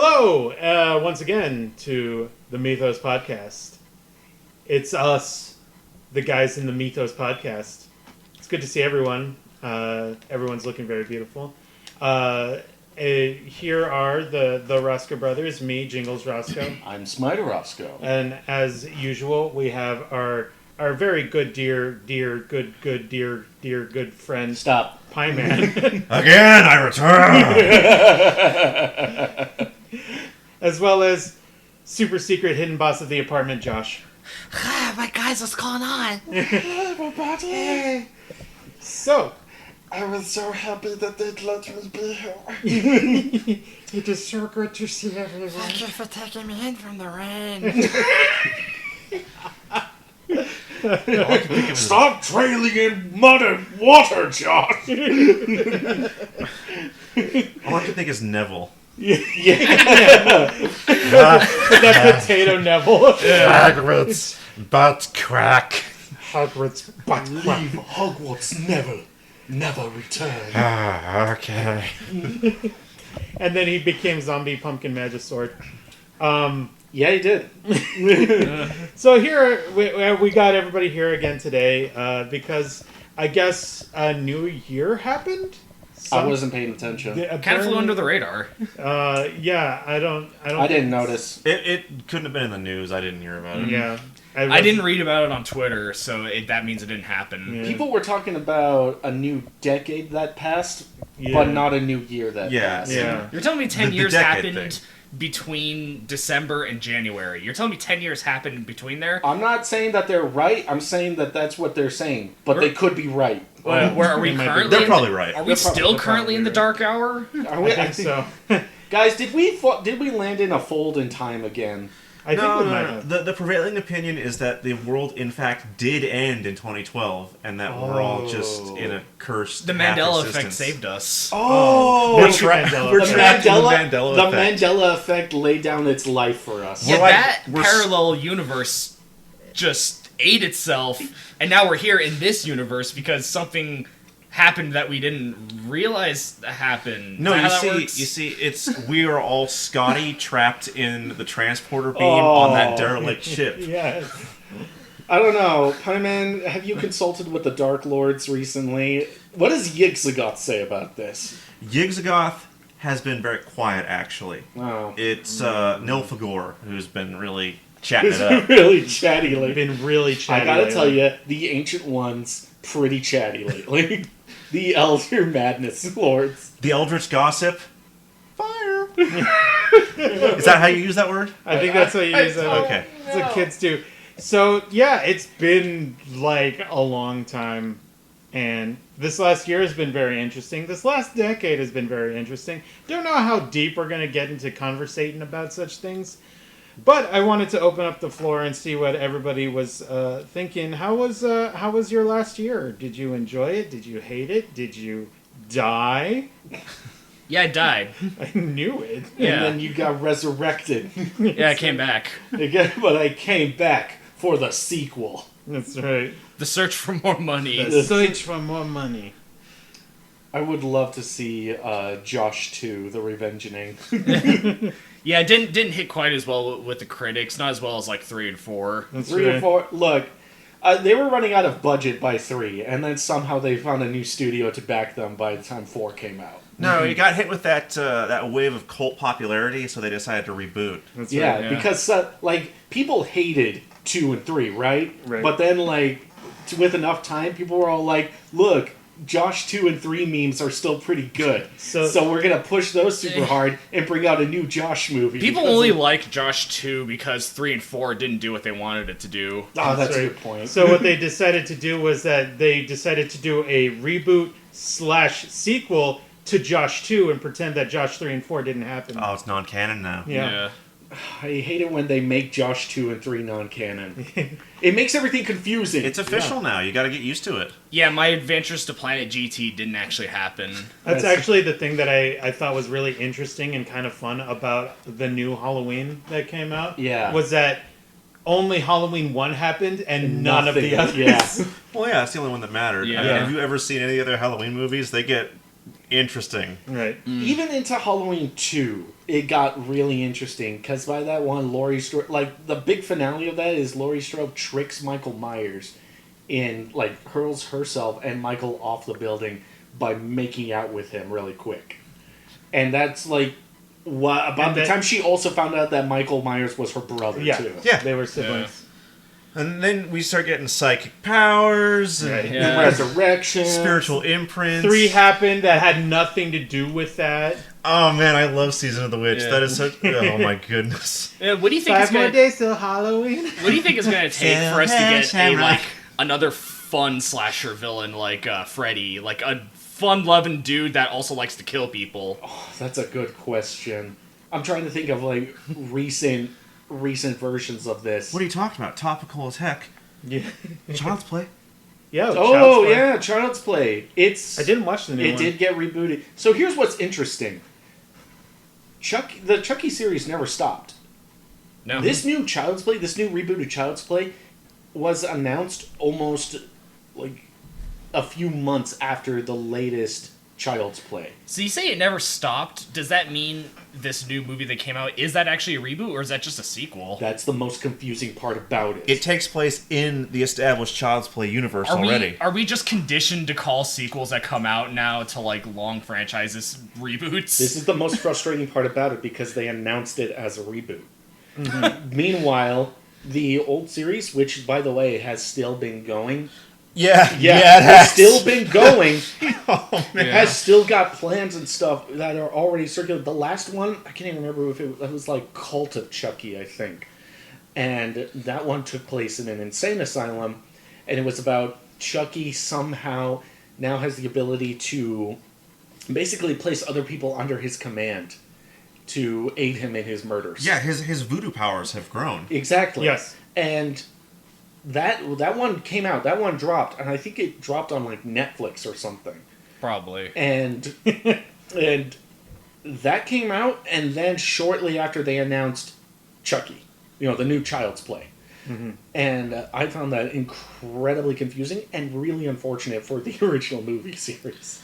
Hello, once again, to the Mythos podcast. It's us, the guys in the Mythos podcast. It's good to see everyone. Everyone's looking very beautiful. Here are the Roscoe brothers, me, Jingles Roscoe. I'm Smiter Roscoe. And as usual, we have our very good, dear good friend. Stop. Pie Man. Again, I return! As well as super secret hidden boss of the apartment, Josh. But guys, what's going on? Everybody! So, I was so happy that they'd let me be here. it is so good to see everyone. Thank you for taking me in from the rain. Stop trailing in mud and water, Josh! All I can think is Neville. Yeah. That potato Neville. Hagrid's butt crack. Hagrid's butt crack. Leave Hogwarts never return. Okay. And then he became zombie pumpkin Magisword. Yeah, he did. So here, we got everybody here again today because I guess a new year happened? I wasn't paying attention. Kind of flew under the radar. Yeah, I didn't notice. It couldn't have been in the news. I didn't hear about it. Yeah. I didn't read about it on Twitter, so that means it didn't happen. Yeah. People were talking about a new decade that passed, Yeah. but not a new year that passed. Yeah. You're telling me 10 The years decade happened thing. between December and January. You're telling me 10 years happened in between there? I'm not saying that they're right. I'm saying that that's what they're saying, but they could be right. Where are we They might be- currently? They're probably right. Are we They're still probably currently in the right. dark hour? Are we, I think so. Guys, did we land in a fold in time again? I think we might have. The prevailing opinion is that the world, in fact, did end in 2012, and that we're all just in a cursed The Mandela effect half-existence. saved us. Oh! We're We're trapped in the the Mandela effect. Mandela effect laid down its life for us. Yeah, We're like- that we're parallel universe just ate itself, and now we're here in this universe because something happened that we didn't realize happened. No, Is that you how that see, works? we are all Scotty trapped in the transporter beam on that derelict ship. Yeah. I don't know. Pieman, have you consulted with the Dark Lords recently? What does Yig-Zagoth say about this? Yig-Zagoth has been very quiet, actually. Oh. It's Nilfgaard who's been really chatting It's it up. really chatty lately. Been really chatty. I gotta lately. tell you, the Ancient Ones, pretty chatty lately. The Elder Madness Lords. The Eldritch Gossip. Fire. Is that how you use that word? I think that's what you use. Okay. That's what kids do. So, yeah, it's been like a long time. And this last year has been very interesting. This last decade has been very interesting. Don't know how deep we're going to get into conversating about such things. But I wanted to open up the floor and see what everybody was thinking. How was your last year? Did you enjoy it? Did you hate it? Did you die? Yeah, I died. I knew it. Yeah. And then you got resurrected. Yeah, I came back. Again, but I came back for the sequel. That's right. The search for more money. The search for more money. I would love to see Josh 2, The Revengeing. Yeah, it didn't hit quite as well with the critics. Not as well as like 3 and 4. That's 3 right. and 4. Look, they were running out of budget by 3, and then somehow they found a new studio to back them by the time 4 came out. No, you got hit with that wave of cult popularity, so they decided to reboot. That's Yeah, right. because people hated 2 and 3, right? Right. But then with enough time, people were all like, "Look, Josh 2 and 3 memes are still pretty good, so we're gonna push those super hard and bring out a new Josh movie." People only like Josh 2 because 3 and 4 didn't do what they wanted it to do. Oh, that's a right. good point. So what they decided to do was that they decided to do a reboot/sequel to Josh 2 and pretend that Josh 3 and 4 didn't happen. Oh, it's non-canon now. Yeah. I hate it when they make Josh 2 and 3 non-canon. It makes everything confusing. It's official now. You got to get used to it. Yeah, my adventures to Planet GT didn't actually happen. That's actually the thing that I thought was really interesting and kind of fun about the new Halloween that came out. Yeah. Was that only Halloween 1 happened and none of the Nothing. others. Yeah. Well, yeah, it's the only one that mattered. Yeah. I mean, have you ever seen any other Halloween movies? They get Interesting. Right. Even into Halloween 2, it got really interesting because by that one, Laurie Strode, like the big finale of that is Laurie Strode tricks Michael Myers in like hurls herself and Michael off the building by making out with him really quick, and that's like what about the time she also found out that Michael Myers was her brother too. Yeah, they were siblings. And then we start getting psychic powers and Resurrection, spiritual imprints. 3 happened that had nothing to do with that. Oh man, I love Season of the Witch. That is such. Oh my goodness. What do you think? 5 more days till Halloween. What do you think it's going to take for us to get another fun slasher villain like Freddy, like a fun-loving dude that also likes to kill people? Oh, that's a good question. I'm trying to think of like recent versions of this. What are you talking about? Topical as heck. Yeah. Child's Play. Yeah. Child's Play. I didn't watch the new one. It did get rebooted. So here's what's interesting. The Chucky series never stopped. No. This new Child's Play, this new rebooted Child's Play, was announced almost like a few months after the latest Child's Play. So you say it never stopped. Does that mean this new movie that came out, is that actually a reboot or is that just a sequel? That's the most confusing part about it. It takes place in the established Child's Play universe already. Are we just conditioned to call sequels that come out now to like long franchises reboots? This is the most frustrating part about it because they announced it as a reboot. Mm-hmm. Meanwhile, the old series, which by the way has still been going, it has still been going. Oh man, has still got plans and stuff that are already circulated. The last one, I can't even remember if it was like Cult of Chucky, I think, and that one took place in an insane asylum, and it was about Chucky somehow now has the ability to basically place other people under his command to aid him in his murders. Yeah, his voodoo powers have grown. Exactly. Yes. And that one came out. That one dropped, and I think it dropped on like Netflix or something. Probably. And and that came out, and then shortly after they announced Chucky, the new Child's Play. Mm-hmm. And I found that incredibly confusing and really unfortunate for the original movie series.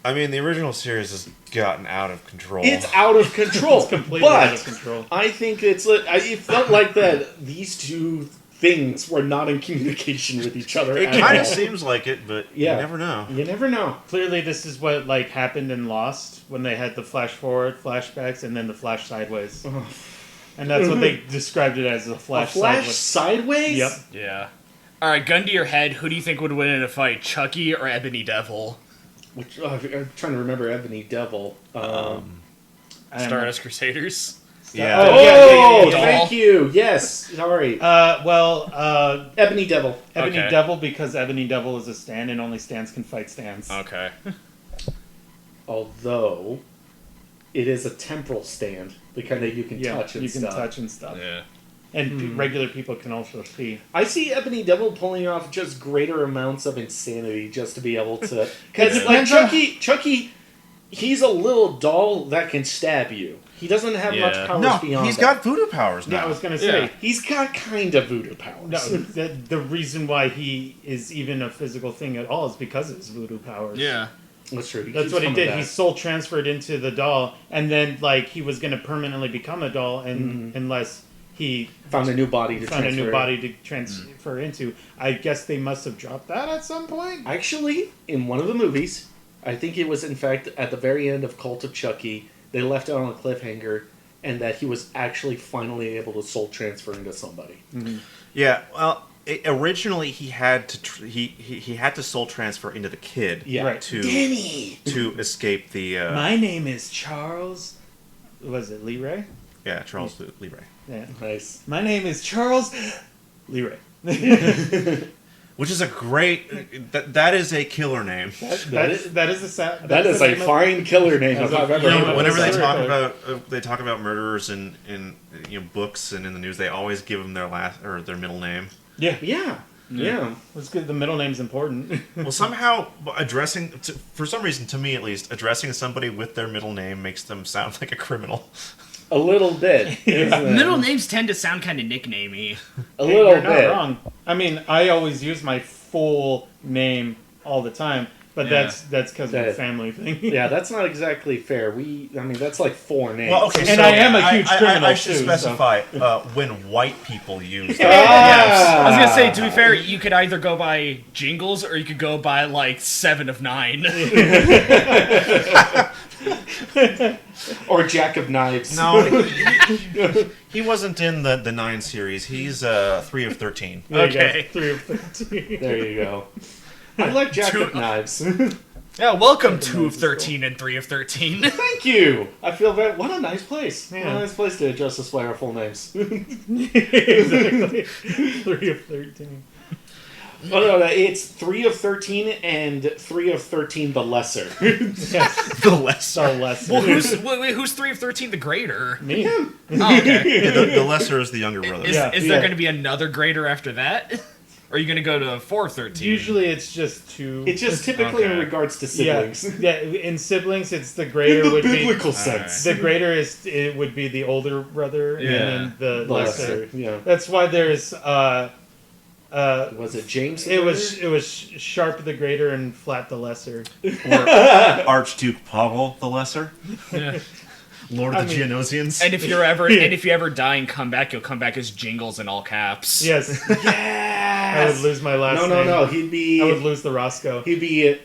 I mean, the original series has gotten out of control. It's out of control. It's completely out of control. I think it felt like that these two things were not in communication with each other. It kind of seems like it, but you never know. You never know. Clearly, this is what happened in Lost when they had the flash forward flashbacks and then the flash sideways, and that's what they described it as, a flash sideways. Yep. Yeah. All right, gun to your head. Who do you think would win in a fight, Chucky or Ebony Devil? I'm trying to remember Ebony Devil. Stardust Crusaders. Yeah. Thank you. Yes. Sorry. Ebony Devil. Ebony Devil, because Ebony Devil is a stand and only stands can fight stands. Okay. Although, it is a temporal stand. The kind that you can touch and stuff. You can touch and stuff. Yeah. And regular people can also see. I see Ebony Devil pulling off just greater amounts of insanity just to be able to... Because Chucky, he's a little doll that can stab you. He doesn't have much powers beyond he's got voodoo powers now. Yeah, I was going to say. He's got kind of voodoo powers. No, the reason why he is even a physical thing at all is because of his voodoo powers. Yeah. That's true. That's what he did. He soul transferred into the doll, and then he was going to permanently become a doll, and unless he found a new body to transfer into. I guess they must have dropped that at some point. Actually, in one of the movies, I think it was in fact at the very end of Cult of Chucky, they left it on a cliffhanger, and that he was actually finally able to soul transfer into somebody. Mm-hmm. Yeah, well, originally he had to he had to soul transfer into the kid. Yeah, right. To escape the. My name is Charles. Was it Lee-Ray? Yeah, Charles Lee-Ray. Yeah, nice. My name is Charles Lee-Ray. Which is a great. That is a killer name. That is a fine killer name. If I've ever heard. Whenever they talk about murderers in books and in the news, they always give them their last or their middle name. Yeah. It's good. The middle name's important. Well, somehow for some reason, to me at least, addressing somebody with their middle name makes them sound like a criminal. A little bit. Middle names tend to sound kind of nicknamey. A little You're bit. not wrong. I mean, I always use my full name all the time, but Yeah. that's because of a That- family thing. Yeah, that's not exactly fair. That's like 4 names. Well, okay, And so I am a huge criminal, I should too, so- specify when white people use Ah. that. I was gonna say, to be fair, you could either go by Jingles or you could go by like 7 of 9. Or Jack of Knives. No, he wasn't in the 9 series. He's 3 of 13. There you go, Okay. 3 of 13. There you go. I like Jack Two- of Knives. Yeah, welcome 2 of 13 and 3 of 13. Thank you. I feel very. What a nice place. What Yeah. a nice place to just display our full names. Exactly. 3 of 13. Oh no, it's 3 of 13 and 3 of 13 the lesser. Yes, The less. so less. Well, who's 3 of 13 the greater? me? Oh, okay. Yeah, the lesser is the younger brother. Is, Yeah. is there going to be another greater after that? Or are you going to go to 4 of 13? Usually it's just 2. It's just typically in Okay. regards to yeah, siblings. yeah. In siblings, it's the In greater the would be biblical sense. the greater is it would be the older brother, Yeah. and then the The lesser. lesser. Yeah. That's why there's Was it James? the it was Greater? Sharp the greater and Flat the lesser. Or Archduke Poggle the Lesser, Yeah. Lord of the Geonosians. And if you ever die and come back, you'll come back as Jingles in all caps. Yes, Yes. I would lose my last name. No. He'd be. I would lose the Roscoe. He'd be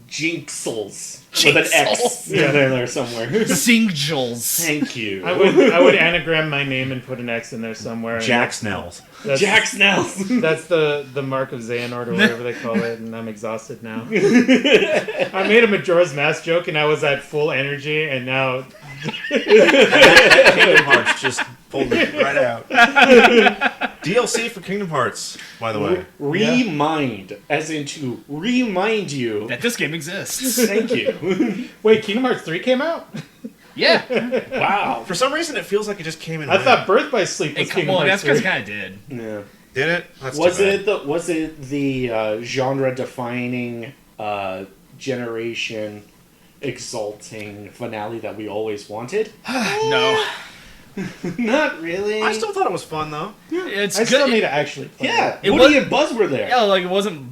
Jinxels with an X Jinxels. in there somewhere. Singjles. Thank you. I would anagram my name and put an X in there somewhere. and Jack Snells. That's, Jack Snells. That's the mark of Xehanort or whatever they call it, and I'm exhausted now. I made a Majora's Mask joke and I was at full energy, and now Kingdom Hearts just pulled it right out. DLC for Kingdom Hearts, by the way. Remind, as in to remind you. That this game exists. Thank you. wait, Kingdom Hearts 3 came out? Yeah. Wow. For some reason, it feels like it just came in. I thought Birth by Sleep was Kingdom Well, that's Hearts because 3. kind of did. Yeah. Did it? That's Was too bad. it the genre defining generation exalting finale that we always wanted? No. Not really. I still thought it was fun though. It's I good. still need to actually play Yeah. It Woody was- and Buzz were there. Yeah, like it wasn't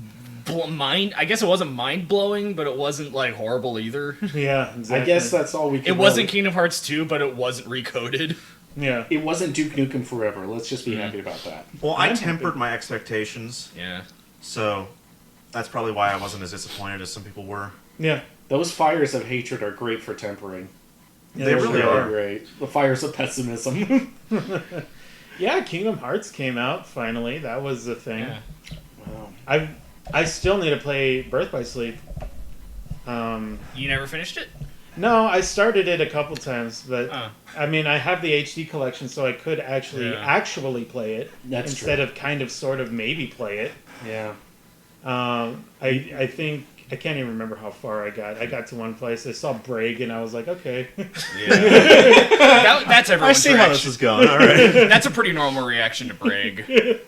I guess it wasn't mind blowing, but it wasn't like horrible either. it. Yeah, exactly. I guess that's all we can It wasn't really- Kingdom Hearts 2, but it wasn't recoded. Yeah. It wasn't Duke Nukem Forever. Let's just be happy about that. Well, I I'm tempered happy. my expectations, Yeah. so that's probably why I wasn't as disappointed as some people were. Yeah. Those fires of hatred are great for tempering. Yeah, They those really are. are. Great. The fires of pessimism. Yeah, Kingdom Hearts came out finally. That was the thing. Yeah. Wow. I still need to play Birth by Sleep. You never finished it? No, I started it a couple times, but Oh. I mean, I have the HD collection, so I could actually Yeah. actually play it That's instead true. of kind of, sort of, maybe play it. Yeah. I think I can't even remember how far I got. I got to one place. I saw Brig, and I was like, okay. That's I everyone's see how this reaction. is going. All right. That's a pretty normal reaction to Brig.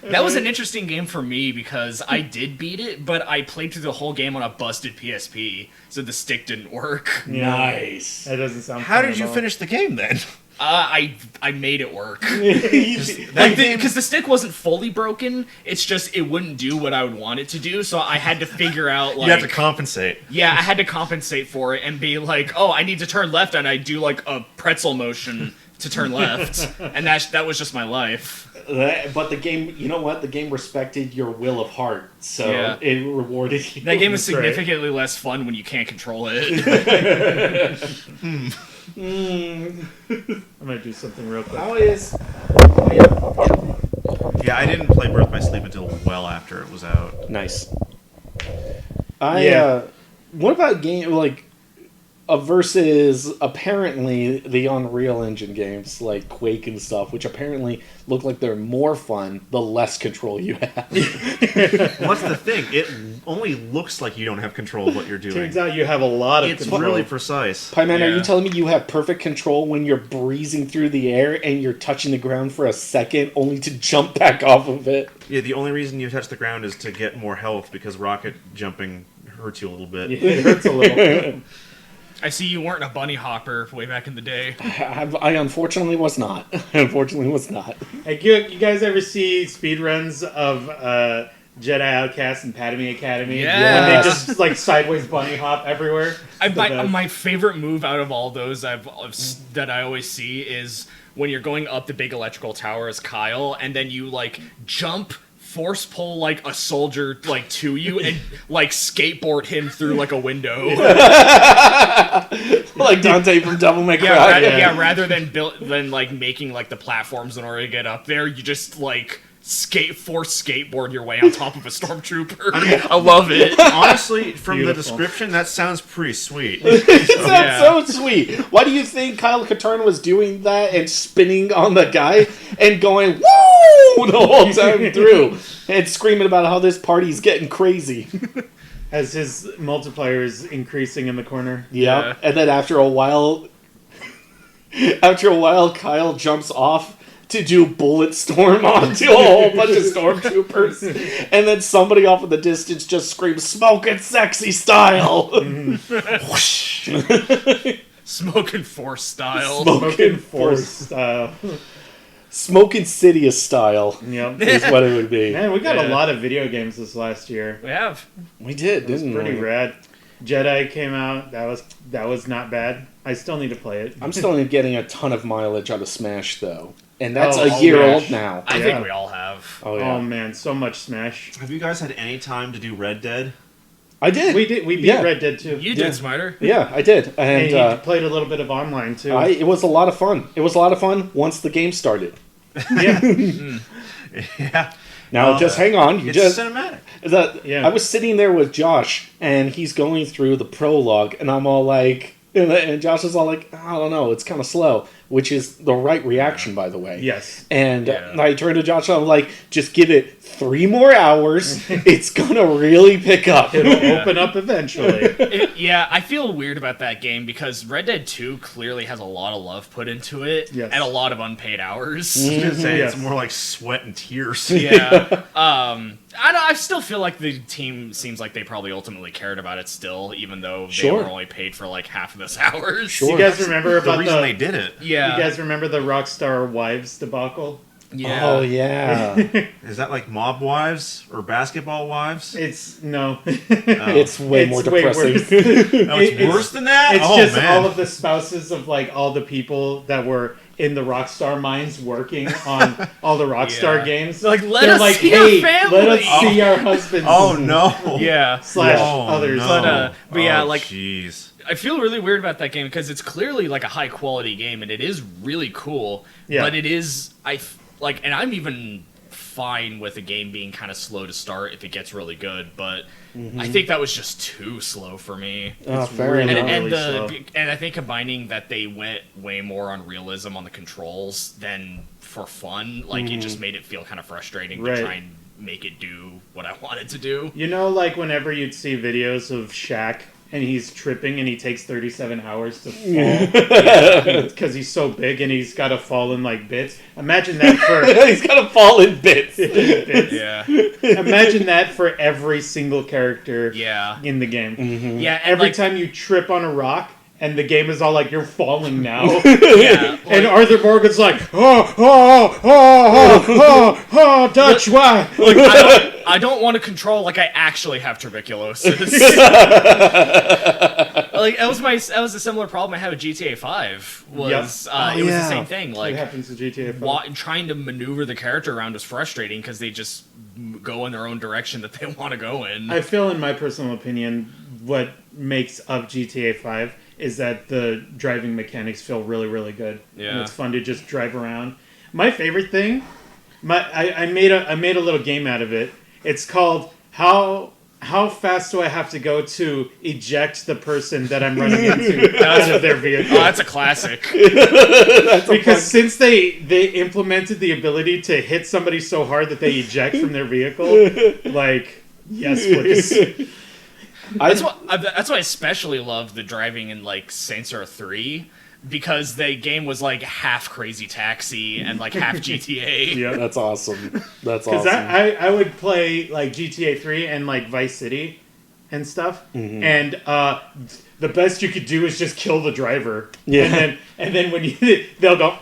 That was an interesting game for me because I did beat it, but I played through the whole game on a busted PSP, so the stick didn't work. Yeah. Nice. That doesn't sound. How fun did at you all. finish the game then? I made it work. That game, Because the stick wasn't fully broken, it's just it wouldn't do what I would want it to do, so I had to figure out, like... you have to compensate. Yeah, I had to compensate for it and be like, oh, I need to turn left, and I do, like, a pretzel motion to turn left. And that was just my life. But the game, you know what? The game respected your will of heart, so Yeah. it rewarded you. That game is That's right. significantly less fun when you can't control it. I'm gonna do something real quick. How is? Yeah, I didn't play Birth by Sleep until well after it was out. Nice. Yeah. What about game like versus apparently the Unreal Engine games like Quake and stuff, which apparently look like they're more fun the less control you have. What's the thing? It only looks like you don't have control of what you're doing. Turns out you have a lot of It's control. really precise. Pieman, are Yeah. you telling me you have perfect control when you're breezing through the air and you're touching the ground for a second only to jump back off of it? Yeah, the only reason you touch the ground is to get more health because rocket jumping hurts you a little bit. It hurts a little. I see you weren't a bunny hopper way back in the day. I unfortunately was not. I unfortunately was not. Like, you guys ever see speedruns of Jedi Outcast and Padme Academy. Yeah. And they just like sideways bunny hop everywhere. My favorite move out of all those that I always see is when you're going up the big electrical tower as Kyle, and then you like jump, force pull like a soldier like to you, and like skateboard him through like a window. Like Dante from Devil May Cry. Rather than like making like the platforms in order to get up there, you just like skateboard your way on top of a stormtrooper. I love it. Honestly, from Beautiful. the description, that sounds pretty sweet. That's so sweet. Why do you think Kyle Katarn was doing that and spinning on the guy and going woo the whole time through and screaming about how this party's getting crazy? As his multiplier is increasing in the corner. Yeah. And then after a while, Kyle jumps off to do bullet storm onto a whole bunch of stormtroopers, and then somebody off in the distance just screams "Smoking sexy style." Whoosh. Smoking Force style. Smoking Force style. Smoking Sidious style Yep. is what it would be. Man, we got a Yeah. lot of video games this last year. We have. We did, It was didn't pretty we? rad. Jedi came out. That was not bad. I still need to play it. I'm still getting a ton of mileage out of Smash, though. And that's Oh, a year Smash. old now. I Yeah. think we all have. Oh, yeah. Oh man, so much Smash. Have you guys had any time to do Red Dead? I did. We beat Yeah. Red Dead 2. You Yeah. did, Smarter. Yeah, I did. And And you played a little bit of online too. it was a lot of fun. It was a lot of fun once the game started. Yeah. Yeah. Now, just hang on. You It's just cinematic. Yeah. I was sitting there with Josh, and he's going through the prologue, and I'm all like, and Josh is all like, I don't know, it's kind of slow, which is the right reaction, by the way. Yes. And Yeah. I turned to Josh, and I'm like, just give it 3 more hours. It's gonna really pick up. It'll open up eventually. I feel weird about that game because Red Dead 2 clearly has a lot of love put into it Yes. and a lot of unpaid hours. I was gonna say, Yes. it's more like sweat and tears. Yeah. I still feel like the team seems like they probably ultimately cared about it still, even though they Sure. were only paid for like half of those hours. Sure. You guys remember The about reason the? they did it. Yeah. You guys remember the Rockstar Wives debacle? Yeah. Oh, yeah. Is that like mob wives or basketball wives? It's no. It's way It's more way depressing. worse. Oh, it's it's- worse than that? It's Oh, just man. all of the spouses of like all the people that were in the Rockstar mines working on all the Rockstar Yeah. games. They're like, let They're us like, see hey, our family. let us see our husbands. Oh, no. Yeah. Slash Oh, others. no. But yeah, Oh, like- jeez. I feel really weird about that game because it's clearly like a high quality game and it is really cool. Yeah. But it is and I'm even fine with a game being kind of slow to start if it gets really good, but I think that was just too slow for me. Oh, It's fair really- enough. And slow. I think combining that they went way more on realism on the controls than for fun, like it just made it feel kind of frustrating Right. to try and make it do what I wanted to do. You know, like whenever you'd see videos of Shaq and he's tripping and he takes 37 hours to fall because he's so big and he's got to fall in like bits. Imagine that for He's gonna fall in bits. bits. Yeah. Imagine that for every single character Yeah. in the game. Yeah. And Every like, time you trip on a rock and the game is all like, you're falling now. yeah. And Arthur Morgan's like, oh, Dutch, why? Like, I don't want to control like I actually have tuberculosis. Like that was a similar problem I had with GTA 5. Was Yep. it was yeah. the same thing. What Like happens to GTA 5? trying to maneuver the character around was frustrating because they just go in their own direction that they want to go in. I feel, in my personal opinion, what makes up GTA 5 is that the driving mechanics feel really, really good. Yeah. And it's fun to just drive around. My favorite thing, I made a little game out of it. It's called How fast do I have to go to eject the person that I'm running into out of their vehicle? Oh, that's a classic. Because since they implemented the ability to hit somebody so hard that they eject from their vehicle, like, yes, please. That's why I especially love the driving in like Saints Row 3 because the game was like half Crazy Taxi and like half GTA. Yeah. That's awesome. That's Because awesome. I would play like GTA 3 and like Vice City and stuff, and the best you could do is just kill the driver. Yeah. And then when they'll go.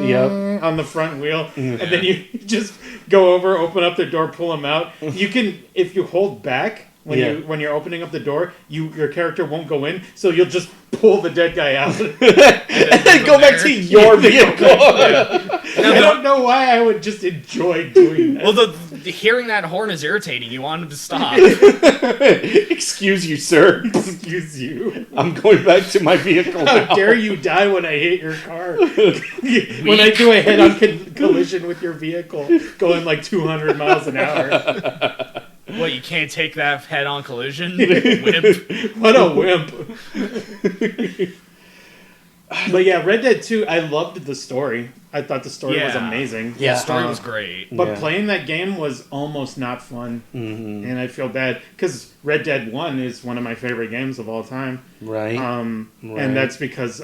Yep. thing on the front wheel, and then you just go over, open up the door, pull them out. You can, if you hold back when you're opening up the door, your character won't go in, so you'll just pull the dead guy out and then go back to your vehicle. I don't know why I would just enjoy doing that. Well, the hearing that horn is irritating. You want him to stop. Excuse you, sir. Excuse you. I'm going back to my vehicle How now. dare you die when I hit your car? When I do a head-on collision with your vehicle going like 200 miles an hour. What, you can't take that head-on collision? Wimp. What a wimp. But yeah, Red Dead 2, I loved the story. I thought the story was amazing. Yeah. The story was great. But playing that game was almost not fun. Mm-hmm. And I feel bad. Because Red Dead 1 is one of my favorite games of all time. Right. And that's because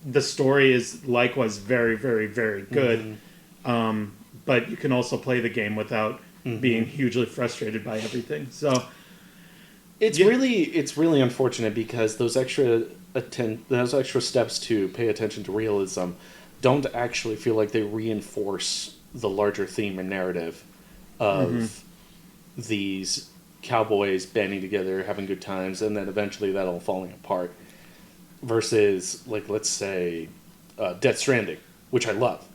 the story is likewise very, very, very good. Mm-hmm. But you can also play the game without being hugely frustrated by everything. So it's really unfortunate because those extra steps to pay attention to realism don't actually feel like they reinforce the larger theme and narrative of these cowboys banding together, having good times, and then eventually that all falling apart. Versus, like, let's say, Death Stranding, which I love.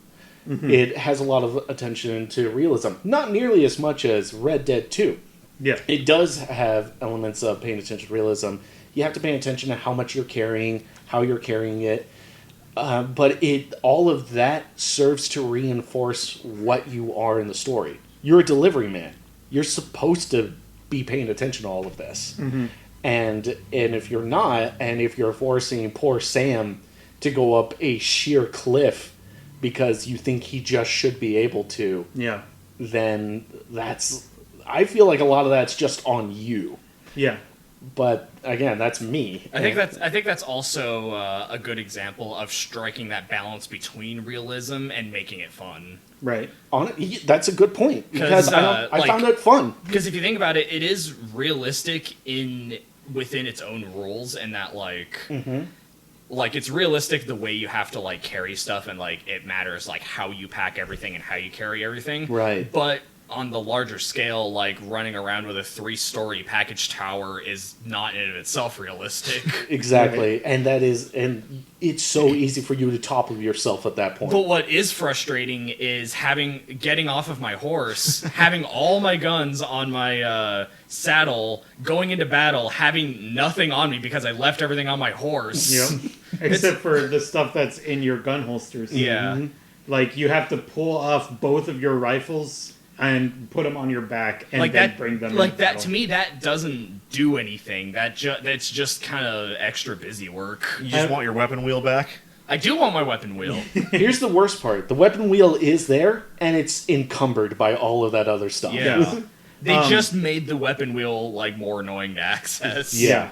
It has a lot of attention to realism. Not nearly as much as Red Dead 2. yeah. It does have elements of paying attention to realism. You have to pay attention to how much you're carrying, how you're carrying it. But all of that serves to reinforce what you are in the story. You're a delivery man. You're supposed to be paying attention to all of this. And if you're not, and if you're forcing poor Sam to go up a sheer cliff because you think he just should be able to, then I feel like a lot of that's just on you. Yeah. But again, that's me. I think that's also a good example of striking that balance between realism and making it fun. Right. That's a good point because I found it fun. Because if you think about it, it is realistic within its own rules, and that like it's realistic the way you have to like carry stuff, and like it matters like how you pack everything and how you carry everything. Right. But on the larger scale, like running around with a 3-story package tower is not in and of itself realistic. Exactly. Right. And it's so easy for you to topple yourself at that point. But what is frustrating is getting off of my horse, having all my guns on my saddle, going into battle, having nothing on me because I left everything on my horse. Yep. Except for the stuff that's in your gun holsters. Yeah. Like you have to pull off both of your rifles and put them on your back and like then bring them like in that battle. To me that doesn't do anything. That's just kind of extra busy work. You just want your weapon wheel back? I do want my weapon wheel. Here's the worst part. The weapon wheel is there and it's encumbered by all of that other stuff. Yeah. They just made the weapon wheel like more annoying to access. Yeah.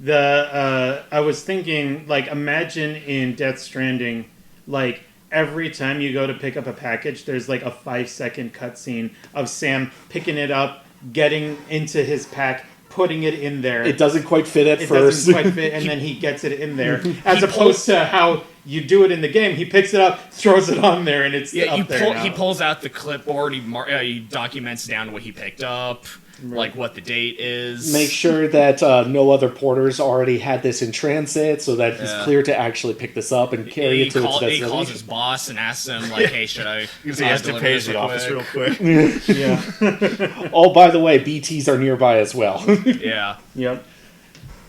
I was thinking, like, imagine in Death Stranding, like every time you go to pick up a package, there's like a 5-second cutscene of Sam picking it up, getting into his pack, putting it in there. It doesn't quite fit at it first. It doesn't quite fit, and then he gets it in there. As opposed to how you do it in the game. He picks it up, throws it on there, and it's up there now. He pulls out the clipboard, he documents down what he picked up. Right. Like what the date is. Make sure that no other porters already had this in transit, so that it's clear to actually pick this up and carry it to its destination. He calls his boss and asks him, like, "Hey, should I?" Because he has to page the office real quick. Yeah. Oh, by the way, BTs are nearby as well. Yeah. Yep.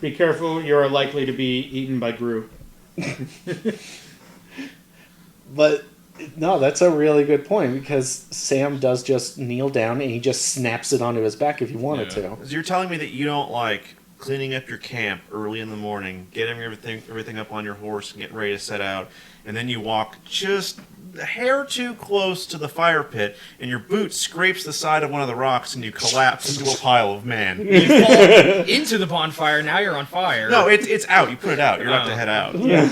Be careful; you are likely to be eaten by Gru. But. No, that's a really good point, because Sam does just kneel down and he just snaps it onto his back if he wanted to. You're telling me that you don't like cleaning up your camp early in the morning, getting everything up on your horse and getting ready to set out, and then you walk just a hair too close to the fire pit, and your boot scrapes the side of one of the rocks, and you collapse into a pile of man. You fall into the bonfire, now you're on fire. No, it's out. You put it out. You're about to head out. Yeah.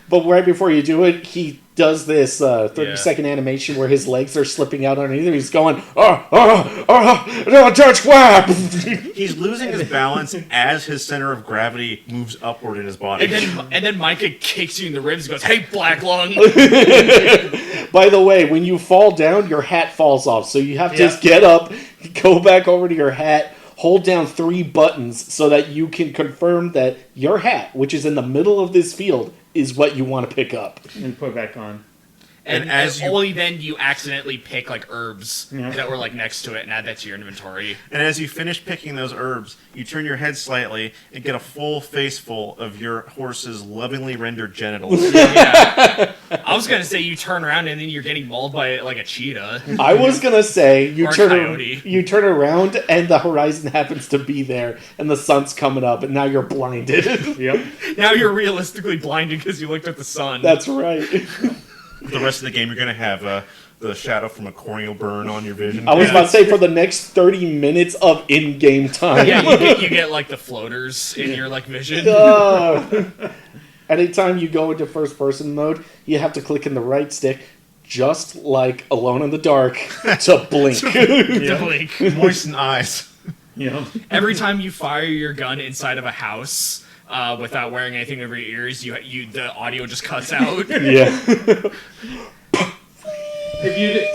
But right before you do it, he does this 30-second animation where his legs are slipping out underneath him. He's going, no, Judge Webb! He's losing his balance as his center of gravity moves upward in his body. And then Micah kicks you in the ribs and goes, "Hey, Black Lung!" By the way, when you fall down, your hat falls off. So you have to just get up, go back over to your hat, hold down 3 buttons so that you can confirm that your hat, which is in the middle of this field, is what you want to pick up. And put back on. And as you- only then you accidentally pick like herbs that were like next to it and add that to your inventory. And as you finish picking those herbs, you turn your head slightly and get a full face full of your horse's lovingly rendered genitals. Yeah. I was gonna say you turn around and then you're getting mauled by like a cheetah. I was gonna say Or a coyote. you turn around and the horizon happens to be there and the sun's coming up and now you're blinded. Yep. Now you're realistically blinded because you looked at the sun. That's right. The rest of the game, you're going to have the shadow from a corneal burn on your vision. I was about to say for the next 30 minutes of in-game time. Yeah, you get like the floaters in your like vision. Anytime you go into first-person mode, you have to click in the right stick, just like Alone in the Dark, to blink. To blink. Moisten eyes. Yep. Every time you fire your gun inside of a house without wearing anything over your ears, the audio just cuts out. Yeah.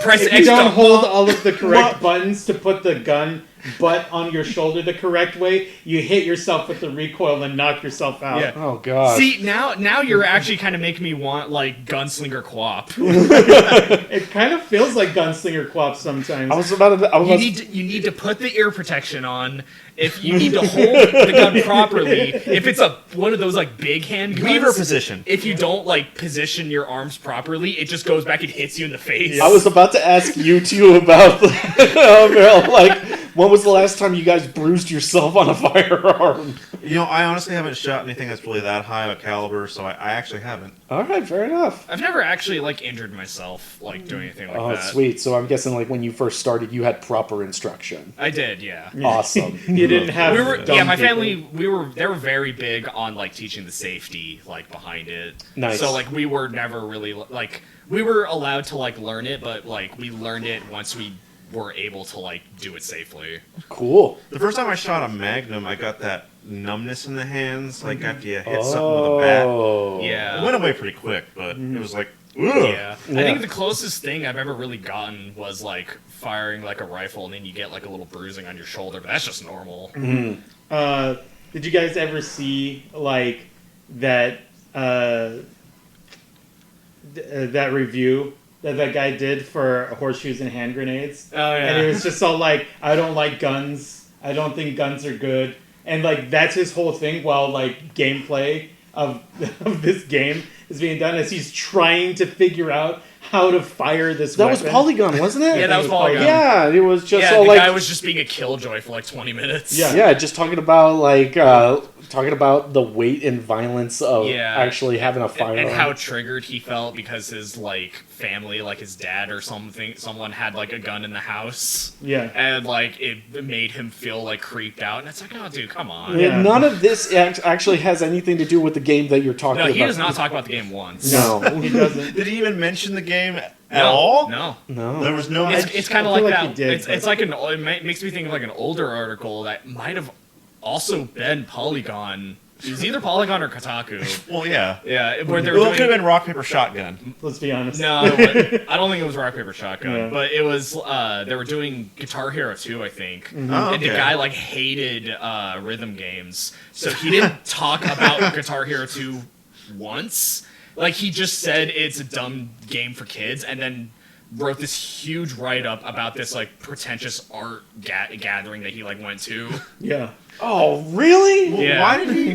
Press if you X don't to hold all of the correct buttons to put the gun butt on your shoulder the correct way, you hit yourself with the recoil and knock yourself out. Yeah. Oh, God. See, now you're actually kind of making me want like Gunslinger Quap. It kind of feels like Gunslinger Quap sometimes. You need to put the ear protection on. If you need to hold the gun properly, if it's one of those like big hand guns, Lever position. If you don't like position your arms properly, it just goes back and hits you in the face. I was about to ask you two about like, when was the last time you guys bruised yourself on a firearm? You know, I honestly haven't shot anything that's really that high of a caliber, so I actually haven't. All right, fair enough. I've never actually like injured myself like doing anything like Oh, that. sweet. So I'm guessing like when you first started, you had proper instruction. I did, yeah. Awesome. You didn't have. My dumb family, people. they were very big on like teaching the safety like behind it. Nice. So like we were never really like we were allowed to like learn it, but like we learned it once we were able to like do it safely. Cool. The first time I shot a Magnum, I got that numbness in the hands, like after you hit something with a bat. It Yeah. went away pretty quick, but it was like, ugh. Yeah. I think the closest thing I've ever really gotten was like firing like a rifle and then you get like a little bruising on your shoulder, but that's just normal. Did you guys ever see like that that review that guy did for horseshoes and hand grenades? Oh yeah. And it was just all like, I don't like guns. I don't think guns are good. And like that's his whole thing. While like gameplay of this game is being done, as he's trying to figure out how to fire this. That weapon. was Polygon, wasn't it? Yeah, that was Polygon. Yeah, it was just Yeah, all the like guy was just being a killjoy for like 20 minutes. Yeah. yeah, just talking about like talking about the weight and violence of actually having a firearm and how triggered he felt because his like family, like his dad or someone had like a gun in the house. Yeah. And like it made him feel like creeped out, and it's like, oh, dude, come on. Yeah. None of this actually has anything to do with the game that you're talking No, about. he does not talk about the game once. No, He doesn't. Did he even mention the game at No, all? No. no. There was no. It's kind of I feel like like that. he did, It's like it makes me think of like an older article that might have also been Polygon. It was either Polygon or Kotaku. Well, yeah. Yeah, where they were Well, it doing. could have been rock paper shotgun. Let's be honest. No, I don't think it was Rock Paper Shotgun, Yeah. but it was. They were doing Guitar Hero 2, I think, Oh, and the okay. guy like hated rhythm games, so he didn't talk about Guitar Hero 2 once. Like he just said it's a dumb game for kids, and then wrote this huge write up about this like pretentious art gathering that he like went to. Yeah. Oh, really? Well, Yeah.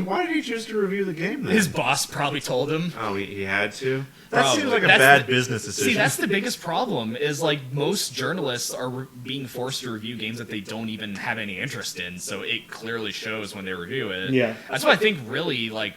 Why did he choose to review the game then? His boss probably told him. Oh, he had to? That Probably. seems like a That's bad the- business decision. See, that's the biggest problem. Is like most journalists are being forced to review games that they don't even have any interest in. So it clearly shows when they review it. Yeah. That's why I think really like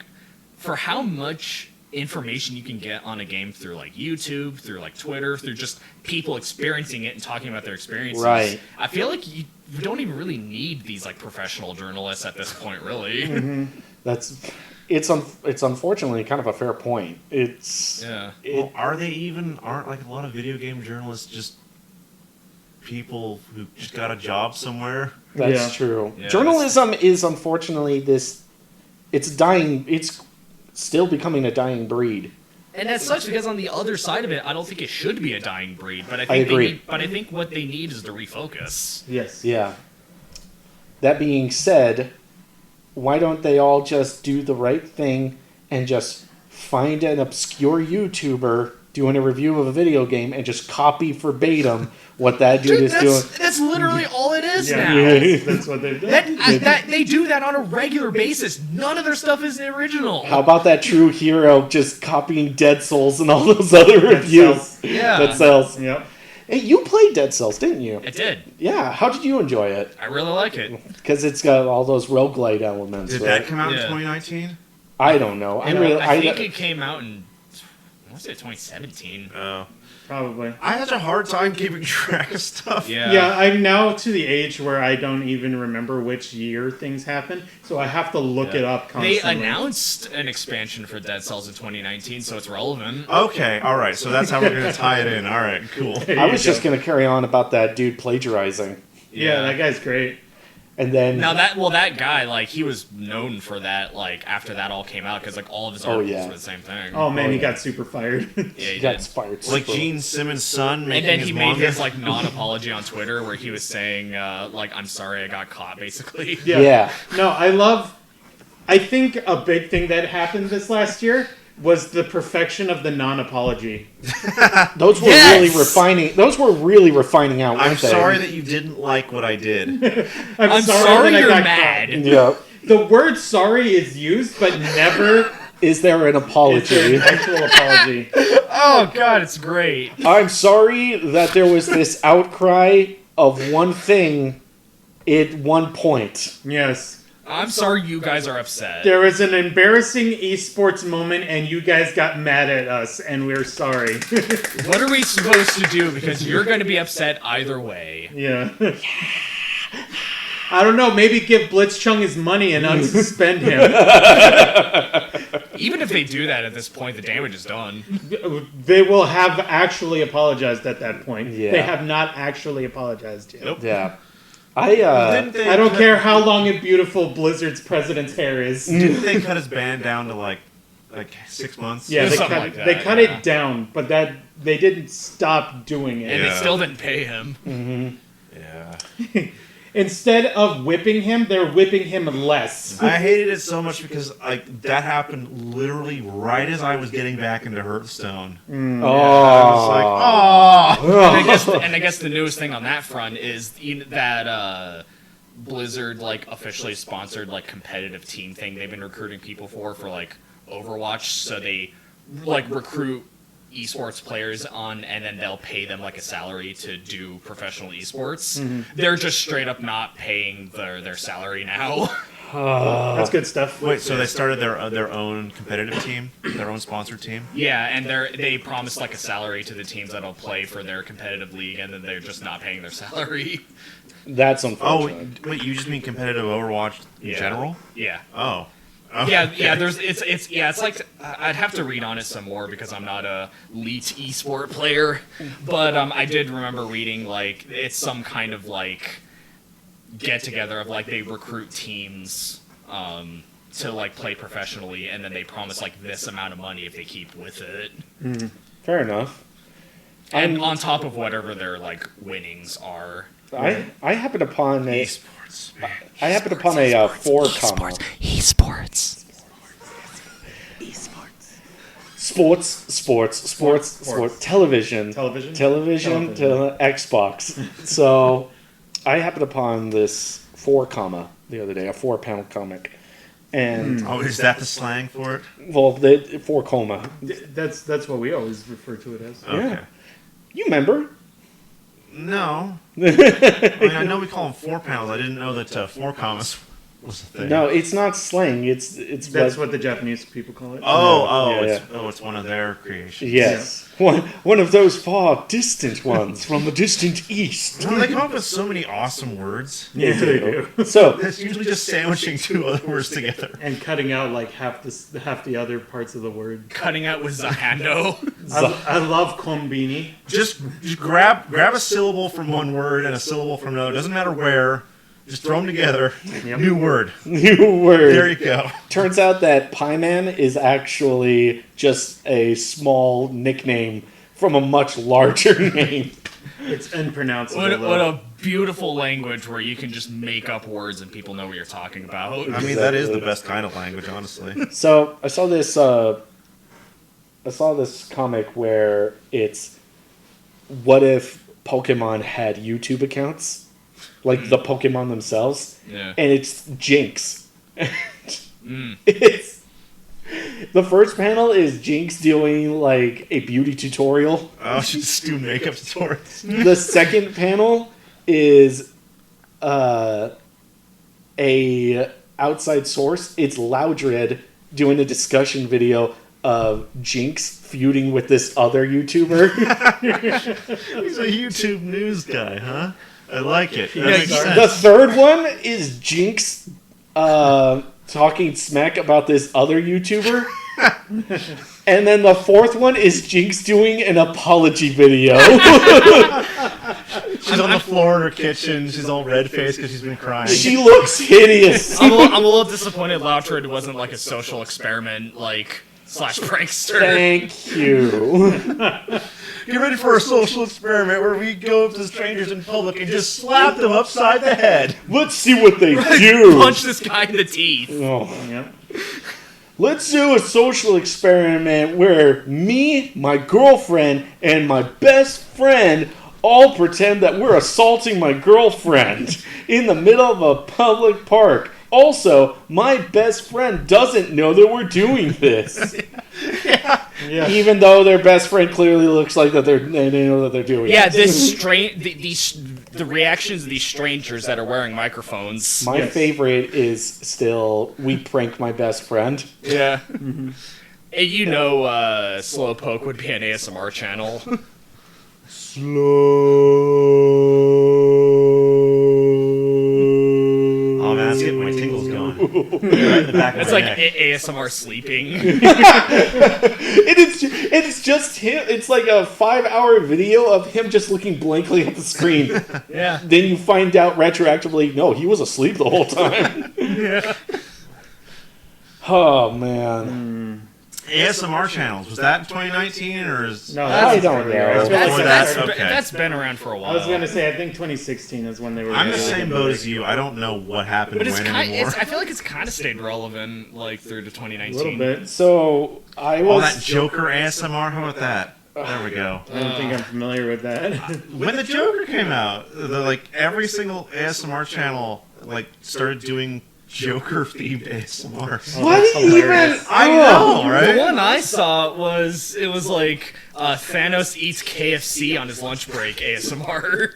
for how much information you can get on a game through like YouTube, through like Twitter, through just people experiencing it and talking about their experiences. Right. I feel like you don't even really need these like professional journalists at this point, really. That's it's unfortunately kind of a fair point. It's Yeah. Well, aren't like a lot of video game journalists just people who just got a job somewhere? That's Yeah. true. Yeah, Journalism is unfortunately it's dying. It's still becoming a dying breed. And that sucks because on the other side of it, I don't think it should be a dying breed. But I think agree. I think what they need is to refocus. Yes. Yeah. That being said, why don't they all just do the right thing and just find an obscure YouTuber doing a review of a video game and just copy verbatim what that dude is doing? That's literally all it is Yeah, now. that's what they've done. That they do that on a regular basis. None of their stuff is original. How about that True Hero just copying Dead Souls and all those other reviews? sells. Yeah. That sells. Yep. Hey, you played Dead Cells, didn't you? It did. Yeah. How did you enjoy it? I really like it. Because it's got all those roguelite elements. Did right? that come out in Yeah. 2019? I don't know. I think it came out in I want to say 2017. Oh. Probably. I had a hard time keeping track of stuff. Yeah. Yeah, I'm now to the age where I don't even remember which year things happened, so I have to look it up They constantly. announced an expansion for Dead Cells in 2019, so it's relevant. Okay, all right. So that's how we're going to tie it in. All right, cool. There I you was go. just going to carry on about that dude plagiarizing. Yeah, that guy's great. And then... Now that guy, like, he was known for that, like, after that all came out, because, like, all of his articles yeah. were the same thing. Oh man, Oh, he yeah. got super fired. Yeah, he he got did. inspired. Like super- Gene Simmons' son making And then his he made manga. his, like, non-apology on Twitter, where he was saying, like, I'm sorry I got caught, basically. Yeah. No, I think a big thing that happened this last year was the perfection of the non-apology. Those were Yes! really refining. Those were really refining out, I'm weren't they? sorry that you didn't like what I did. I'm sorry that I you're got mad. caught. Yeah. The word sorry is used, but never Is there an is apology? an actual apology. Oh, God, it's great. I'm sorry that there was this outcry of one thing at one point. Yes. I'm sorry you guys are upset. There was an embarrassing esports moment, and you guys got mad at us, and we're sorry. What are we supposed to do? Because you're going to be upset either way. Yeah. I don't know. Maybe give Blitzchung his money and unsuspend him. Even if they do that at this point, the damage is done. They will have actually apologized at that point. Yeah. They have not actually apologized yet. Nope. Yeah. Didn't they I don't cut- care how long and beautiful Blizzard's president's hair is. Didn't they cut his band down to like 6 months? Yeah, they Something cut, like that, they cut yeah. it down, but that they didn't stop doing it. And they Yeah. still didn't pay him. Yeah. Instead of whipping him, they're whipping him less. I hated it so much because like that happened literally right as I was getting back into Hearthstone. Oh. I was like, oh. And I guess the newest thing on that front is that Blizzard like officially sponsored like competitive team thing they've been recruiting people for like Overwatch, so they like recruit esports players on and then they'll pay them like a salary to do professional esports. They're just straight up not paying their salary now. That's good stuff. Wait, so they started their own competitive team, their own sponsored team? Yeah, and they promised like a salary to the teams that'll play for their competitive league, and then they're just not paying their salary. That's Oh, unfortunate. wait, you just mean competitive Overwatch in Yeah. general? Yeah. Oh. Yeah. It's like I'd have to read on it some more because I'm not a elite esport player, but I did remember reading like it's some kind of like get together of like they recruit teams to like play professionally, and then they promise like this amount of money if they keep with it, Fair enough. and on top of whatever their like winnings are. I happened upon a Esports. I happened upon a 4 comma. Esports. Sports, television, Television? television to Xbox. So, I happened upon this 4 comma the other day, a 4-pound comic, and Oh, is that the slang for it? well, the 4 coma. That's what we always refer to it as. Okay. Yeah. You remember? No. I mean, I know we call them 4 pounds. I didn't know that 4 commas was the thing. No, it's not slang. It's That's what the Japanese people call it. It's one of their creations. Yes. One of those far distant ones from the distant east. Well, they come up with so many awesome words. Yeah, they do. So, It's usually just sandwiching two other words together. And cutting out like half the other parts of the word. Cutting out with Zahando. I love kombini. Just grab a syllable from one word and a syllable from another. Doesn't matter where. Just throw them together. Yep. New word. new word. There you go. Turns out that Pie Man is actually just a small nickname from a much larger name. It's unpronounceable. What a beautiful language where you can just make up words and people know what you're talking about. I mean, that is the best kind of language, honestly. So I saw this comic where it's what if Pokemon had YouTube accounts, like the Pokemon themselves, Yeah. and it's Jinx. It's the first panel is Jinx doing like a beauty tutorial. Oh, she just do makeup tutorials. The second panel is a outside source. It's Loudred doing a discussion video of Jinx feuding with this other YouTuber. He's a YouTube news guy, huh? I like it. That Yeah, makes the The sense. third one is Jinx talking smack about this other YouTuber. And then the fourth one is Jinx doing an apology video. She's on the floor in her kitchen. She's all red-faced because she's been crying. She looks hideous. I'm a little disappointed Loutred wasn't like a social experiment, like, / prankster. Thank you. Get ready for a social experiment where we go up to strangers in public and just slap them upside the head. Let's see what they do. Punch this guy in the teeth. Oh. Yep. Let's do a social experiment where me, my girlfriend, and my best friend all pretend that we're assaulting my girlfriend in the middle of a public park. Also, my best friend doesn't know that we're doing this. Yeah. Even though their best friend clearly looks like that they know that they're doing Yeah, it. the reactions of these strangers that are wearing microphones. My Yes. favorite is still, we prank my best friend. Yeah. And you know, Slowpoke would be an ASMR channel. Oh man, that's getting my tingles going. Right in the back of It's my like neck. ASMR sleeping. It's just him. It's like a 5-hour video of him just looking blankly at the screen. Yeah. Then you find out retroactively, no, he was asleep the whole time. Yeah. Oh man. ASMR channels. Was that 2019 or is... No, I don't know. That's Before before that, that. okay. That's been around for a while. I was going to say, I think 2016 is when they were. I'm the really same getting boat big. as you. I don't know what happened But it's when kind. anymore. I feel like it's kind of stayed relevant, like through to 2019. A little bit. So I All was. that Joker ASMR, how about that? There we go. I don't think I'm familiar with that. When the Joker came out, every single ASMR channel started doing Joker themed ASMR. What that's even? hilarious. I Oh. know, right? The one I saw was like Thanos eats KFC on his lunch break ASMR.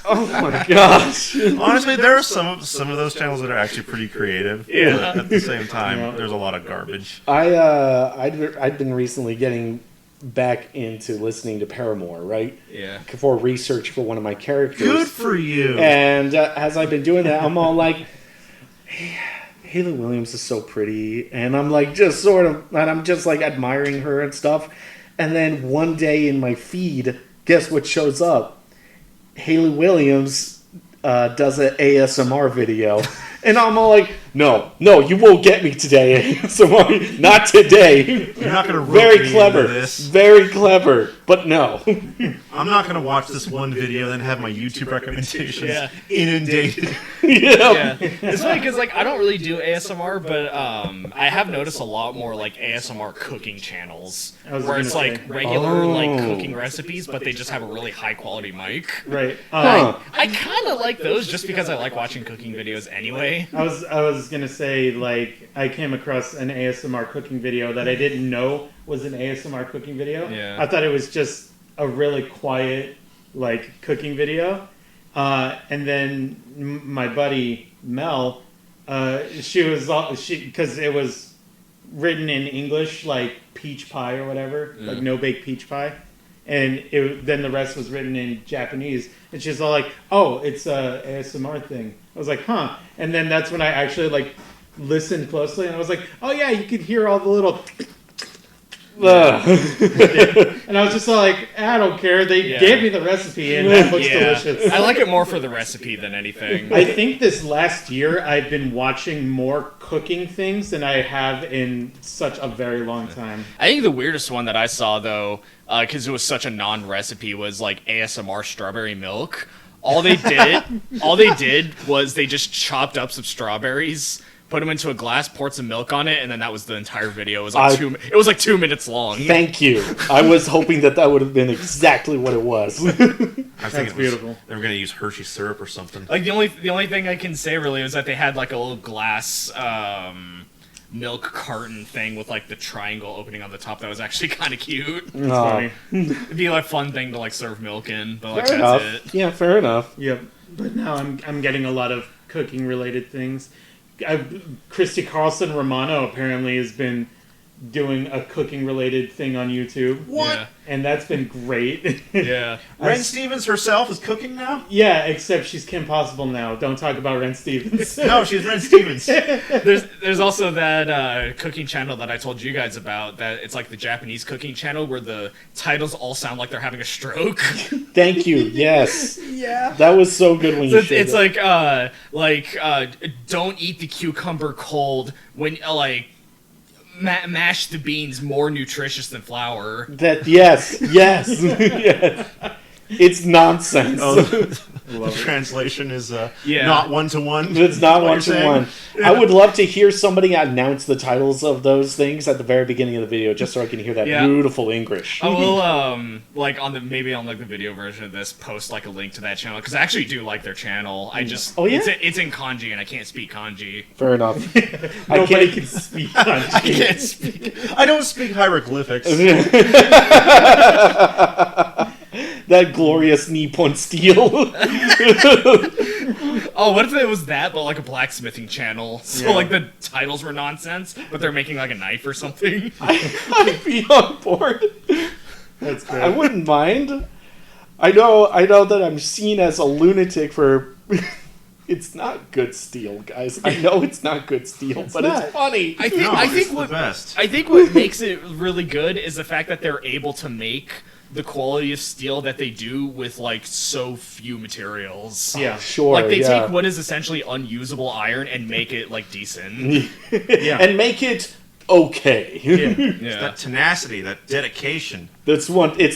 Oh my gosh. Honestly, there are some of those channels that are actually pretty creative. Yeah. But at the same time, Yeah. there's a lot of garbage. I'd been recently getting back into listening to Paramore, right? Yeah. For research for one of my characters. Good for you. And as I've been doing that, I'm all like, hey, Haley Williams is so pretty. And I'm like, just sort of, and I'm just like admiring her and stuff. And then one day in my feed, guess what shows up? Haley Williams does an ASMR video. And I'm all like, no, you won't get me today, ASMR. Not today. You're not going to rope Very me clever. into this. Very clever. But no. I'm not going to watch this one video and then have my YouTube recommendations Yeah. inundated. Yeah, it's funny because like I don't really do ASMR, but I have noticed a lot more like ASMR cooking channels I was where gonna it's like say. regular like Oh. cooking recipes, but they just have a really high quality mic. Right. Huh. I kind of like those just because I like watching cooking videos anyway. I was gonna say, like, I came across an ASMR cooking video that I didn't know was an ASMR cooking video. Yeah. I thought it was just a really quiet, like, cooking video. And then my buddy Mel, because it was written in English, like peach pie or whatever, like no bake peach pie, and then the rest was written in Japanese, and she's all like, "Oh, it's a ASMR thing." I was like, "Huh," and then that's when I actually like listened closely, and I was like, "Oh yeah, you could hear all the little." And I was just like, I don't care. They gave me the recipe, and that looks delicious. I like it more for the recipe than anything. I think this last year I've been watching more cooking things than I have in such a very long time. I think the weirdest one that I saw, though, because it was such a non-recipe, was like ASMR strawberry milk. All they did was they just chopped up some strawberries, put them into a glass, poured some milk on it, and then that was the entire video. It was like 2 minutes long. Thank you. I was hoping that would have been exactly what it was. I think That's beautiful. They were going to use Hershey syrup or something. Like the only thing I can say really is that they had like a little glass milk carton thing with like the triangle opening on the top that was actually kind of cute. No. Funny. It'd be like a fun thing to like serve milk in, but like Fair that's enough. it. Yeah, fair enough. Yep. But now I'm getting a lot of cooking related things. Christy Carlson Romano apparently has been doing a cooking related thing on YouTube. What? Yeah. And that's been great. Yeah. Ren Stevens herself is cooking now? Yeah, except she's Kim Possible now. Don't talk about Ren Stevens. No, she's Ren Stevens. There's also that cooking channel that I told you guys about. That it's like the Japanese cooking channel where the titles all sound like they're having a stroke. Thank you. Yes. Yeah. That was so good when you It's, shared it's it. like don't eat the cucumber cold when mash the beans more nutritious than flour. That yes. Yes. It's nonsense. The translation is Yeah. not one-to-one. It's not what one you're to saying? one. I would love to hear somebody announce the titles of those things at the very beginning of the video, just so I can hear that Yeah. beautiful English. I will like on the video version of this post like a link to that channel because I actually do like their channel. I just Oh, yeah? it's in kanji and I can't speak kanji. Fair enough. Nobody can speak on I can't speak. I don't speak hieroglyphics. That glorious Nippon steel. Oh, what if it was that, but like a blacksmithing channel? So Yeah. like the titles were nonsense, but they're making like a knife or something. I'd be on board. That's I good. wouldn't mind. I know that I'm seen as a lunatic for. It's not good steel, guys. I know it's not good steel, but not. it's funny. I think No, I it's think the what best. I think what makes it really good is the fact that they're able to make the quality of steel that they do with like so few materials. Yeah. Sure. Like they yeah. take what is essentially unusable iron and make it like decent. Yeah. and make it okay. Yeah. Yeah. That tenacity, that dedication. It's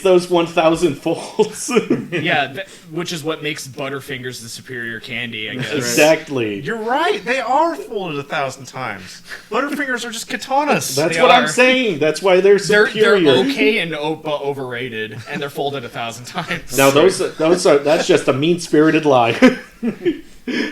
those 1,000 folds. Yeah, which is what makes Butterfingers the superior candy, I guess. Exactly. You're right. They are folded 1,000 times. Butterfingers are just katanas. That's They what I'm are. saying. That's why they're They're superior. okay and overrated, and they're folded 1,000 times. Now those are that's just a mean-spirited lie.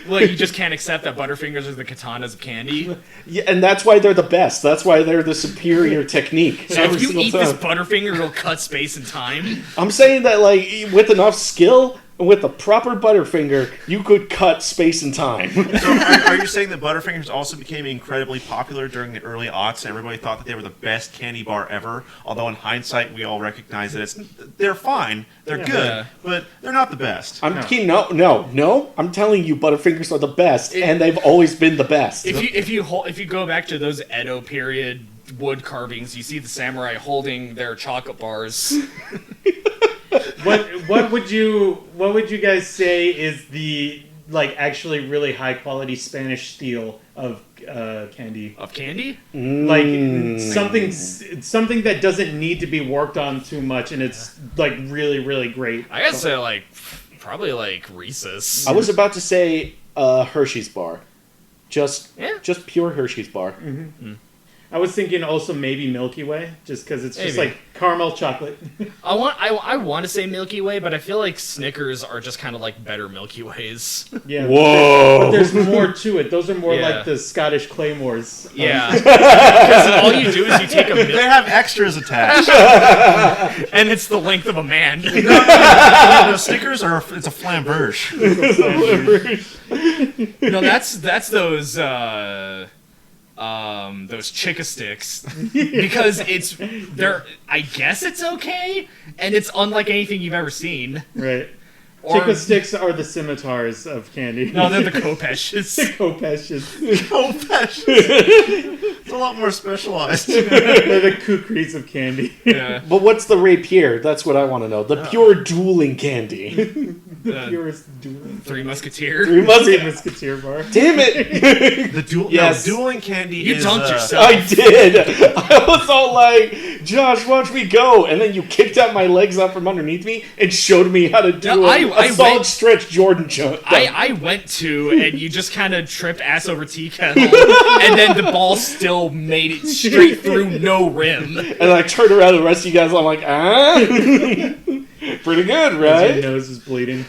Well, you just can't accept that Butterfingers are the katanas of candy. Yeah, and that's why they're the best. That's why they're the superior technique. So every if you single eat time. this Butterfinger, it'll cut space and time. I'm saying that like with enough skill and with the proper Butterfinger, you could cut space and time. So are you saying that Butterfingers also became incredibly popular during the early aughts and everybody thought that they were the best candy bar ever? Although in hindsight, we all recognize that they're fine, they're good, Yeah. but they're not the best. No. I'm telling you, Butterfingers are the best, and they've always been the best. If you go back to those Edo period wood carvings, you see the samurai holding their chocolate bars. What would you guys say is the like actually really high quality Spanish steel of candy? Of candy? Like something that doesn't need to be worked on too much, and it's like really really great. I gotta say, like, probably like Reese's. I was about to say Hershey's bar, just Yeah. pure Hershey's bar. I was thinking also maybe Milky Way, just because it's just Maybe. like caramel chocolate. I want to say Milky Way, but I feel like Snickers are just kind of like better Milky Ways. Yeah. Whoa. But there's more to it. Those are more Yeah. like the Scottish Claymores. Yeah, because all you do is you take a They milk, have extras attached. and it's the length of a man. No, Snickers it's a flamberge. No, that's those Chicka Sticks, because they're, I guess it's okay, and it's unlike anything you've ever seen. Right. Or- Chica sticks are the scimitars of candy. No, they're the Kopeshes. Kopeshes. It's a lot more specialized. They're the kukris of candy. Yeah. But what's the rapier? That's what I want to know. The pure dueling candy. The purest dueling. Three Musketeer. Three Three Musketeers. Musketeer bar. Damn it! The Yes. dueling candy You is... dunked yourself. I did. I was all like, "Josh, watch me go!" And then you kicked out my legs out from underneath me and showed me how to do No, I solid went- stretch Jordan jump. I went to, and you just kind of tripped ass over tea kettle, and then the ball still made it straight through no rim. And I turned around to the rest of you guys. I'm like, pretty good, Your right? nose is bleeding.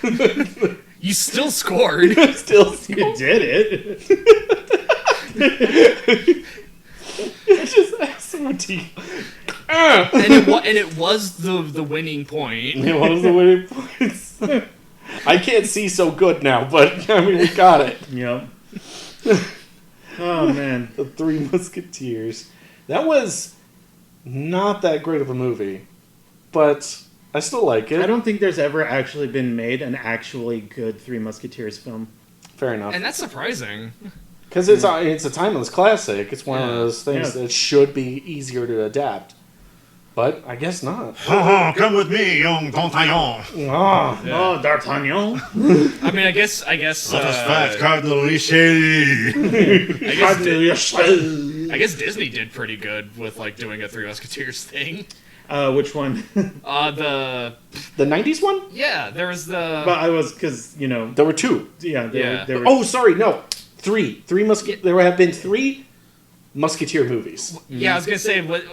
You still scored. Still, You did it. just SMT. And it was the winning point. It was the winning points. I can't see so good now, but I mean, we got it. Yep. Oh man. The Three Musketeers. That was not that great of a movie, but I still like it. I don't think there's ever actually been made an actually good Three Musketeers film. Fair enough. And that's surprising. Because it's a timeless classic. It's one of Yeah. those things Yeah. that should be easier to adapt. But I guess not. Come with me, young D'Artagnan. Ah, Oh, D'Artagnan. I mean, I guess. Let us fight Cardinal Richelieu. I guess Disney did pretty good with like doing a Three Musketeers thing. Which one? The the 90s one? there was But the I was, because, There were two. yeah, Yeah. there were Oh, sorry, no. Three. There have been 3 Musketeer movies. I was gonna say, what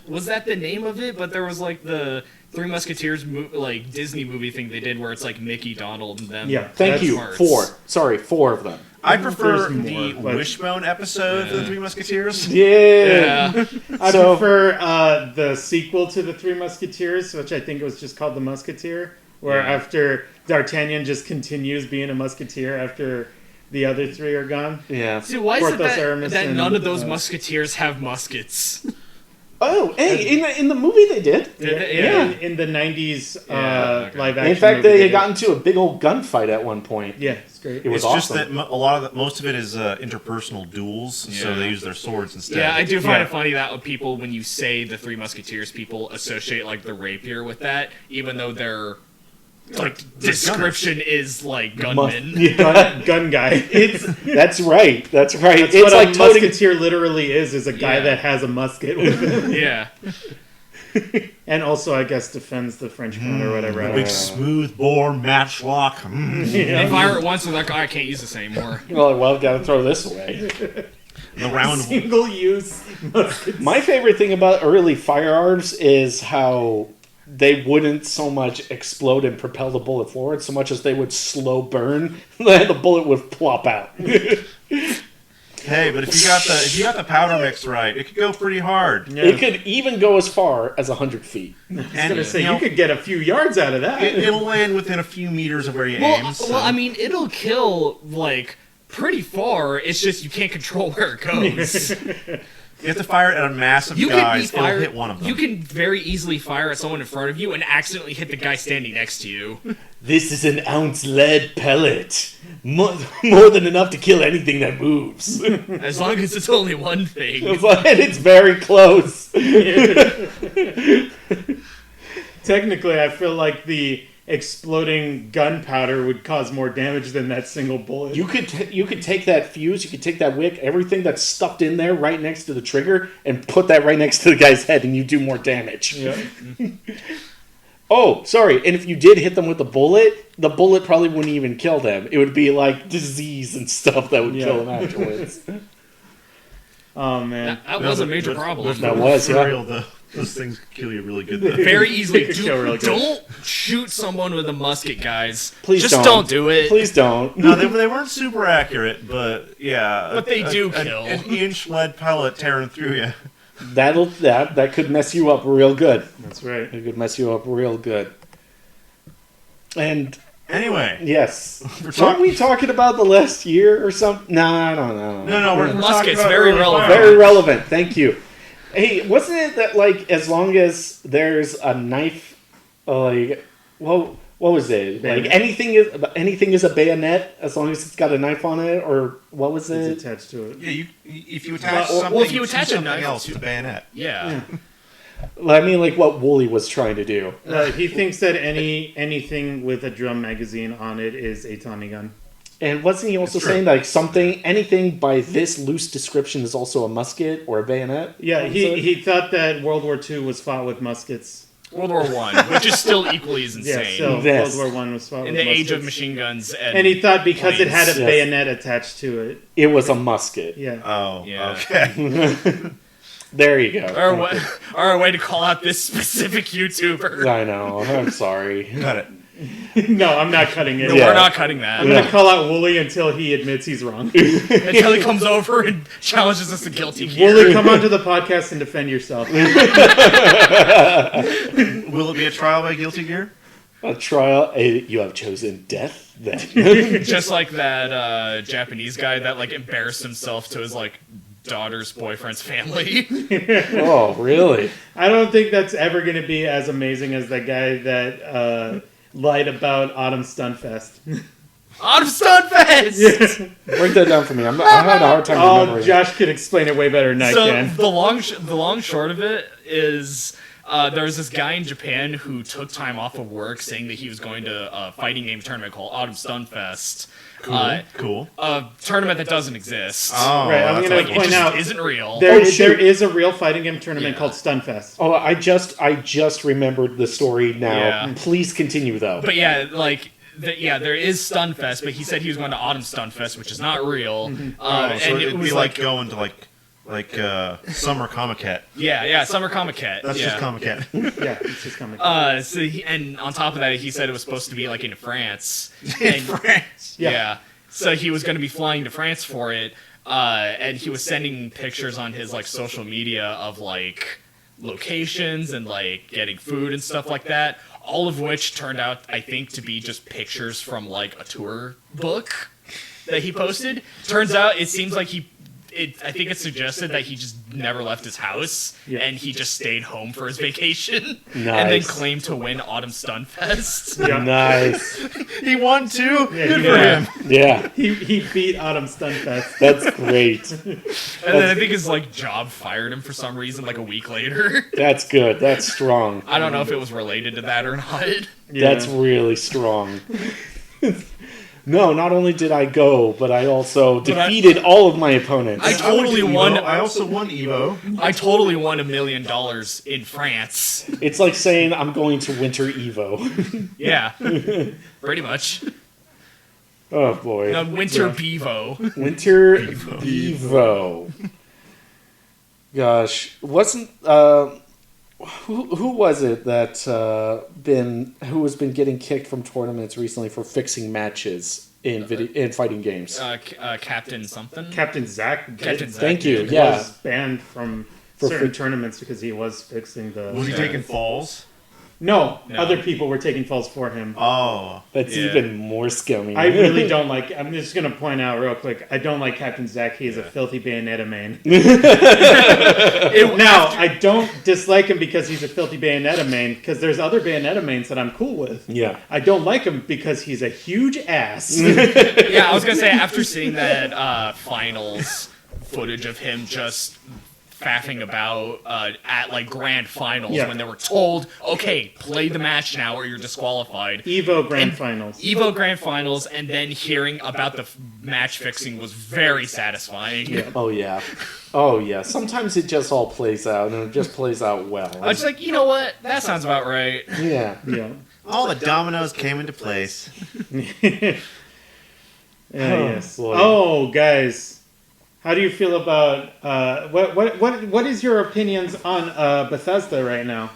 was that the name of it? But there was like the Three Musketeers like Disney movie thing they did where it's like Mickey, Donald, and them. Yeah. Thank That's you. parts. 4. Sorry, 4 of them. I prefer There's more, the but- Wishbone episode of the Three Musketeers. Yeah. Yeah. I So- prefer the sequel to the Three Musketeers, which I think was just called The Musketeer, where Yeah. after D'Artagnan just continues being a musketeer after the other 3 are gone. Yeah. See, why is it Porthos, that, Aramis, that and, none of those uh, musketeers have muskets? Oh, hey, in the movie they did. Yeah. In the 90s Yeah, okay. live action. In fact, movie, they did. got into a big old gunfight at one point. Yeah, it's great. It was It's just awesome. that most of it is interpersonal duels, so Yeah. they use their swords instead. Yeah, I do find Yeah. it funny that people, when you say the Three Musketeers, people associate like the rapier with that, even though their like description is like gunmen. Yeah. Gun guy. That's right. That's right. That's it's what like a toting. musketeer literally is a guy Yeah. that has a musket with him. Yeah. And also, I guess, defends the French crown or whatever. I don't Big know. smooth bore matchlock. They fire it once, and like, oh, I can't use this anymore. Well, gotta throw this away. The round. Single use muskets. My favorite thing about early firearms is how they wouldn't so much explode and propel the bullet forward, so much as they would slow burn, and the bullet would plop out. Hey, but if you got the powder mix right, it could go pretty hard. Yeah. It could even go as far as 100 feet. I was And gonna say you know, you could get a few yards out of that. it'll land within a few meters of where you Well, aim. So. well, I mean, it'll kill like pretty far. It's just you can't control where it goes. you have to fire it at a mass of You guys. can be fired. It'll hit one of them. You can very easily fire at someone in front of you and accidentally hit the guy standing next to you. This is an ounce lead pellet. More than enough to kill anything that moves. As long as it's only one thing. It's very close. Technically, I feel like the exploding gunpowder would cause more damage than that single bullet. You could take that fuse, you could take that wick, everything that's stuffed in there right next to the trigger, and put that right next to the guy's head, and you do more damage. Yeah. Oh, sorry. And if you did hit them with the bullet probably wouldn't even kill them. It would be like disease and stuff that would kill them afterwards. Oh man. That was a major problem. That was, for yeah. real, though. Those things kill you really good. Though. Very easily. Could kill really good. Don't shoot someone with a musket, guys. Please Just don't. don't do it. Please don't. No, they weren't super accurate, but yeah. But they do kill. An inch lead pellet tearing through you. That could mess you up real good. That's right. It could mess you up real good. And Anyway. yes, We're weren't we talking about the last year or something? No, I don't know. No, we're Muskets, talking about very early relevant. fire. Very relevant. Thank you. Hey, wasn't it that like as long as there's a knife, like what was it? Bayonet. Like anything is a bayonet as long as it's got a knife on it, or what was it? It's attached to it. Yeah, if you attach Well, something, if you attach a something knife else, to- it's a bayonet. Yeah. I mean, like what Wooly was trying to do. He thinks that anything with a drum magazine on it is a Tommy gun. And wasn't he also It's true. saying like anything by this loose description is also a musket or a bayonet? Yeah, What was it? he thought that World War II was fought with muskets. World War One, which is still equally as Yeah, insane. so Yes. World War One was fought in with the age of muskets. machine guns And he thought because it had a Yes. bayonet attached to it. It was a musket. Yeah. Oh, Yeah. okay. There you go. or a way to call out this specific YouTuber. I know. I'm sorry. Got it. No, I'm not cutting it. No, Yeah. we're not cutting that. I'm gonna call out Wooly until he admits he's wrong. Until he comes over and challenges us to guilty gear. Wooly, come onto the podcast and defend yourself. Will it be a trial by guilty gear? A trial. You have chosen death. Then. Just like that Japanese guy that like embarrassed himself to his like daughter's boyfriend's family. Oh, really? I don't think that's ever gonna be as amazing as that guy that lied about Autumn Stunfest. Autumn Stunfest! Break that down for me. I'm having a hard time Oh, remembering. Josh can explain it way better than I So can. the long short of it is there was this guy in Japan who took time off of work saying that he was going to a fighting game tournament called Autumn Stunfest. Cool. A tournament that doesn't exist. Oh, Right, I'm that's gonna like It point just out- isn't real. There, Oh, shoot. there is a real fighting game tournament Yeah. called Stunfest. Oh, I just remembered the story now. Yeah. Please continue though. But yeah, like, there is Stunfest, but he said he was going to Autumn Stunfest, which is not real. Oh, so and it it'd was be like going to like Summer Comic-Cat. yeah, Summer Comic-Cat. That's yeah. just Comic-Cat. Yeah, it's just coming. And on top of that, he said it was supposed to be like in France. In And- France. Yeah. So he was going to be flying to France for it, and he was sending pictures on his like social media of like locations and like getting food and stuff like that. All of which turned out, I think, to be just pictures from like a tour book that he posted. Turns out, it seems like I think it suggested that he just never left his house Yeah. and he just stayed home for his vacation and then Nice. claimed to win Autumn Stunfest. Yeah. Nice. He won too. Yeah, Good he for did. him. Yeah, He beat Autumn Stunfest. that's great. And then I think his like job fired him for some reason like a week later. That's good. That's strong. I don't know if it was related to that or not. Yeah. That's really strong. No, not only did I go, but I also defeated all of my opponents. I totally won. I also won Evo. I totally won $1 million in France. It's like saying I'm going to Winter Evo. Yeah, pretty much. Oh boy. Winter Bevo. Winter Evo. Gosh, wasn't who was it that who has been getting kicked from tournaments recently for fixing matches in fighting games? Captain something. Captain Zach. Captain Zach. Thank you. did. Yeah. Was banned from For certain fi- tournaments because he was fixing the. Was he taking falls? No, No. other people were taking falls for him. Oh. That's Yeah. even more scummy. I really don't like. I'm just gonna point out real quick. I don't like Captain Zach. He is a filthy Bayonetta main. Now I don't dislike him because he's a filthy Bayonetta main. Because there's other Bayonetta mains that I'm cool with. Yeah. I don't like him because he's a huge ass. Yeah, I was gonna say after seeing that finals footage of him just faffing about at like grand finals Yeah. when they were told, okay, play the match now or you're disqualified. Evo Grand And Finals. Evo Grand Finals, and then hearing about the match fixing was very satisfying. Oh yeah. Oh yeah. Sometimes it just all plays out, and it just plays out well. I was like, you know what? That sounds about right. Yeah. Yeah. All the dominoes came into place. Yes. boy. Oh, guys. How do you feel about what is your opinions on Bethesda right now?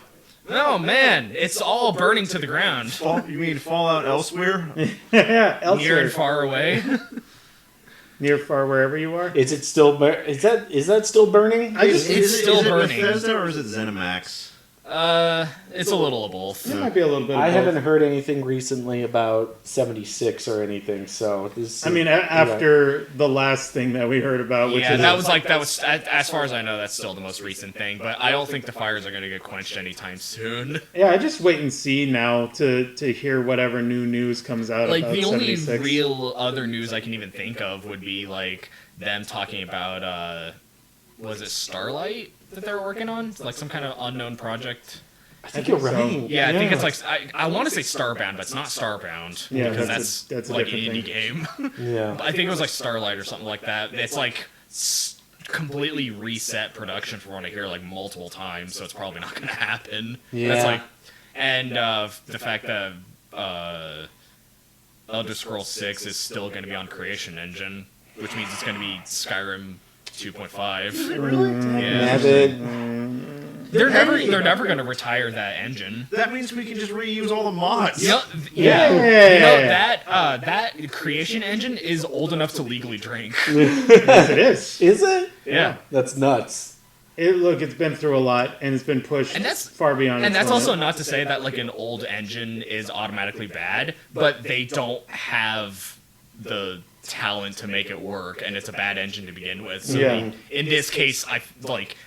Oh man, it's all burning to the ground. You mean Fallout Elsewhere? Yeah, Near elsewhere, and far away. near, far, wherever you are. Is it still? Is that still burning? It's still burning. Is it Bethesda or is it ZeniMax? It's a little of both. It might be a little bit. Of I both. haven't heard anything recently about 76 or anything. So this. I mean, after the last thing that we heard about, which Yeah, is that was as far as I know, that's still the most recent thing. But I don't think the fires are going to get quenched anytime soon. yeah, I just wait and see now to hear whatever new news comes out. Like about the only 76. real other news I can even think of would be like them talking about was it Starlight that they were working on? Like some kind of unknown project. I think you're so. right. Yeah, I think it's like I want to say Starbound, but it's not Starbound. Yeah, because that's a like an different indie game. Yeah. I think it was like Starlight or something like that. It's like completely reset production from what I hear like multiple times, so it's probably not going to happen. Yeah. That's like, and the fact that Elder Scrolls 6 is still going to be on Creation Engine, which means it's going to be Skyrim 2.5. Really? Yeah. Nabbit. They're never going to retire that engine. That means we can just reuse all the mods. You know, Yeah. You know that creation engine is old enough to legally drink. Yes, it is. Is it? Yeah. That's nuts. It's been through a lot, and it's been pushed And that's- far beyond. And its that's limit. also not to say that like an old engine is automatically bad, but they don't have the talent to make it work, and it's a bad engine to begin with. So Yeah. in this case,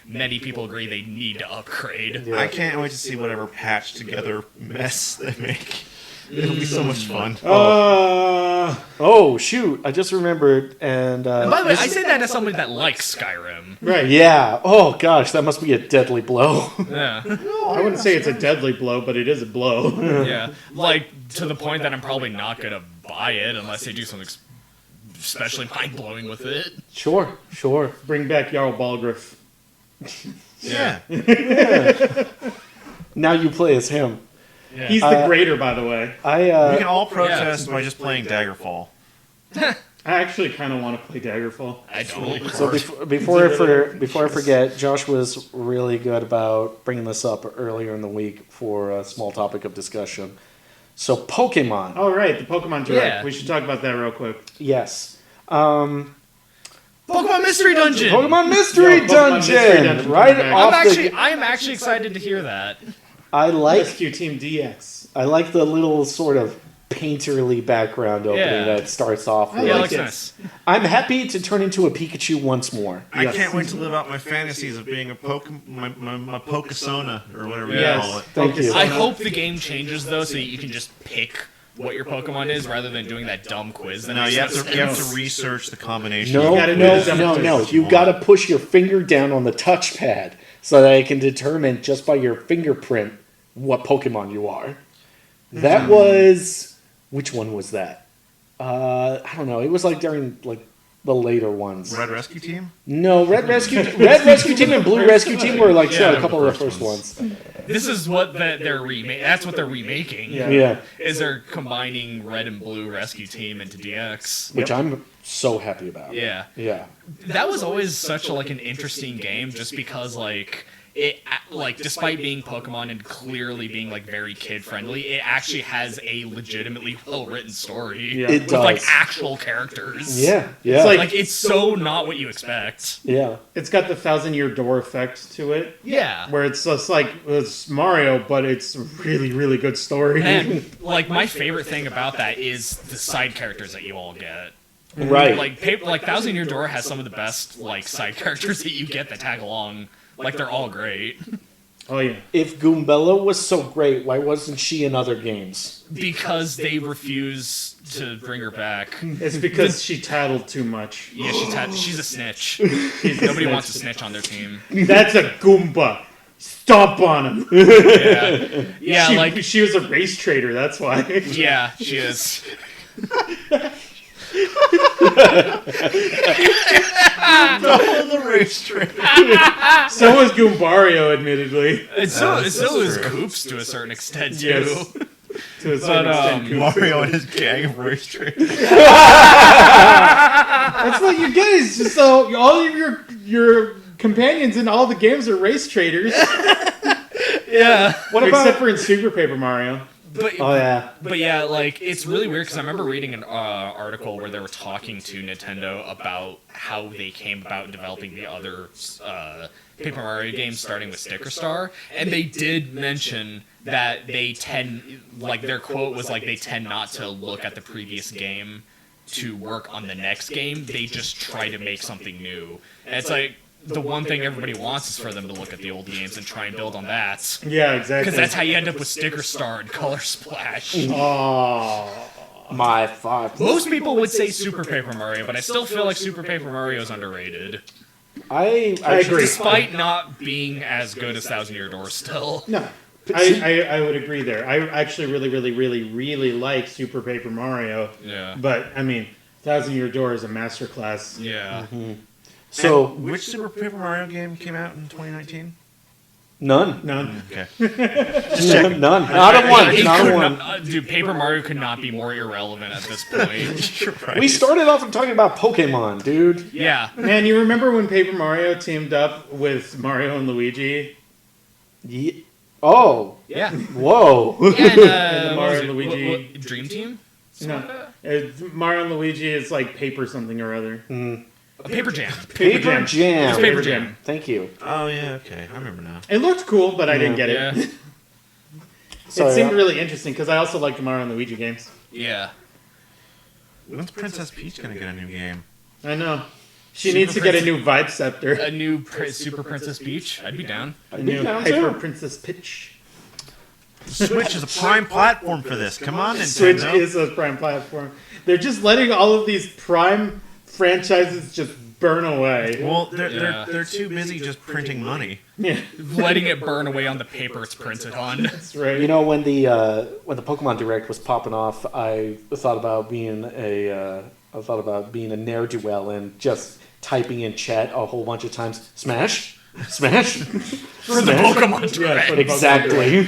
many people agree they need to upgrade. Yeah. I can't wait to see whatever patched together mess they make. It'll be so much fun. Oh shoot! I just remembered, and And by the way, I say that as somebody that likes Skyrim. right. yeah. Oh gosh, that must be a deadly blow. Yeah. I wouldn't say it's a deadly blow, but it is a blow. Yeah. Like, to the point that I'm probably not going to buy it unless they do something especially mind-blowing with it. Sure. Bring back Jarl Balgruuf. Yeah. Now you play as him. Yeah. He's the greater, by the way. We can all protest by just playing Daggerfall. I actually kind of want to play Daggerfall. I don't. So before I forget, Josh was really good about bringing this up earlier in the week for a small topic of discussion. So Pokemon, Oh, right, the Pokemon Direct. Yeah. We should talk about that real quick. yes. Pokemon Mystery Dungeon! Pokemon Mystery Pokemon Dungeon, Mystery Dungeon right coming back. off I am actually excited to hear that. I like Rescue Team DX. the little sort of painterly background opening Yeah. that starts off with. Yeah, it like looks it. nice. I'm happy to turn into a Pikachu once more. I Yes. can't wait to live out my fantasies of being my Pokesona, or whatever Yes. you call it. Thank you. I hope the game changes, though, so that you can just pick what your Pokemon is rather than doing that dumb quiz. That No, makes you have no to sense. research the combination. No, gotta do no, the no, dumb no. quiz. You got to push your finger down on the touchpad so that I can determine just by your fingerprint what Pokemon you are. That was which one was that? I don't know. It was like during like the later ones. Red Rescue Team? No, Red Rescue Team and Blue Rescue Team were like Yeah, a couple of the first first ones. This is what they're remaking. That's what they're remaking. Yeah. Yeah, Is they're combining Red and Blue Rescue Team into DX. which I'm so happy about. Yeah. Yeah. That was always such an interesting game, just because despite being Pokemon and clearly being very kid friendly, it actually has a legitimately well written story. Yeah. It With does. actual characters. Yeah. Yeah. It's It's so not what you expect. yeah. It's got the 1,000-year door effect to it, Yeah. where it's just like it's Mario, but it's a really, really good story. And my favorite thing about that is the side characters that you all get. Right. Like Thousand Year Door has some of the best side characters that you get that tag along. They're all great. Oh yeah. If Goombella was so great, why wasn't she in other games? Because they refuse to bring her back. It's because she tattled too much. Yeah, she's a snitch. She's a Nobody snitch. wants to snitch on their team. That's a Goomba. Stomp on him. Yeah. Yeah, she was a race trader. That's why. yeah, she is. The racetrack. So was Goombario, admittedly. And so is true. Goops to a certain extent too. Yes. To a certain extent, Goomba. Mario and his gang of racetrack. That's what you get. Is just so all of your companions in all the games are race traders, Yeah. What about? except for in Super Paper Mario. But Oh yeah. But yeah, like it's really weird because I remember reading an article where they were talking to Nintendo about how they came about developing the other Paper Mario games, starting with Sticker Star, and they did mention that they tend, like their quote was like, they tend not to look at the previous game to work on the next game. They just try to make something new. And it's like the one thing everybody wants is for them to look at the old games and try and build on that. Yeah, exactly. Because that's how you end up with Sticker Star and Color Splash. Oh, My fuck. Most people would say Super Paper Mario, but I still feel like Super Paper Mario is underrated. I agree. Despite not being as good as Thousand Year Door still. no. I would agree there. I actually really like Super Paper Mario. Yeah. But, I mean, Thousand Year Door is a masterclass. Yeah. So And which Super Paper Mario game came out in 2019? none. None. Okay. None. Not a one. It Not could a one. not- dude, Paper Mario could not be more irrelevant at this point. You're right. We started off talking about Pokemon, dude. Yeah. Man, you remember when Paper Mario teamed up with Mario and Luigi? Oh. Yeah. Whoa. And, And the what was Mario it? and Luigi. What, Dream Team? No. Mario and Luigi is like paper something or other. Paper Jam. Paper Jam. It's Paper Jam. Thank you. Oh yeah, okay, I remember now. It looked cool, but I didn't get it. Yeah. It seemed really interesting because I also liked the Mario and Luigi games. Yeah. When's Princess Peach gonna get a new game? I know. She Super needs to get a Princess- new Vibe Scepter. A new Super Princess Peach? I'd be down. A I'd be new down, Hyper too. Princess Peach. The Switch is a prime platform for this. Come on, Nintendo. Switch is a prime platform. They're just letting all of these prime franchises just burn away. Well, Yeah. they're too busy just printing money. Yeah, Letting it burn away on the paper it's printed on. that's right. You know, when the Pokemon Direct was popping off, I thought about being a ne'er do well and just typing in chat a whole bunch of times. Smash, smash, For the Pokemon Direct. for the exactly.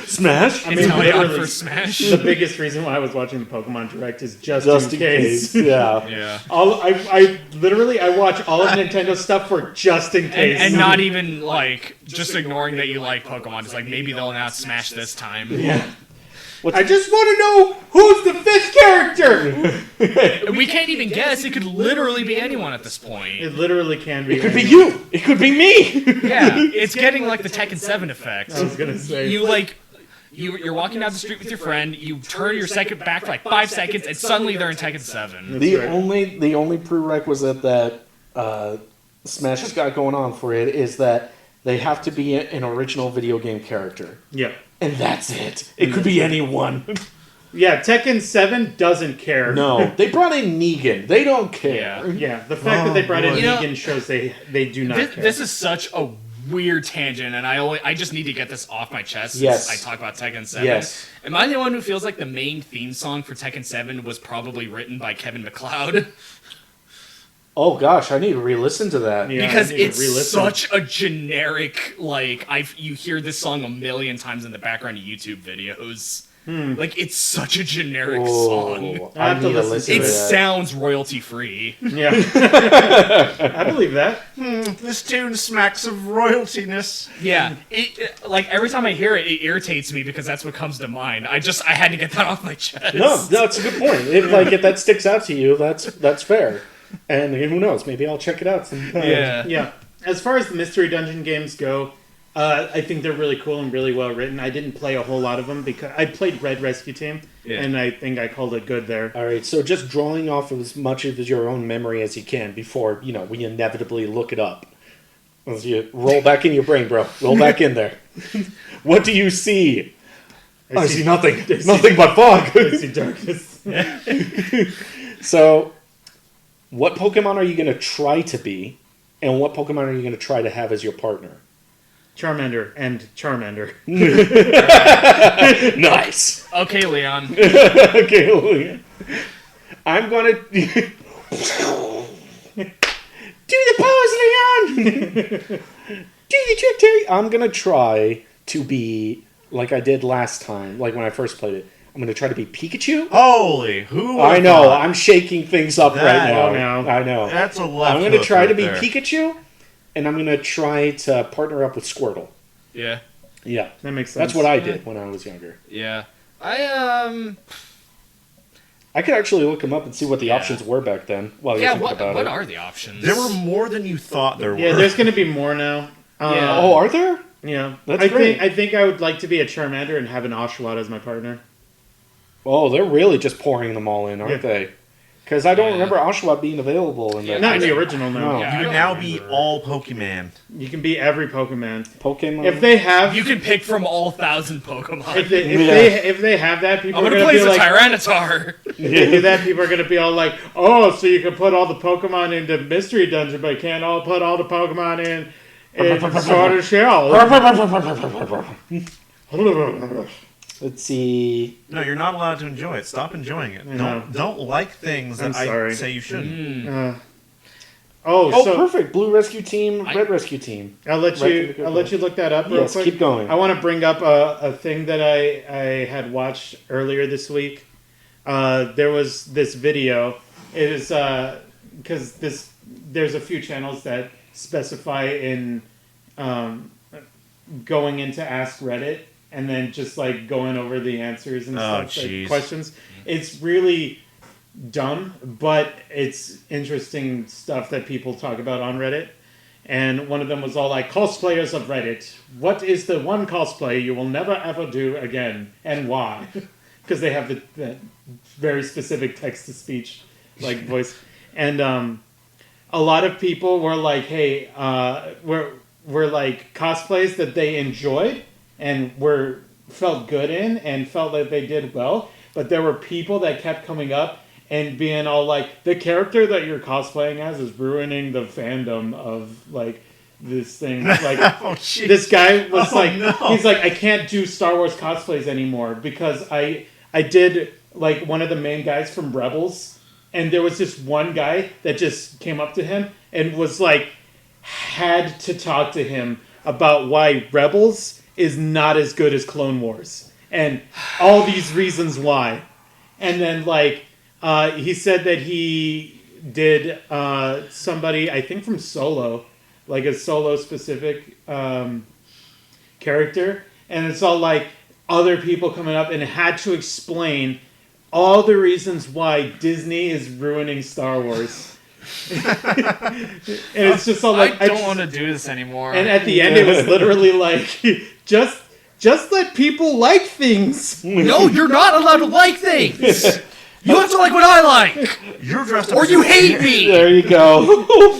Smash. I It's mean, how I got literally, for Smash. the biggest reason why I was watching the Pokemon Direct is just in case. Yeah. Yeah. I literally watch all of Nintendo stuff for just in case. And not even, like, just ignoring that you like Pokemon. It's like, maybe they'll announce Smash this time. Yeah. I just want to know who's the fifth character. We can't even guess. It could literally be anyone at this point. It literally can be. It could be anyone. you. It could be me. Yeah, it's getting like the Tekken 7 effect. I was gonna say. You're walking down the street with your friend, you turn your second back for like 5 seconds, and suddenly they're in Tekken 7. The right. only prerequisite that Smash has got going on for it is that they have to be an original video game character. Yeah. And that's it. It could be anyone. Yeah, Tekken 7 doesn't care. No, they brought in Negan. They don't care. Yeah, the fact that they brought in You know, Negan shows they do not care. This is such a weird tangent, and I just need to get this off my chest since Yes. I talk about Tekken 7. Yes. Am I the one who feels like the main theme song for Tekken 7 was probably written by Kevin MacLeod? Oh gosh, I need to re-listen to that. Yeah, Because I need to it's re-listen. such a generic, like, you hear this song a million times in the background of YouTube videos. Like, it's such a generic song. Oh, I I have to need to listen listen It to that. sounds royalty free. Yeah. I believe that. This tune smacks of royaltiness. Yeah, like every time I hear it, it irritates me because that's what comes to mind. I had to get that off my chest. No, that's a good point. If that sticks out to you, that's fair. And who knows? Maybe I'll check it out sometime. Yeah. Yeah. As far as the Mystery Dungeon games go, I think they're really cool and really well written. I didn't play a whole lot of them because I played Red Rescue Team, and I think I called it good there. All right, so just drawing off of as much of your own memory as you can before, we inevitably look it up. As you roll back in your brain, bro. Roll back in there. What do you see? I see nothing. Nothing but fog. I see darkness. So, what Pokemon are you going to try to be, and what Pokemon are you going to try to have as your partner? Charmander and Charmander. Nice. Okay, Leon. Okay, well, I'm going to... Do the pose, Leon! Do the trick, Terry! I'm going to try to be, like I did last time, like when I first played it, I'm going to try to be Pikachu. Holy, who? I would've know. thought? I'm shaking things up right That- now. oh, no. I know. That's a left. I'm going to hook try right to be there. Pikachu, and I'm going to try to partner up with Squirtle. Yeah. Yeah. That makes sense. That's what I did when I was younger. Yeah. I I could actually look them up and see what the Yeah. options were back then while you're Yeah, thinking what about what it. are the options? There were more than you thought there Yeah, were. there's going to be more now. Yeah. Oh, are there? Yeah. That's I great. think I would like to be a Charmander and have an Oshawott as my partner. Oh, they're really just pouring them all in, aren't Yeah. they? Because I don't Yeah. remember Oshawott being available in that. Not in the I- original, no. No. Yeah, You I can don't now be remember. all Pokemon. You can be every Pokemon. Pokemon. If they have, You can pick from all 1,000 Pokemon. if they have that, people I'm are gonna gonna play be as a like, Tyranitar. if they do that, people are gonna be all like, oh, so you can put all the Pokemon into Mystery Dungeon, but you can't all put all the Pokemon in Sword and Shell. Let's see. No, you're not allowed to enjoy it. Stop enjoying it. know. Don't like things I'm that I sorry. say you shouldn't. Oh, So perfect. Blue Rescue Team, I- Red Rescue Team. I'll let Right, you look that up real Yes, quick. keep going. I want to bring up a thing that I had watched earlier this week. There was this video. It is because there's a few channels that specify in going into Ask Reddit and then just like going over the answers and Oh, stuff, like jeez. questions. It's really dumb, but it's interesting stuff that people talk about on Reddit. And one of them was all like, cosplayers of Reddit, what is the one cosplay you will never ever do again, and why? Because they have that very specific text-to-speech like voice. And a lot of people were like, hey, were like cosplays that they enjoyed and felt good in and felt that they did well. But there were people that kept coming up and being all like, the character that you're cosplaying as is ruining the fandom of like this thing. Like Oh, jeez. this guy was Oh, like, no. he's like, I can't do Star Wars cosplays anymore because I did like one of the main guys from Rebels, and there was this one guy that just came up to him and was like, had to talk to him about why Rebels is not as good as Clone Wars and all these reasons why. And then like he said that he did somebody, I think from Solo, like a Solo specific character, and it's all like other people coming up and had to explain all the reasons why Disney is ruining Star Wars. And it's just all like I don't want to do this anymore. and at the end, it was literally like, just let people like things. No, you're not allowed to like things. You have to like what I like, You're dressed up or as you a- hate me. There you go.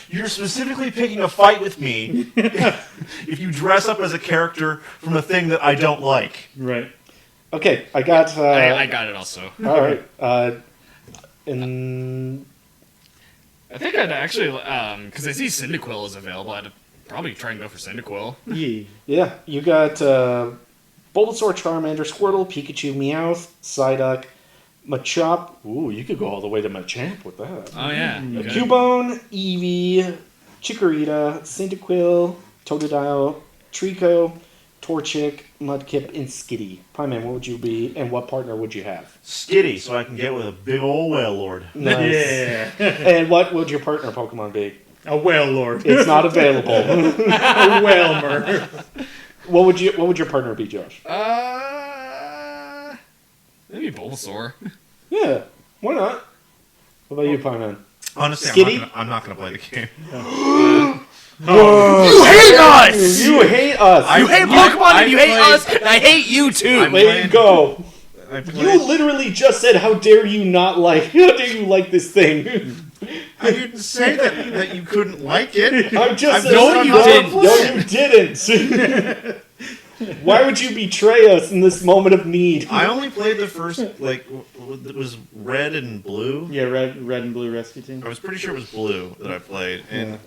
You're specifically picking a fight with me if you dress up as a character from a thing that I don't like. Right. Okay, I got. I got it also. All right. And I think I'd actually, because I see Cyndaquil is available, I'd probably try and go for Cyndaquil. Yeah. yeah, you got Bulbasaur, Charmander, Squirtle, Pikachu, Meowth, Psyduck, Machop. Ooh, you could go all the way to Machamp with that. Oh yeah. Okay. Cubone, Eevee, Chikorita, Cyndaquil, Totodile, Trico, Torchic, Mudkip, and Skitty. Pieman, what would you be, and what partner would you have? Skitty, so I can get with a big old whale lord. Nice. Yeah. And what would your partner Pokemon be? A whale lord. It's not available. A whalemer. What would your partner be, Josh? Maybe Bulbasaur. Yeah, why not? What about you, Pieman? Honestly, Skitty? I'm not gonna play the game. You hate us. You hate us. You hate Pokemon and you hate us, and I hate you too. I'm- Way to go. I played, You literally just said, "How dare you not like? How dare you like this thing?" I didn't say that you couldn't like it. I'm just I've saying. just No, done you didn't. No, you didn't. Why would you betray us in this moment of need? I only played the first, like, it was red and blue. Yeah, red and blue rescue team. I was pretty sure it was blue that I played, and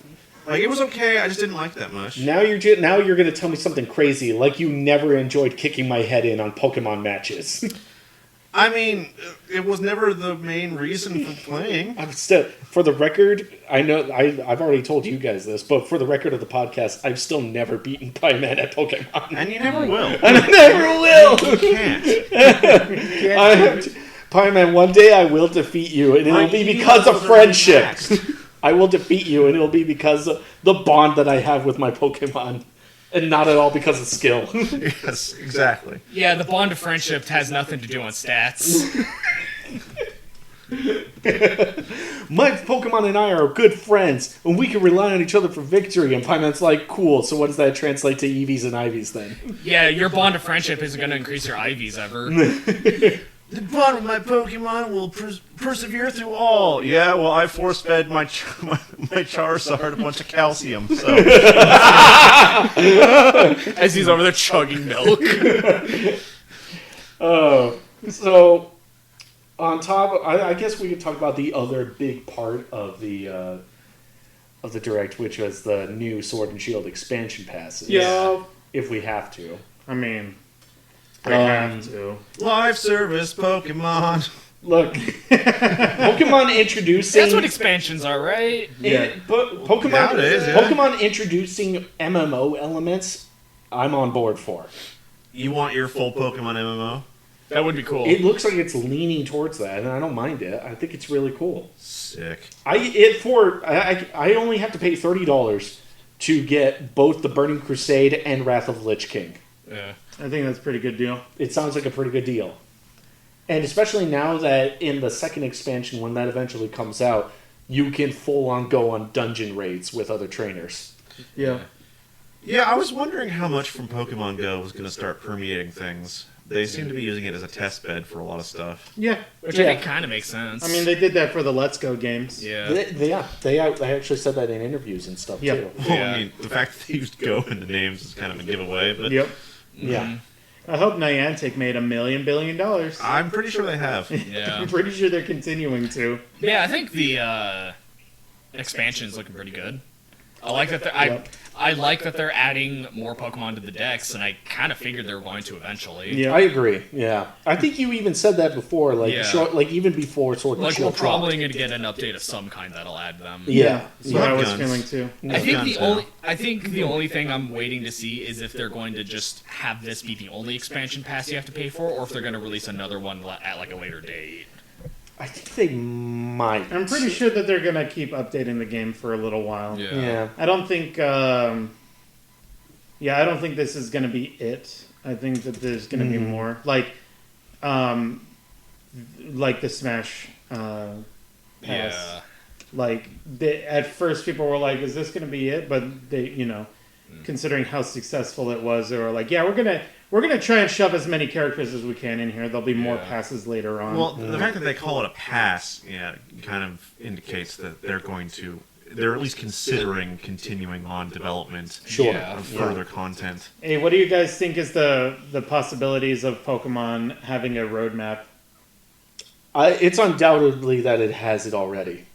like it was okay. I just didn't like that much. Now you're going to tell me something crazy, like you never enjoyed kicking my head in on Pokemon matches. I mean, it was never the main reason for playing. I'm still, for the record, I know I've already told you guys this, but for the record of the podcast, I've still never beaten Pieman at Pokemon. And you never will. And I never will! You can't. Pieman, one day I will defeat you, and it'll be because of friendship. I will defeat you, and it'll be because of the bond that I have with my Pokemon, and not at all because of skill. Yes, exactly. Yeah, the bond of friendship has nothing to do on stats. My Pokemon and I are good friends, and we can rely on each other for victory. And Pieman's like, cool, so what does that translate to EVs and IVs then? Yeah, your bond of friendship isn't going to increase your IVs ever. The bond with my Pokemon will persevere through all. Yeah, well, I force-fed my Charizard a bunch of calcium, so... As he's over there chugging milk. So, on top, I guess we could talk about the other big part of the Direct, which was the new Sword and Shield expansion passes. Yeah. If we have to. I mean, I have to. Live service Pokemon. Look, Pokemon introducing... That's what expansions are, right? Yeah. Pokemon, Yeah, it is, yeah. Pokemon introducing MMO elements, I'm on board for. You want your full Pokemon MMO? That would be cool. It looks like it's leaning towards that, and I don't mind it. I think it's really cool. Sick. I only have to pay $30 to get both the Burning Crusade and Wrath of the Lich King. Yeah. I think that's a pretty good deal. It sounds like a pretty good deal. And especially now that in the second expansion, when that eventually comes out, you can full on go on dungeon raids with other trainers. Yeah. Yeah, I was wondering how much from Pokemon Go was going to start permeating things. They seem to be using it as a test bed for a lot of stuff. Yeah. Which I think kind of makes sense. I mean, they did that for the Let's Go games. Yeah. They actually said that in interviews and stuff, Yeah. too. Well, I mean, the fact that they used Go in the names is kind of a giveaway, but Yep. Yeah. I hope Niantic made $1 billion. I'm pretty sure they have. Yeah. I'm pretty sure they're continuing to. Yeah, I think the expansion is looking pretty good. I like that they're, I like that they're adding more Pokemon to the decks, and I kind of figured they were going to eventually. Yeah. I agree. Yeah, I think you even said that before, like Yeah. like even before Sword and Like, Shield we're probably dropped. going to get an update of some kind that'll add them. Yeah, That's what I was Guns. feeling too. I think the only thing I'm waiting to see is if they're going to just have this be the only expansion pass you have to pay for, or if they're going to release another one at like a later date. I think they might. I'm pretty sure that they're gonna keep updating the game for a little while. Yeah. I don't think. I don't think this is gonna be it. I think that there's gonna be more, like the Smash pass. Yeah. Like at first, people were like, "Is this gonna be it?" But they, considering how successful it was, they were like, "Yeah, we're gonna try and shove as many characters as we can in here. There'll be more passes later on." Well, the fact that they call it a pass, kind of indicates that they're at least considering continuing on development Sure. of further content. Hey, what do you guys think is the possibilities of Pokemon having a roadmap? It's undoubtedly that it has it already.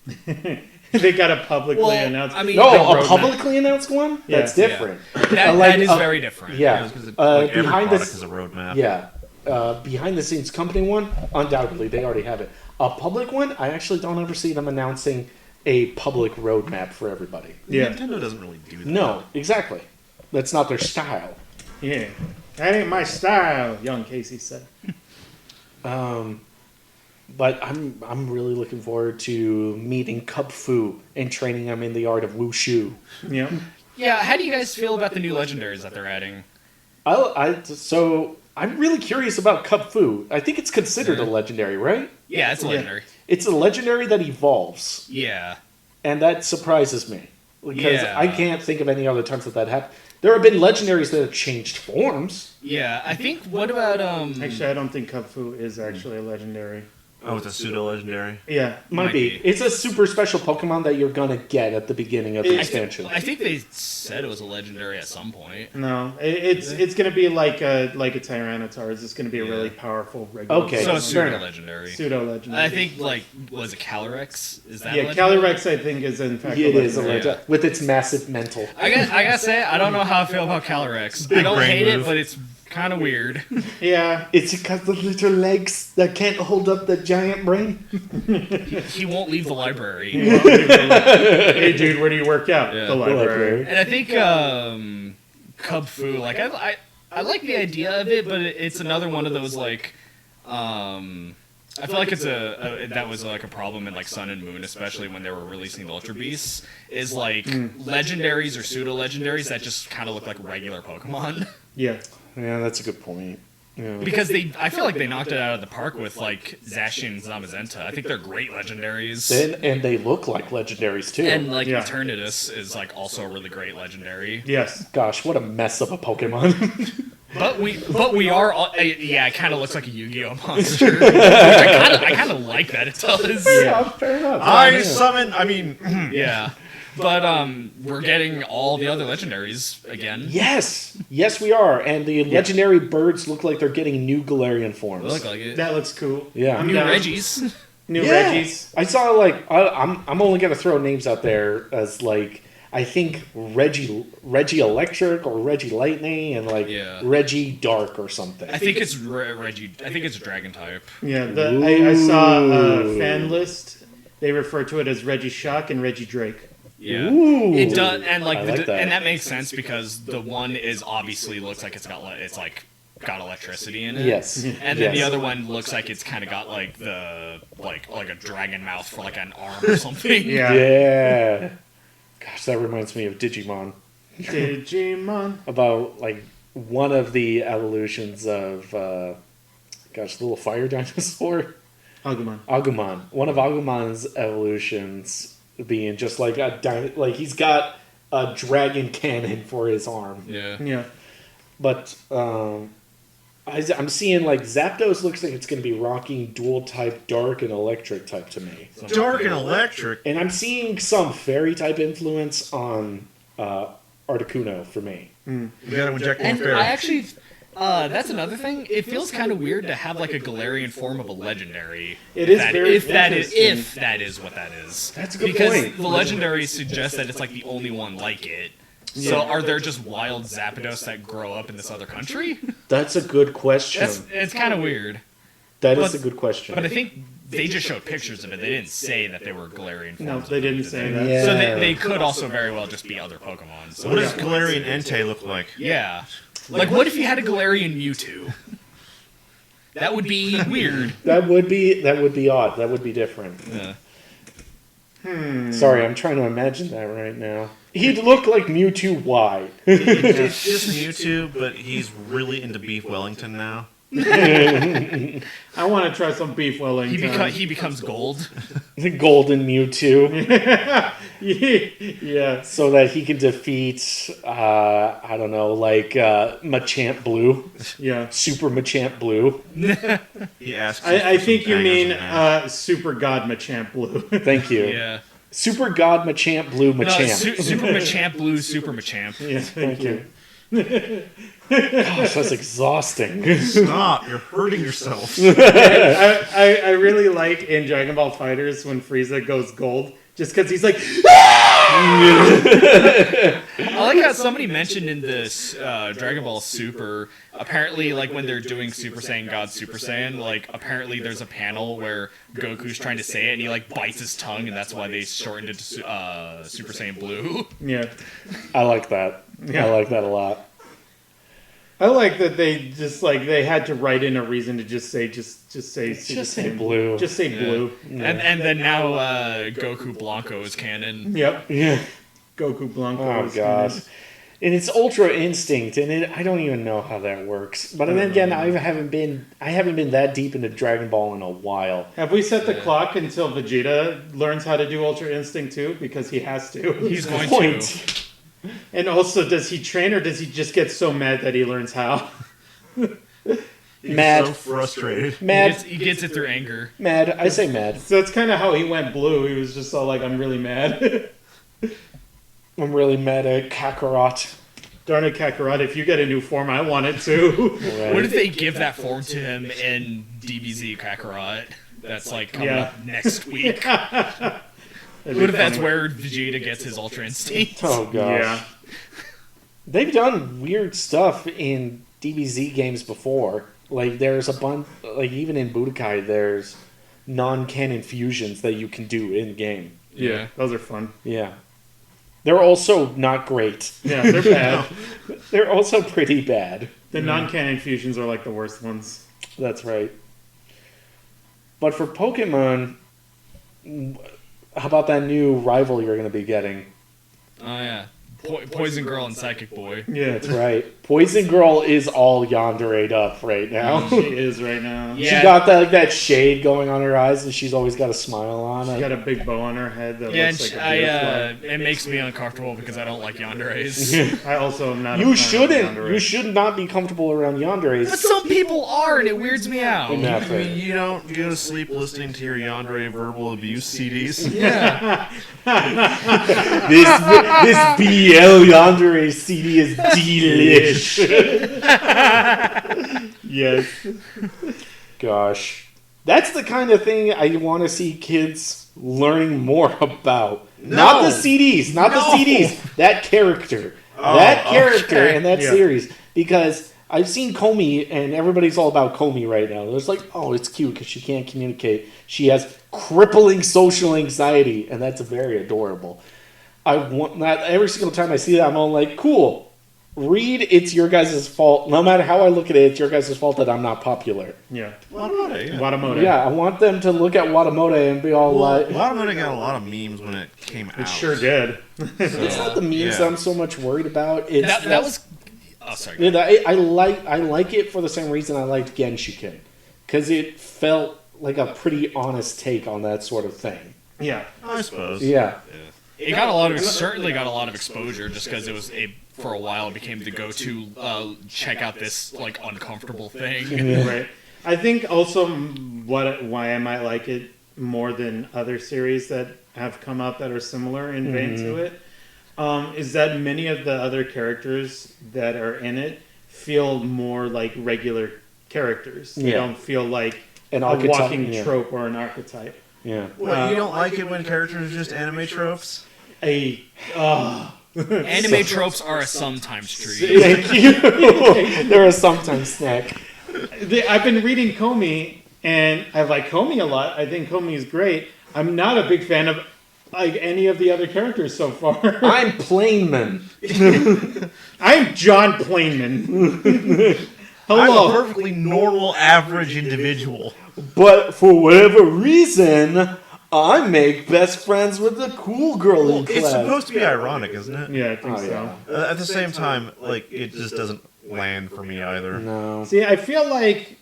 They got a publicly announced. I mean, No, the a roadmap. publicly announced one? Yeah. That's different. that is very different. Yeah. Because behind every product this, has a roadmap. behind the scenes company one, undoubtedly they already have it. A public one, I actually don't ever see them announcing a public roadmap for everybody. Yeah. Nintendo doesn't really do that. No, exactly. That's not their style. Yeah. That ain't my style, young Casey said. But I'm really looking forward to meeting Cup Fu and training him in the art of wushu. Yeah. Yeah, how do you guys feel about the new legendaries that they're adding? So I'm really curious about Cup Fu. I think it's considered a legendary, right? Yeah, it's a legendary. It's a legendary that evolves, Yeah. and that surprises me because Yeah. I can't think of any other times that happened. There have been legendaries that have changed forms. Yeah, I think, what about, Actually, I don't think Kubfu is actually a legendary. Oh, it's a pseudo-legendary? Yeah. Might be. It's a super special Pokemon that you're gonna get at the beginning of the expansion. I think they said it was a legendary at some point. No, it's going to be like a Tyranitar. It's going to be a really powerful regular. Okay. So it's fair pseudo enough. legendary. Pseudo legendary. I think, was it Calyrex? Is that Yeah, a legendary? Calyrex, I think, is in fact It is a legendary. legend with its massive mental. I gotta say, I don't know how I feel about Calyrex. I don't brain hate it, move. but it's kind of weird. Yeah. It's because the little legs that can't hold up the giant brain. He won't leave the library. Hey, dude, where do you work out? Yeah. The library. And I think Cub Fu, like I like the idea of it, but it's another one of those like I feel like it's that was like a problem in like Sun and Moon, especially when they were releasing the Ultra Beasts, is like legendaries or pseudo legendaries that just kind of look like regular Pokemon. Yeah. Yeah, that's a good point. Yeah. Because I feel like they knocked it out of the park with like Zacian and Zamazenta. I think they're great legendaries. And they look like legendaries too. And like Yeah. Eternatus is like also a really great legendary. Yes. Gosh, what a mess of a Pokemon. But we are all, yeah, it kind of looks like a Yu-Gi-Oh monster. Which I kind of like that it does. Yeah, fair enough. I summon. I mean, Yeah. But we're getting all the other legendaries again. Yes, we are, and the legendary birds look like they're getting new Galarian forms. They look like it. That looks cool. Yeah. I'm New down. Reggies. New Yeah. Reggies. I saw like I'm only gonna throw names out there as like I think Reggie Electric or Reggie Lightning and like Yeah. Reggie Dark or something. I think it's Reggie. I think it's a dragon type. Yeah. I saw a Ooh. fan list. They refer to it as Reggie Shock and Reggie Drake. Yeah. Ooh. It does, and I like that. and that makes sense because the one is obviously looks like it's got electricity in it. Yes. And then the Yes. other one looks like it's kind of got like the like a dragon mouth for like an arm or something. Yeah. Yeah. Gosh, that reminds me of Digimon. Digimon. About like one of the evolutions of the little fire dinosaur. Agumon. Agumon. One of Agumon's evolutions being just like like he's got a dragon cannon for his arm. Yeah. Yeah. But I'm seeing like Zapdos looks like it's going to be rocking dual type dark and electric type to me. dark and electric. And I'm seeing some fairy type influence on Articuno for me. We gotta inject more And fairy. I actually, that's another thing. It feels kind of weird to have like a Galarian form of a legendary. It is That- very if that is interesting. what that is. That's a good because point. the legendaries suggest that it's like the only one like it. So Yeah. are there just wild Zapdos that grow up in this other country? That's a good question. It's kind of weird. That is but- a good question. But I think they just showed pictures of it. They didn't say that they were Galarian forms. No, of they it, didn't did say they? that. Yeah. So they could also very well just be other Pokemon. So What does Galarian Entei look like? yeah. Like, what if you had a Galarian Mewtwo? That would be weird. that would be odd. That would be different. Yeah. Sorry, I'm trying to imagine that right now. He'd look like Mewtwo Y. It's just Mewtwo, but he's really into beef Wellington now. I want to try some beef Wellington. He becomes gold. The golden Mewtwo. Yeah. So that he can defeat, I don't know, like Machamp Blue. Yeah. Super Machamp Blue. He asks. I think you mean Bangers Super God Machamp Blue. Thank you. Yeah. Super God Machamp Blue No, Machamp. Super Machamp Blue, Super Machamp. Yeah, Thank you. Gosh, that's exhausting. Stop! You're hurting yourself. I really like in Dragon Ball Fighters when Frieza goes gold, just because he's like, I like how somebody mentioned in this Dragon Ball Super, apparently, like, when they're doing Super Saiyan God Super Saiyan, like, apparently there's a panel where Goku's trying to say it, and he, like, bites his tongue, and that's why they shortened it to Super Saiyan Blue. yeah. I like that. Yeah. I like that a lot. I like that they just like they had to write in a reason to just say Super Just say Saiyan. blue. Just say blue. And then now Goku Blanco is canon. Yep. Yeah. Goku Blanco. Oh is god. canon. And it's Ultra Instinct, and I don't even know how that works. But then again, I haven't been that deep into Dragon Ball in a while. Have we set the clock until Vegeta learns how to do Ultra Instinct too? Because he has to. He's going Point. to. And also, does he train or does he just get so mad that he learns how? He's Mad. so frustrated. Mad. He gets it through anger. Mad. I say mad. So that's kind of how he went blue. He was just all like, I'm really mad. I'm really mad at Kakarot. Darn it, Kakarot, if you get a new form, I want it too. Right. What if they give that form to him in DBZ Kakarot? That's like coming Yeah. up next week. That'd be What if that's funny. where Vegeta gets his Ultra Instinct? Oh gosh. Yeah. They've done weird stuff in DBZ games before. Like, there's a bunch, like, even in Budokai, there's non-canon fusions that you can do in game. Yeah, those are fun. Yeah. They're also not great. Yeah, they're bad. They're also pretty bad. The non-canon fusions are like the worst ones. That's right. But for Pokemon, how about that new rival you're going to be getting? Oh yeah, Poison Girl and Psychic Boy. Yeah, That's right. Poison Girl is all yanderade up right now. she is right now. Yeah. She got that shade going on her eyes, and she's always got a smile on. She got a big bow on her head that Yeah, and looks like a butterfly. it makes me uncomfortable because I don't like yanderes. I also am not. You a fan of shouldn't. Yandere. You should not be comfortable around yanderes. But some people are, and it weirds me out. Yeah. I mean, you don't go to sleep listening to your Yandere verbal abuse CDs. Yeah. This BL yandere CD is delish. Yes. Gosh. That's the kind of thing I want to see kids learning more about. No. Not the CDs. Not the No. CDs. That character. Oh, that character okay. and that Yeah. series. Because I've seen Comey, and everybody's all about Comey right now. There's like, oh, it's cute because she can't communicate. She has crippling social anxiety, and that's very adorable. I want that every single time I see that. I'm all like, cool. Read, it's your guys' fault. No matter how I look at it, it's your guys' fault that I'm not popular. Yeah. Watamote, Watamote. Yeah, I want them to look at Watamote and be all like, Watamote got a lot of memes when it came out. It sure did. it's not the memes Yeah. that I'm so much worried about. It's That was. Oh, sorry. Yeah, I like it for the same reason I liked Genshiken, because it felt like a pretty honest take on that sort of thing. Yeah. I suppose. Yeah, It certainly got a lot of exposure just because it was for a while it became the go-to check out this like uncomfortable thing. Right. I think also why I might like it more than other series that have come out that are similar in vein to it is that many of the other characters that are in it feel more like regular characters. They Yeah. don't feel like An a archetype, walking yeah. trope or an archetype. yeah. What, you don't like it when characters are just anime tropes? Anime tropes are a sometimes treat. Thank you. They're a sometimes snack. I've been reading Comey, and I like Comey a lot. I think Comey is great. I'm not a big fan of like any of the other characters so far. I'm Plainman. I'm John Plainman. I'm a Hello. perfectly normal, average individual. But for whatever reason, I make best friends with the cool girl in class. It's supposed to be ironic, isn't it? Yeah, I think Oh, so. yeah. At the same time, like, it just doesn't land for me either. No. See, I feel like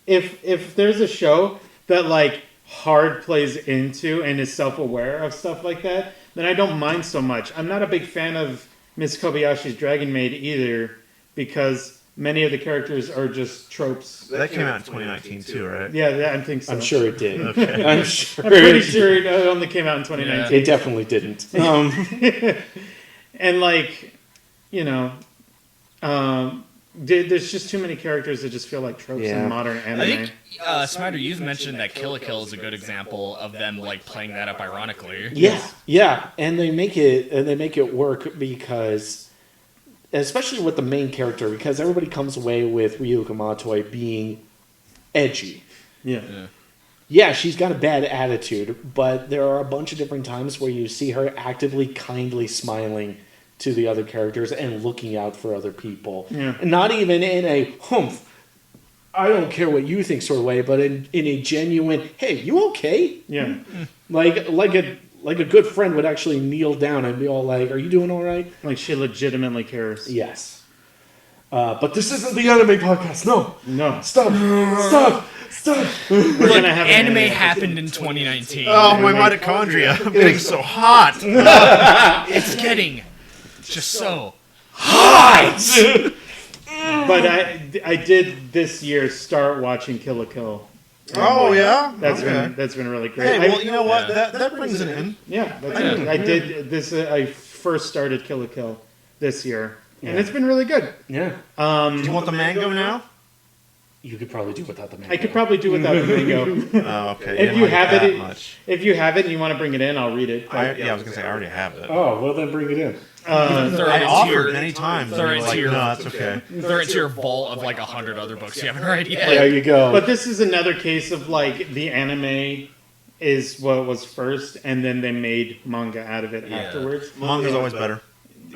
if there's a show that like hard plays into and is self-aware of stuff like that, then I don't mind so much. I'm not a big fan of Miss Kobayashi's Dragon Maid either because many of the characters are just tropes. That came out in 2019 too, right? Yeah, I think so. I'm sure it did. Okay. I'm sure. I'm pretty sure it only came out in 2019. It definitely didn't. And like, you know, there's just too many characters that just feel like tropes Yeah. in modern anime. I think Smider, you've mentioned that Kill la Kill is a good example of them like playing that up ironically. Yeah, and they make it work because, especially with the main character, because everybody comes away with Ryuka Matoi being edgy. Yeah. Yeah, she's got a bad attitude, but there are a bunch of different times where you see her actively, kindly smiling to the other characters and looking out for other people. Yeah. And not even in a humph, I don't care what you think sort of way, but in a genuine, hey, you okay? Yeah. Like a good friend would actually kneel down and be all like, are you doing all right? Like she legitimately cares. Yes. But this isn't the anime podcast. No. No. Stop. We're Look, gonna have an anime happened in 2019. Oh, my mitochondria. I'm getting so hot. It's getting just so. But I did this year start watching Kill la Kill. Oh, yeah? That's Okay. been really great. Hey, well, you know what? Yeah. That brings it in. Yeah, that's it. I did this. I first started Kill la Kill this year, and Yeah. it's been really good. Yeah. Do you want the mango now? You could probably do without the mango. I could probably do without the mango. Oh, okay. If you have that it, much. if you have it and you want to bring it in, I'll read it. I was gonna say I already have it. Oh, well then bring it in. I offered many times. Throw and it you're like, to your- no, that's okay. Throw it to your vault of like 100 other books you haven't read yet. There you go. But this is another case of like the anime is what was first, and then they made manga out of it afterwards. Manga's always better.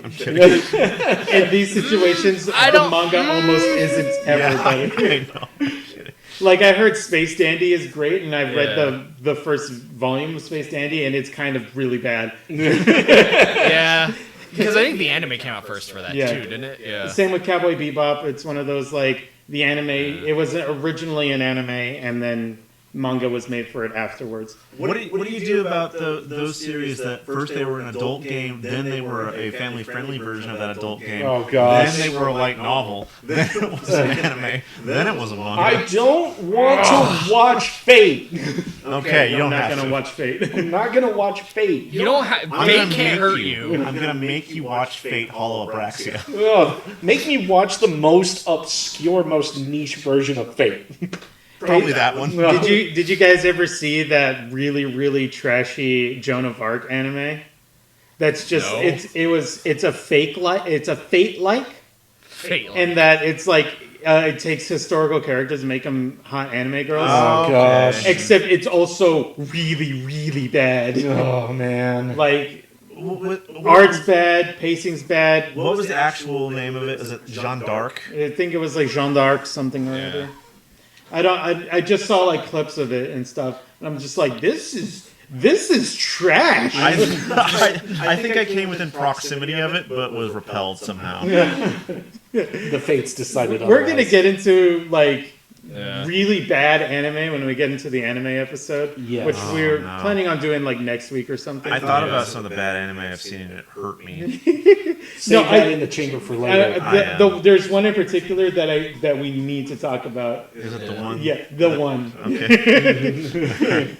I'm kidding. In these situations, the manga almost isn't ever better. I know. I'm kidding. Like I heard Space Dandy is great, and I've read the first volume of Space Dandy, and it's kind of really bad. Yeah. Because I think the anime came out first for that Yeah. too, didn't it? Yeah. Same with Cowboy Bebop. It's one of those like the anime. It was originally an anime, and then manga was made for it afterwards. What do you do about those series that first they were an adult game, then they were a family-friendly version of that adult game, Oh, gosh. then they were a light novel, then it was an anime, then it was a manga. I don't want to watch Fate. Okay, you I'm don't not have gonna to. watch Fate. I'm not gonna watch Fate. You don't have. I'm Fate gonna can't make hurt you. I'm gonna make you watch Fate Hollow Abraxia. Ugh, make me watch the most obscure, most niche version of Fate. Probably that one. Did you guys ever see that really trashy Joan of Arc anime? That's just No. it's a fake like it's a Fate like, Fate. and that it's like it takes historical characters and make them hot anime girls. Oh, gosh. Except it's also really bad. Oh, man. Like What art's bad, pacing's bad. What was the actual name of it? Is it Jeanne d'Arc? I think it was like Jeanne d'Arc something or other. I just saw like clips of it and stuff, and I'm just like, this is trash. I think I came within proximity of it, but was repelled somehow. The Fates decided We're otherwise. gonna get into like Yeah. really bad anime when we get into the anime episode, Yes. which we're no. planning on doing like next week or something. I thought about some of the bad anime I've seen, and it hurt me. Save No, that I- in the chamber for later. there's one in particular that we need to talk about. Is it the one? Yeah, the one. Okay.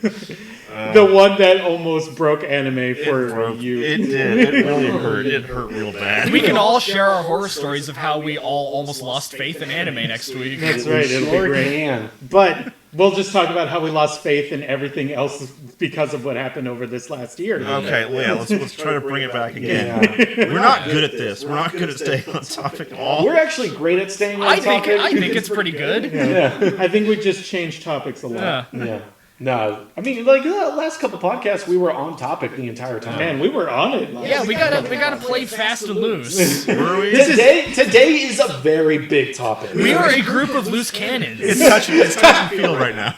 The one that almost broke anime for you. It did. It really hurt. It hurt real bad. We can all share our horror stories of how we all almost lost faith in anime next week. That's right, it'll be Sure great. can. But we'll just talk about how we lost faith in everything else because of what happened over this last year. Okay, well, yeah, let's try to bring it back again. Yeah. We're not good at this. We're not good at staying on topic at all. We're actually great at staying on I think topic. it's pretty good. Yeah. I think we just changed topics a lot. Yeah. Yeah. No, I mean, like the last couple podcasts, we were on topic the entire time. Man, we were on it. Yeah, we gotta play fast and loose. Were we? Today is a very big topic. We are a group of loose cannons. It's touch and feel right now.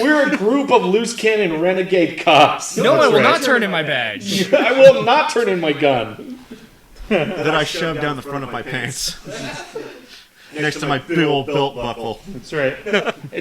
We're a group of loose cannon renegade cops. No, I That's will right. not turn in my badge. I will not turn in my gun. That I shoved down the front of my pants. Next to my big old belt buckle. That's right.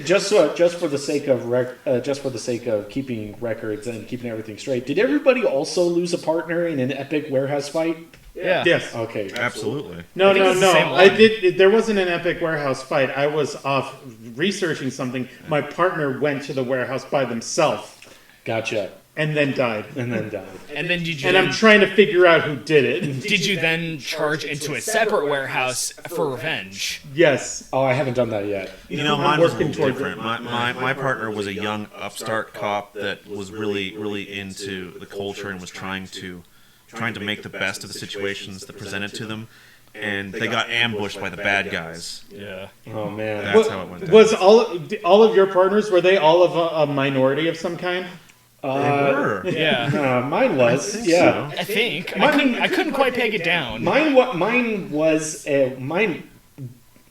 Just for the sake of keeping records and keeping everything straight. Did everybody also lose a partner in an epic warehouse fight? Yeah. Yes. Okay. Absolutely. No, think no, it's the no. same I one. did. There wasn't an epic warehouse fight. I was off researching something. My partner went to the warehouse by themselves Gotcha. and then died. And then died. And then did you? And I'm trying to figure out who did it. Did you then charge into a separate warehouse for revenge? Yes. Oh, I haven't done that yet. You know, I'm mine was a working little towards different. My partner was a young upstart cop that was really into the culture and was trying to make the best of the situations that presented to them. And they got ambushed by the bad guys. Yeah. Oh man. That's how it went down. Was all of your partners, were they all of a minority of some kind? They were. Yeah. Mine was. Yeah. I think I couldn't quite peg it down. Mine was mine.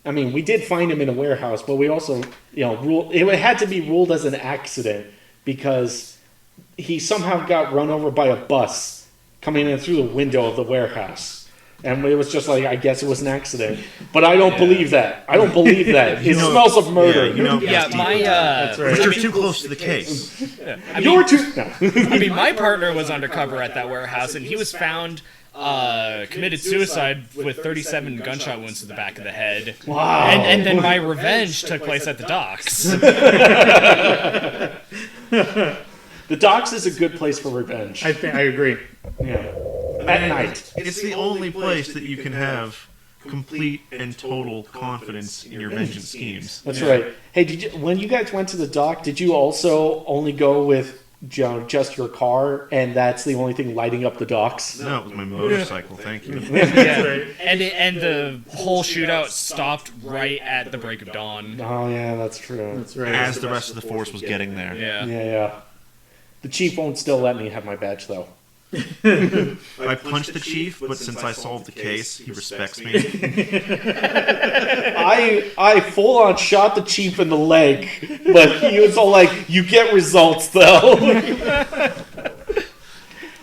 I mean, we did find him in a warehouse, but we also, ruled it had to be ruled as an accident because he somehow got run over by a bus coming in through the window of the warehouse. And it was just like, I guess it was an accident. But I don't believe that. I don't believe that. It smells of murder. Yeah, my That's right. But you're too close to the case. You're too... No. I mean, my partner was undercover at that warehouse, and he was found committed suicide with 37 gunshot wounds to the back of the head. Wow. And then my revenge took place at the docks. The docks is a good place for revenge. I agree. Yeah. At night. It's the only place that you can have complete and total confidence in your vengeance schemes. That's right. Hey, when you guys went to the dock, did you also only go with just your car, and that's the only thing lighting up the docks? No, it was my motorcycle. Thank you. Yeah. And the whole shootout stopped right at the break of dawn. Oh yeah, that's true. That's right. As the rest of the force was getting there. Yeah. Yeah. The chief won't still let me have my badge though. I punched the chief, but since I solved the case, he respects me. I full on shot the chief in the leg, but he was all like, "You get results though."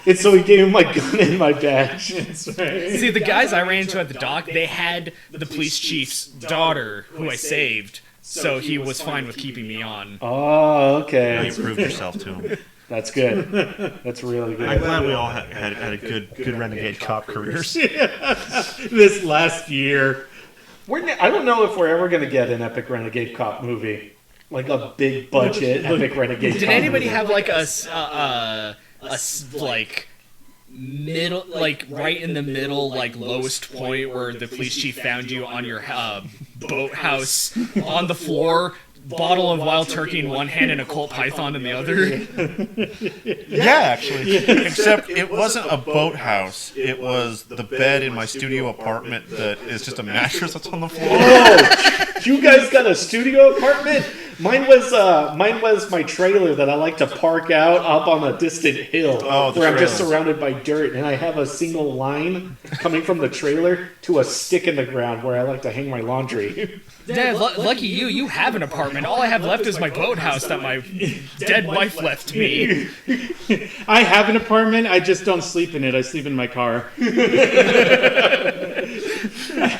And so he gave me my gun and my badge. That's right. See, the guys I ran into at the dock, they had the police chief's daughter, who I saved, so he was fine with keeping me on. Oh, You okay. proved yourself to him. That's good. That's really I'm good. glad we all had a good renegade cop careers. This last year. I don't know if we're ever going to get an epic Renegade Cop movie. Like a big budget epic Renegade Cop Did anybody movie. have like like middle, like right in the middle, like lowest point where the police chief found you on your boathouse on the floor? Bottle of wild turkey in one hand and a Colt Python in the other. Yeah, actually. Except it wasn't a boathouse. It was the bed in my studio apartment that is just a mattress that's on the floor. Oh, you guys got a studio apartment? Mine was my trailer that I like to park out up on a distant hill Oh, the where I'm just trailers. surrounded by dirt, and I have a single line coming from the trailer to a stick in the ground where I like to hang my laundry. Dad, lucky you. You have an apartment. All I have left is my boathouse that my dead wife left me. I have an apartment. I just don't sleep in it. I sleep in my car.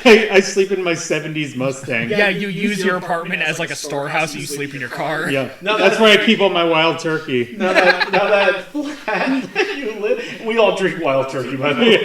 I sleep in my 70s Mustang. Yeah, you use your apartment as like a storehouse and you sleep in your car. Yeah. That's where I keep all my wild turkey. Now that flat that you live, we all drink wild turkey, by the way.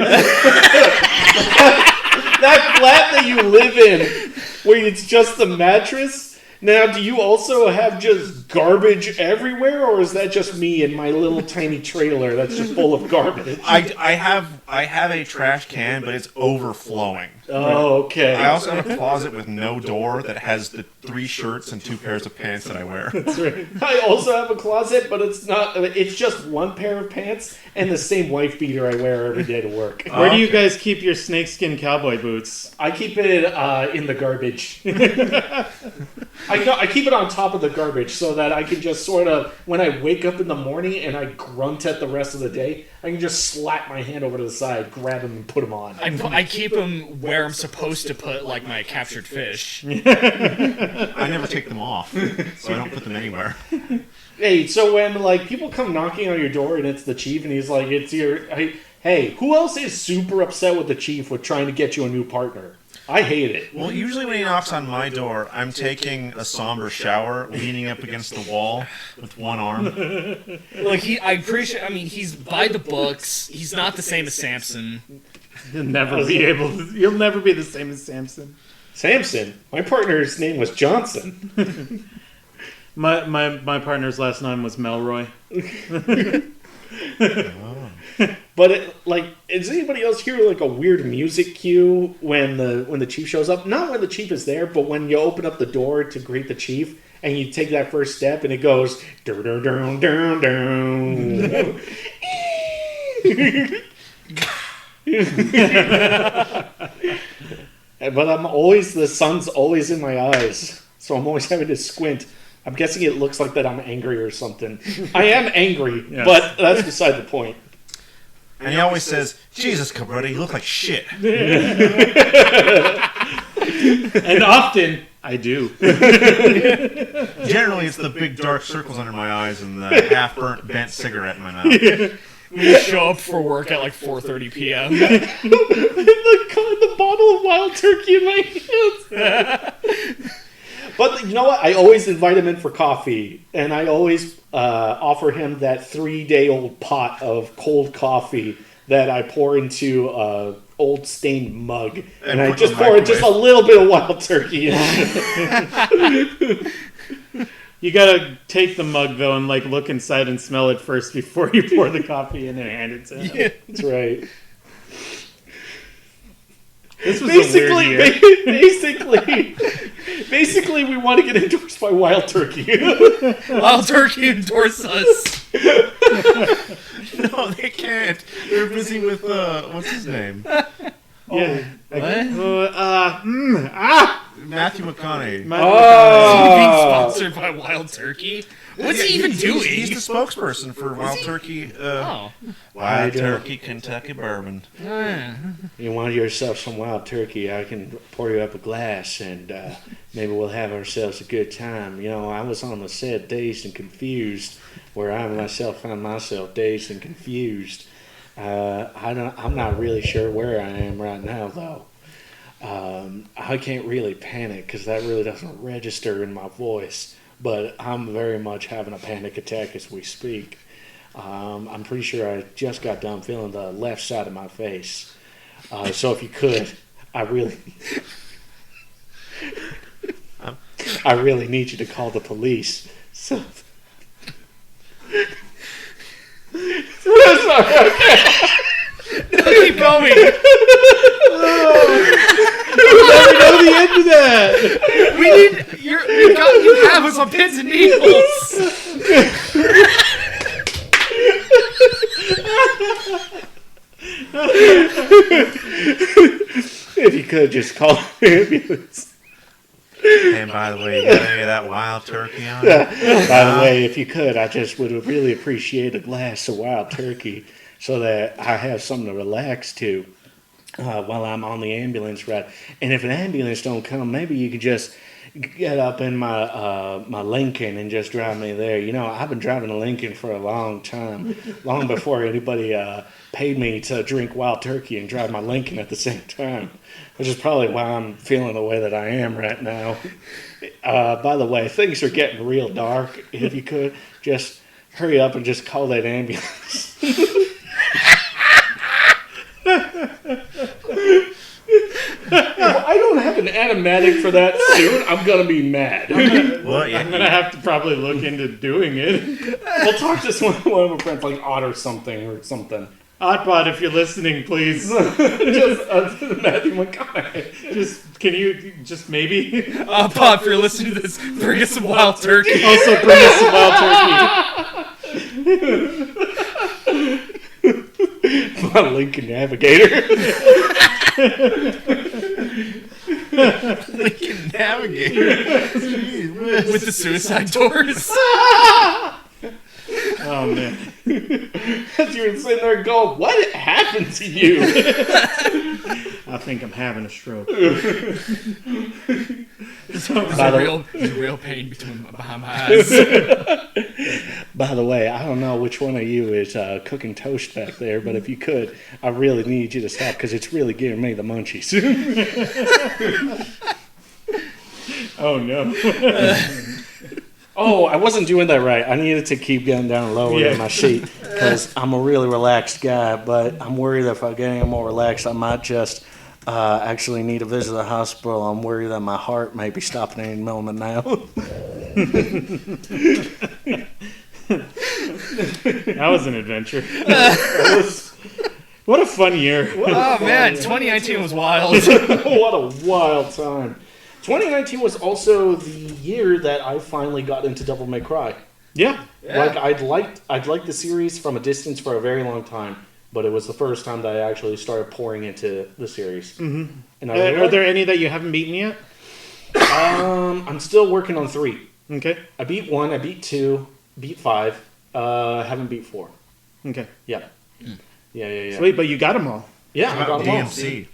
That flat that you live in, where it's just the mattress. Now, do you also have just garbage everywhere, or is that just me and my little tiny trailer that's just full of garbage? I have a trash can, but it's overflowing. Oh, okay. I also have a closet with no door that has the 3 shirts and 2 pairs of pants that I wear. I also have a closet, but it's not. It's just one pair of pants and the same wife beater I wear every day to work. Where do you Okay. guys keep your snakeskin cowboy boots? I keep it in the garbage. I keep it on top of the garbage so that I can just sort of, when I wake up in the morning and I grunt at the rest of the day, I can just slap my hand over to the side, grab them, and put them on. I keep them where I'm supposed to put like my captured fish. I never take them off, so I don't put them anywhere. Hey, so when like people come knocking on your door and it's the chief and he's like, "It's your," hey, who else is super upset with the chief with trying to get you a new partner? I hate it. Well, usually when he knocks on my door, I'm taking a somber shower, leaning up against the wall with one arm. Like I appreciate. I mean, he's by the books. He's not the same as Samson. You'll never be the same as Samson. Samson, my partner's name was Johnson. My partner's last name was Melroy. But is anybody else hear like a weird music cue when the chief shows up? Not when the chief is there, but when you open up the door to greet the chief and you take that first step and it goes dun dun dun dun dun. But the sun's always in my eyes, so I'm always having to squint. I'm guessing it looks like that I'm angry or something. I am angry, Yes. but that's beside the point. And he always says, "Jesus, cabretta, you look like shit." And often, I do. Generally, it's the big dark circles under my eyes and the half-burnt bent cigarette in my mouth. We show up for work at like 4:30 p.m. the bottle of wild turkey in my hands. But you know what? I always invite him in for coffee, and I always offer him that 3-day-old pot of cold coffee that I pour into a old stained mug, and I put just in the pour just a microwave. little bit of wild turkey in. You gotta take the mug though and like look inside and smell it first before you pour the coffee in and hand it to him. That's right. This was a weird year. Basically, we want to get endorsed by Wild Turkey. Wild Turkey endorse us. No, they can't. They're busy with what's his name? Yeah. What? Matthew McConaughey. Being sponsored by Wild Turkey? What's he even doing? He's the spokesperson for Wild Turkey. Oh. Wild Turkey Kentucky bourbon. You want yourself some Wild Turkey? I can pour you up a glass, and maybe we'll have ourselves a good time. You know, I was on the set, dazed and confused, where I myself found myself dazed and confused. I'm not really sure where I am right now, though. I can't really panic because that really doesn't register in my voice. But I'm very much having a panic attack as we speak. I'm pretty sure I just got done feeling the left side of my face. So if you could, I really need you to call the police. So. Keep going. I know the end of that. We need you have us on pins and needles. If you could just call the ambulance. And by the way, you got any of that Wild Turkey on? By the way, if you could, I just would really appreciate a glass of Wild Turkey so that I have something to relax to while I'm on the ambulance ride. And if an ambulance don't come, maybe you could just get up in my Lincoln and just drive me there. You know, I've been driving a Lincoln for a long time, long before anybody paid me to drink Wild Turkey and drive my Lincoln at the same time, which is probably why I'm feeling the way that I am right now. By the way, things are getting real dark. If you could, just hurry up and just call that ambulance. If I don't have an animatic for that soon, I'm going to be mad. Well, yeah, I'm gonna have to probably look into doing it. We'll talk to one of our friends, like Odd or something. Oddbot, if you're listening, please. Just Matthew McConaughey. Can you just maybe Pop, if you're listening to this, bring us some Wild Turkey. also bring us some Wild Turkey? My Lincoln Navigator. Lincoln Navigator. With the suicide doors. Oh man. As you were sitting there going, what happened to you? I think I'm having a stroke. There's a real pain behind my eyes. By the way, I don't know which one of you is cooking toast back there, but if you could, I really need you to stop because it's really giving me the munchies. Oh no. Oh, I wasn't doing that right. I needed to keep getting down lower in my seat because I'm a really relaxed guy, but I'm worried that if I get any more relaxed, I might just actually need to visit the hospital. I'm worried that my heart may be stopping any moment now. That was an adventure. What a fun year. Oh man, 2019 was wild. What a wild time. 2019 was also the year that I finally got into Devil May Cry. Yeah. Like I'd liked the series from a distance for a very long time, but it was the first time that I actually started pouring into the series. Mm-hmm. And Are there any that you haven't beaten yet? I'm still working on 3. Okay. I beat 1, I beat 2, beat 5. Haven't beat 4. Okay. Yeah. Yeah. Sweet, but you got them all. Yeah, I got them all. DMC.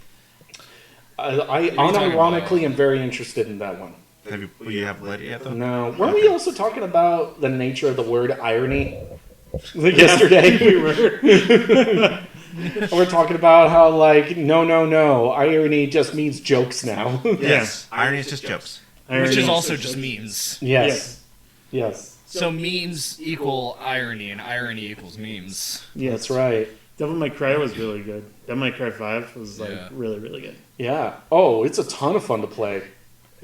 I unironically am very interested in that one. You have played it yet, though? No. Weren't we also talking about the nature of the word irony yesterday? We were. We're talking about how, like, no, irony just means jokes now. Yes. Irony is just jokes. Which is also just memes. Yes. So memes equal irony, and irony equals memes. Yes. That's right. Devil May Cry was really good. Devil May Cry 5 was really, really good. Yeah. Oh, it's a ton of fun to play.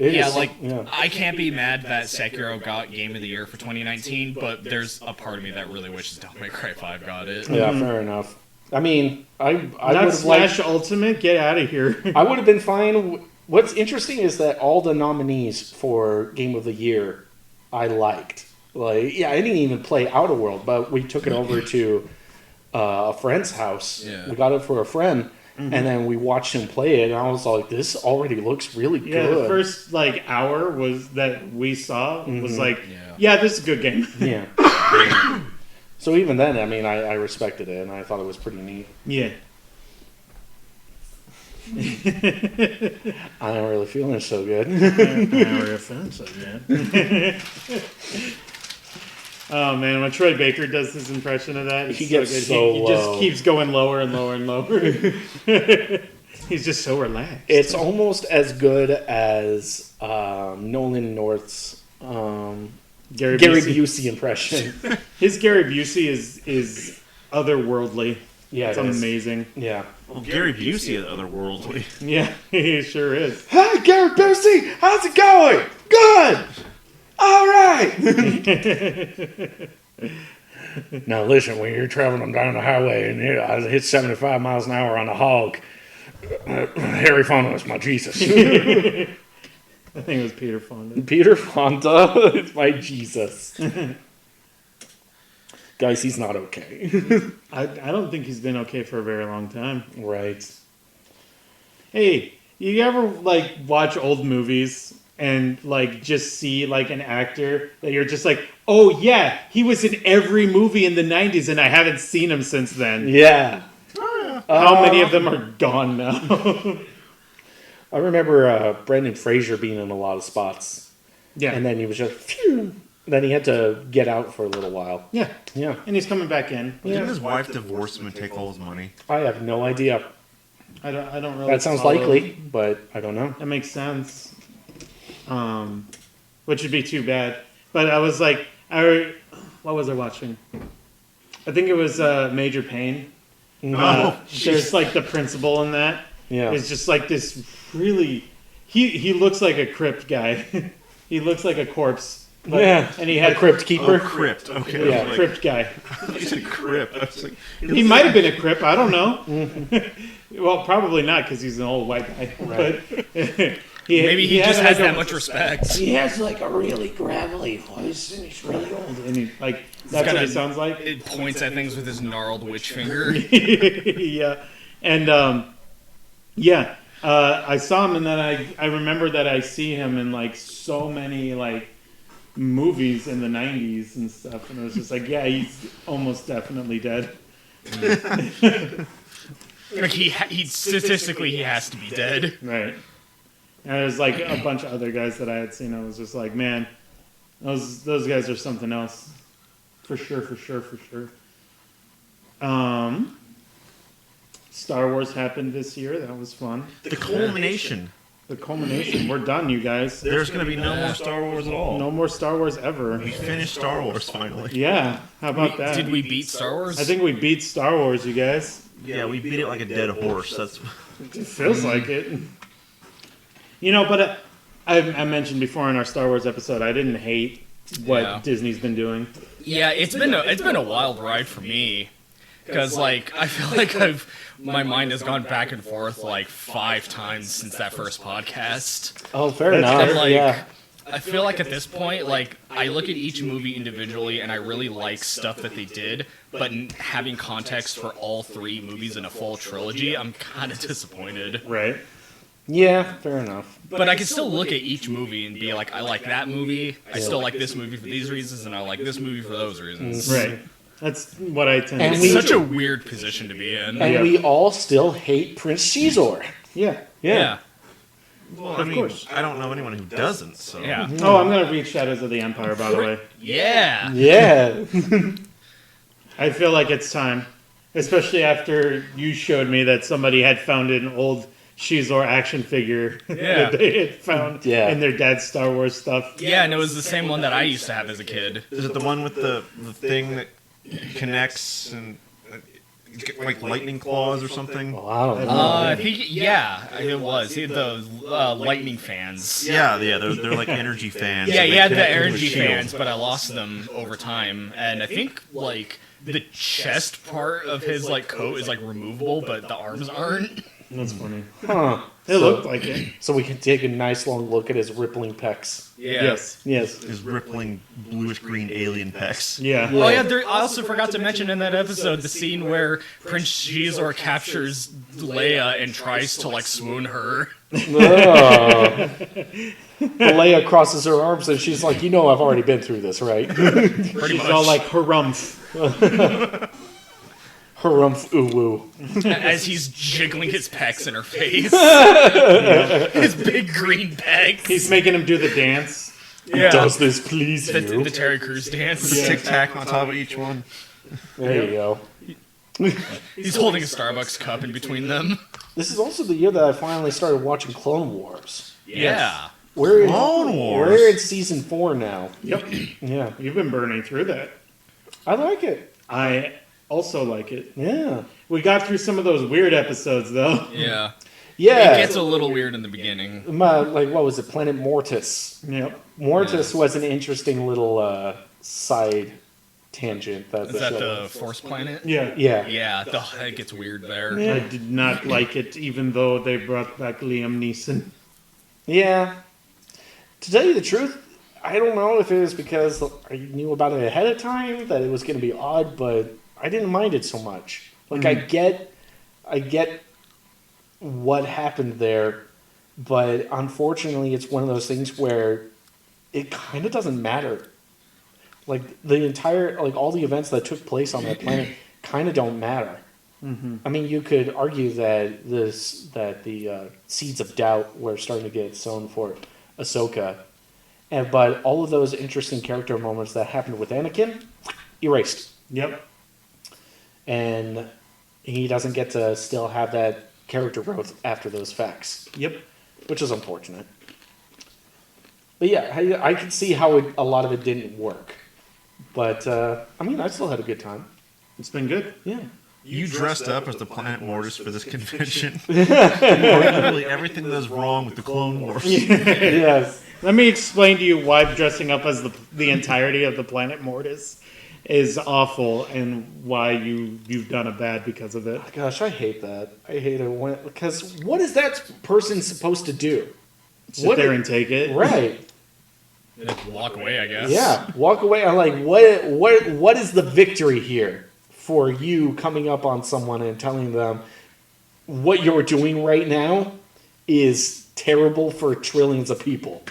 I can't be mad that Sekiro got Game of the Year for 2019, but there's a part of me that really wishes Devil May Cry 5 got it. Yeah, fair enough. I mean, I would Not have Smash liked. Ultimate. Get out of here. I would have been fine. What's interesting is that all the nominees for Game of the Year, I liked. Like, yeah, I didn't even play Outer World, but we took it over to a friend's house. Yeah. We got it for a friend, and then we watched him play it, and I was like, "This already looks really Yeah, good." the first like hour was that we saw was like, Yeah. yeah, this is a good game. Yeah. So even then, I mean, I respected it, and I thought it was pretty neat. Yeah. I am really feeling so good. Oh man, when Troy Baker does his impression of that, it's He gets good. so he just low. keeps going lower and lower and lower. He's just so relaxed. It's almost as good as Nolan North's Gary Gary Busey. Busey impression. His Gary Busey is otherworldly. Yeah, It's it is. amazing. Yeah. Well, Gary Busey is otherworldly. Yeah, he sure is. Hi, Gary Busey. How's it going? Good. All right. Now listen, when you're traveling down the highway and I hit 75 miles an hour on a hog, Harry Fonda is my Jesus. I think it was Peter Fonda. Peter Fonda is my Jesus. Guys, he's not okay. I don't think he's been okay for a very long time. Right. Hey, you ever like watch old movies and like just see like an actor that you're just like, oh yeah, he was in every movie in the 90s and I haven't seen him since then. Yeah. How many of them are gone now? I remember Brendan Fraser being in a lot of spots. Yeah. And then he was just, phew. Then he had to get out for a little while. Yeah. Yeah. And he's coming back in. Didn't his wife divorce him and take all his money? I have no idea. I don't really That sounds follow. likely, but I don't know. That makes sense. Which would be too bad. But I was like, what was I watching? I think it was Major Payne. Oh, There's like the principal in that. Yeah. It's just like this really. He looks like a crypt guy. He looks like a corpse. But- Yeah. And he A had crypt Oh, keeper. crypt. Okay. Yeah, I was like, crypt guy. you said crypt. I was like, He might have been a crypt. I don't know. Well, probably not because he's an old white guy. Right. But Maybe he had just like has a- that much respect. He has like a really gravelly voice and he's really old. And he, like that's what got he a- sounds like. It points at things with his gnarled witch finger. Yeah, and yeah, I saw him, and then I remember that I see him in like so many like movies in the '90s and stuff, and it was just like, yeah, he's almost definitely dead. Like he statistically he has to be dead. Right. And there's like a bunch of other guys that I had seen. I was just like, man, those guys are something else, for sure. Star Wars happened this year. That was fun. the culmination. The culmination. We're done, you guys. There's going to be no more Star Wars at all. No more Star Wars ever. We finished Star Wars finally. Yeah. How about that? Did we beat Star Wars? I think we beat Star Wars, you guys. Yeah, we beat it like a dead horse. That's It feels like it. You know, but I mentioned before in our Star Wars episode, I didn't hate what Yeah. Disney's been doing. Yeah, it's been a wild ride for me, because like I feel like my mind has gone back and forth like 5 times since that first podcast. Oh, fair That's enough. And, like, Yeah. I feel like at this point, like I look at each movie individually, and I really like stuff that they did, but having context for all 3 movies in a full trilogy, I'm kind of disappointed. Right. Yeah, fair enough. But I can still look at each movie and be like, I like that movie. I still like this movie for these reasons, and I like this movie for those reasons. Right. That's what I tend And to It's do. such a weird position to be in. And Yeah. we all still hate Prince Caesar. Yeah. Yeah. well, I mean, course. I don't know anyone who doesn't. So Yeah. Oh, I'm going to read Shadows of the Empire, by the way. Yeah. Yeah. I feel like it's time. Especially after you showed me that somebody had found an old Shizor action figure Yeah. that they had found Yeah. in their dad's Star Wars stuff. Yeah, and it was the same one that I used to have as a kid. is it the one with the thing that connects and like lightning claws or something. Well, I don't know. I think it was. He had the lightning fans. Yeah, they're like energy fans. Yeah, They he had the connect into a energy shield. fans, but I lost them over time. And I think like the chest part of his like coat is like removable, but the arms aren't. That's funny. Huh. It looked like it. So we can take a nice long look at his rippling pecs. Yeah. Yes. Yes. His rippling bluish green alien pecs. Yeah. Oh yeah, I also forgot to mention in that episode the scene where Prince Xizor captures Leia and tries to like swoon her. Oh. Leia crosses her arms and she's like, I've already been through this, right? Pretty She's much. all like harumph. Harumph ooh woo. As he's jiggling his pecs in her face. His big green pecs. He's making him do the dance. Yeah. Does this please the you? Terry Crews dance. Tic Tac on top of each one. There you go. He's holding a Starbucks cup in between them. This is also the year that I finally started watching Clone Wars. Yeah. We're in, Clone Wars? We're in season 4 now. Yep. Yeah. You've been burning through that. I like it. I also like it. Yeah. We got through some of those weird episodes though. Yeah. Yeah. It gets a little weird in the beginning. What was it? Planet Mortis. Yep. Mortis was an interesting little side tangent. That Is the that show- the Force planet? Yeah. Yeah. Yeah, it gets weird there. Yeah. I did not like it, even though they brought back Liam Neeson. Yeah. To tell you the truth, I don't know if it was because I knew about it ahead of time that it was going to be odd, but I didn't mind it so much. Like I get what happened there, but unfortunately, it's one of those things where it kind of doesn't matter. Like the entire, like all the events that took place on that planet kind of don't matter. Mm-hmm. I mean, you could argue that the seeds of doubt were starting to get sown for Ahsoka, but all of those interesting character moments that happened with Anakin, erased, Yep. and he doesn't get to still have that character growth after those facts, Yep. which is unfortunate. But yeah, I can see how a lot of it didn't work, but I mean, I still had a good time. It's been good. Yeah. You dressed up as the Planet Mortis for this convention. Literally everything that's wrong with the Clone Wars. Yes. Let me explain to you why dressing up as the entirety of the planet Mortis is awful and why you've done a bad because of it. Gosh, I hate that. I hate it because what is that person supposed to do? Sit there and take it. Right. Just walk away, I guess. Yeah. Walk away. I'm like, what is the victory here for you coming up on someone and telling them what you're doing right now is terrible for trillions of people?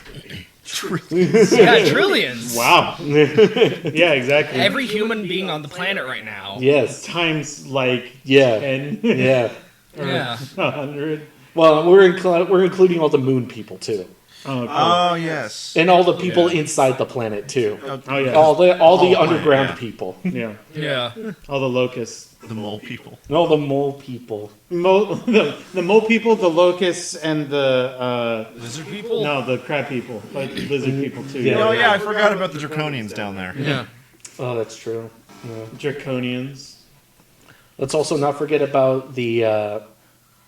Yeah, trillions. Wow. Yeah, exactly. Every human being on the planet right now. Yes. Times like Yeah. 10 Yeah. or Yeah. 100. Well, we're including all the moon people too, Oh, cool. Oh, yes. and all the people inside the planet too. Oh, yeah. All the Oh, underground yeah. people. Yeah. Yeah. All the locusts. The mole people. All the mole people. The mole people, the locusts, and the Lizard people? no, the crab people, but lizard people too. Yeah. Oh, yeah, I forgot about the Draconians down there. Yeah. Oh, that's true. Yeah. Draconians. Let's also not forget about the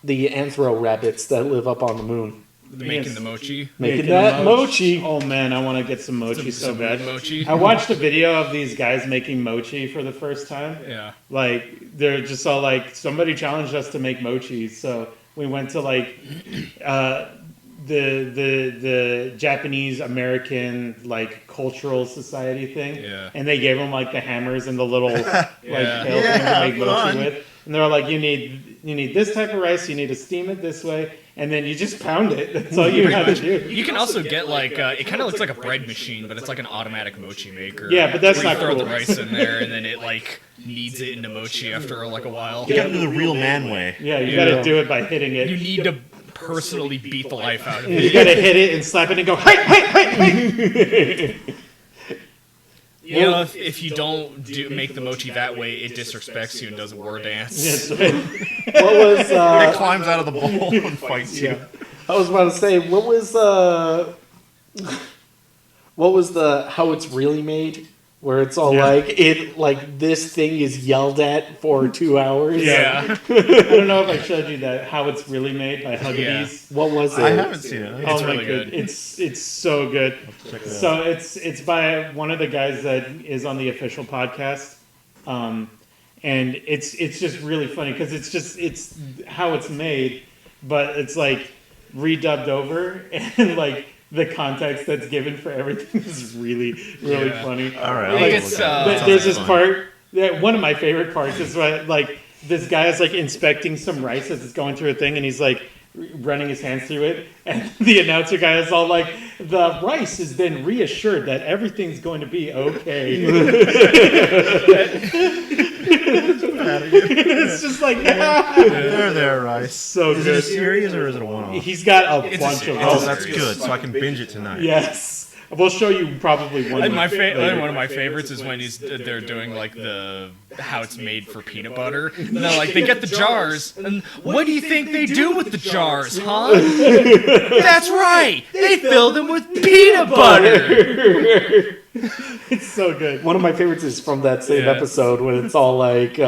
anthro rabbits that live up on the moon, Making the mochi. making that mochi. Oh man, I want to get some mochi so Some bad. mochi. I watched a video of these guys making mochi for the first time. Yeah. Like they're just all like, somebody challenged us to make mochi, so we went to like the Japanese American like cultural society thing. Yeah. And they gave them like the hammers and the little like Yeah. pail thing to make mochi fun. with. And they're like, you need this type of rice, you need to steam it this way, and then you just pound it. That's all you have to do. You can also get like it kind of looks like a bread machine, but it's like an automatic mochi maker. Yeah, but that's where you not throw cool. the rice in there, and then it like kneads it into mochi after like a while. You gotta do the real man way. Yeah, you Yeah. gotta do it by hitting it. You need to personally beat the life out of You it. gotta hit it and slap it and go, hey! You know, if you don't make the mochi that way, it disrespects you and does a war dance. Yes, right. What was It climbs out of the bowl and fights you. I was about to say what was the how it's really made where it's all like this thing is yelled at for 2 hours. Yeah. I don't know if I showed you that how it's really made by Huggies. What was it? I haven't seen it. Oh It's my really god, good. it's so good. Check it out. So it's by one of the guys that is on the official podcast, and it's just really funny because it's how it's made, but it's like redubbed over and like the context that's given for everything is really Yeah. funny. All right. I think I'll it's, look at it. There's this Sounds part that one of my favorite parts is when like this guy is like inspecting some rice as it's going through a thing, and he's like running his hands through it, and the announcer guy is all like, "The rice has been reassured that everything's going to be okay." It's just like There, Rice. so Is it a good. series or is it a one-off? He's got a It's a bunch series. of Oh, them. that's good. So I can binge it tonight. Yes, we'll show you probably one. And later. one of my favorites is when they're doing like the how it's made for peanut butter. And they're like, they get the jars, and what do you think they do with the jars, huh? That's right, they fill them with peanut butter. It's so good. One of my favorites is from that same Yeah. episode when it's all like,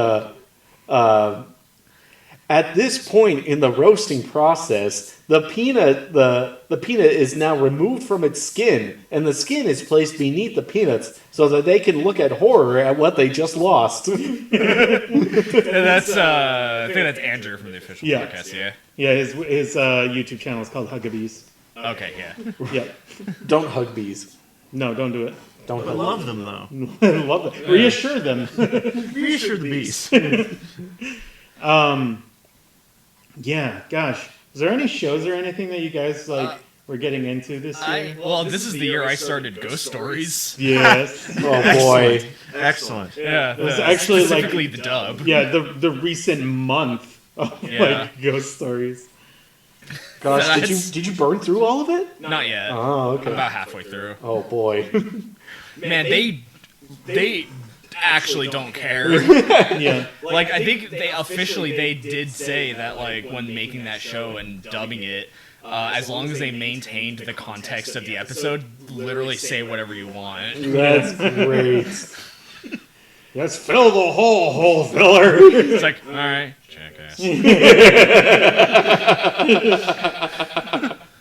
at this point in the roasting process, the peanut is now removed from its skin, and the skin is placed beneath the peanuts so that they can look at horror at what they just lost. And that's I think that's Andrew from the official Yeah. podcast. Yeah. Yeah, his YouTube channel is called Huggabees. Okay. Yeah. Yeah, Don't hug bees. no, don't do it. Don't I hug love them though. I love it. Reassure them. Reassure the beast. Yeah, gosh. Is there any shows or anything that you guys like were getting into this year? Well, this is the year I started Ghost Stories. Yes. Oh boy. Excellent. Yeah. was actually, like- specifically the dub. Yeah, the recent month of Yeah. like ghost stories. Gosh, That's- did you burn through all of it? Not yet. Oh, I'm okay. about halfway through. Oh boy. Man, they actually don't care. Yeah. Like, I think they did say that, like, when making that show and dubbing it, as long as they maintained the context of the episode, literally say whatever you want. That's great. Let's fill the hole filler. It's like, all right, jackass.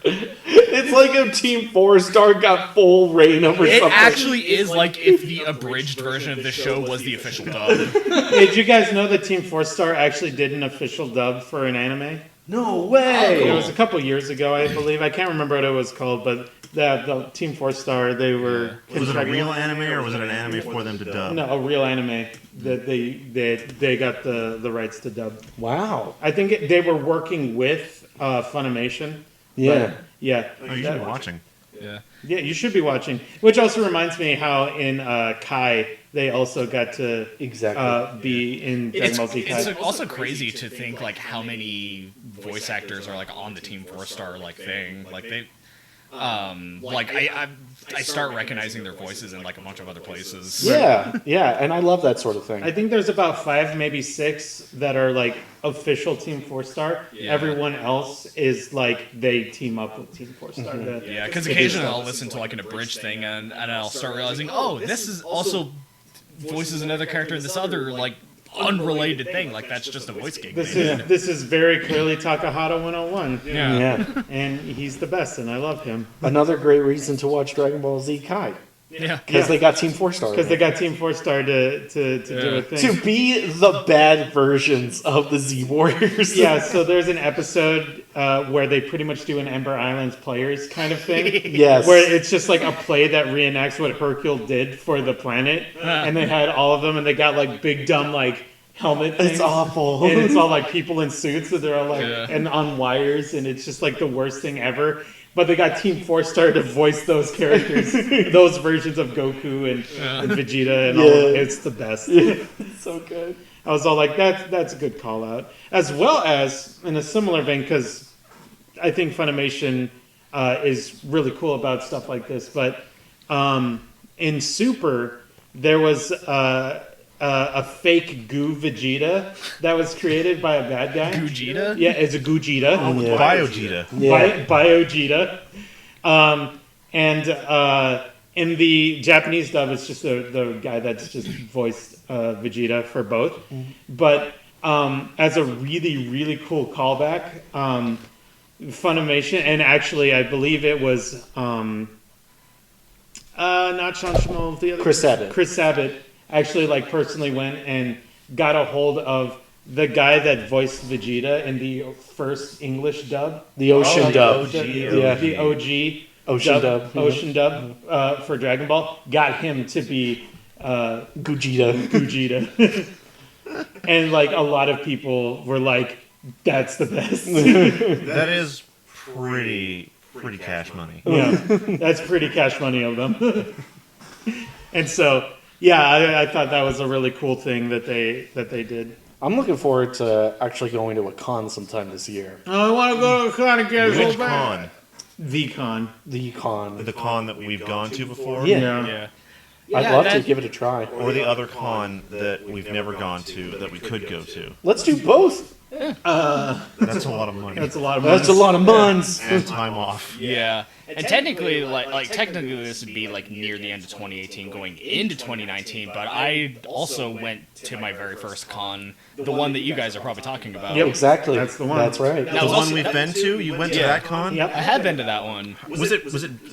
It's like if Team 4-Star got full reign over It something. actually is like if the abridged version of the show was the official dub. Hey, did you guys know that Team 4-Star actually did an official dub for an anime? No way. It was a couple years ago, I believe. I can't remember what it was called, but the Team 4-Star, they were... Was it a real anime or was it an anime for them to dub? No, a real anime that they got the rights to dub. Wow. I think they were working with Funimation. Yeah. But, yeah. Oh, you should be watching. Yeah. Yeah, you should be watching. Which also reminds me how in Kai, they also got to Exactly. be in Dragon It's, Ball Z Kai. it's also crazy to think like how many voice actors are like on the Team 4-Star like thing. Like they, like I start recognizing their voices in like a bunch of other places. Yeah, and I love that sort of thing. I think there's about 5, maybe 6 that are like official Team 4-Star. Yeah. Everyone else is like they team up with Team 4-Star. Mm-hmm. Yeah, because occasionally I'll listen to like an abridged thing and I'll start realizing, oh, this is also voices another character in this other like unrelated thing. Like that's just a voice gig. This is very clearly Takahata 101. Yeah. Yeah. And he's the best, and I love him. Another great reason to watch Dragon Ball Z Kai. Yeah. Because they got Team 4-Star. Because they got Team 4-Star to do a thing. to be the bad versions of the Z Warriors. Yeah, so there's an episode where they pretty much do an Ember Islands Players kind of thing. Yes. Where it's just like a play that reenacts what Hercule did for the planet. And they had all of them, and they got like big dumb like helmet things. It's awful. And it's all like people in suits, and they're all like, Yeah. and on wires, and it's just like the worst thing ever. But they got Team 4-Star to voice those characters, those versions of Goku and Vegeta, and all. Yeah. It's the best. It's so good. I was all like, that's a good call out. As well as, in a similar vein, because I think Funimation is really cool about stuff like this, but in Super, there was a fake goo Vegeta that was created by a bad guy. Gogeta? Yeah, it's a Goojita. Biogeta. Yeah. Biogeta. in the Japanese dub, it's just the guy that's just voiced Vegeta for both. But as a really, really cool callback, Funimation, and actually I believe it was not Sean Schmoll, the other Chris Sabat. Chris Sabat actually like personally went and got a hold of the guy that voiced Vegeta in the first English dub. The Ocean dub. The OG Ocean dub. Ocean dub for Dragon Ball. Got him to be Gogeta. And like a lot of people were like, that's the best. That is pretty cash money. Yeah, that's pretty cash money of them. And so, yeah, I thought that was a really cool thing that they did. I'm looking forward to actually going to a con sometime this year. I want to go to a con again. Which con? The con. The con. The con that we've gone to before? Yeah. Yeah. I'd love to give it a try. Or the other con that we've never gone to that we could go to? Let's do both. That's a lot of money. That's a lot of money. That's a lot of months. And time off. Yeah, and technically, like technically, this would be like near the end of 2018, going into 2019. But I also went to my very first con, the one that you guys are probably talking about. Yep. Exactly. That's the one. That's right. That The was one also- we've been to? You went to Yeah. that con? Yep. I have been to that one. Was it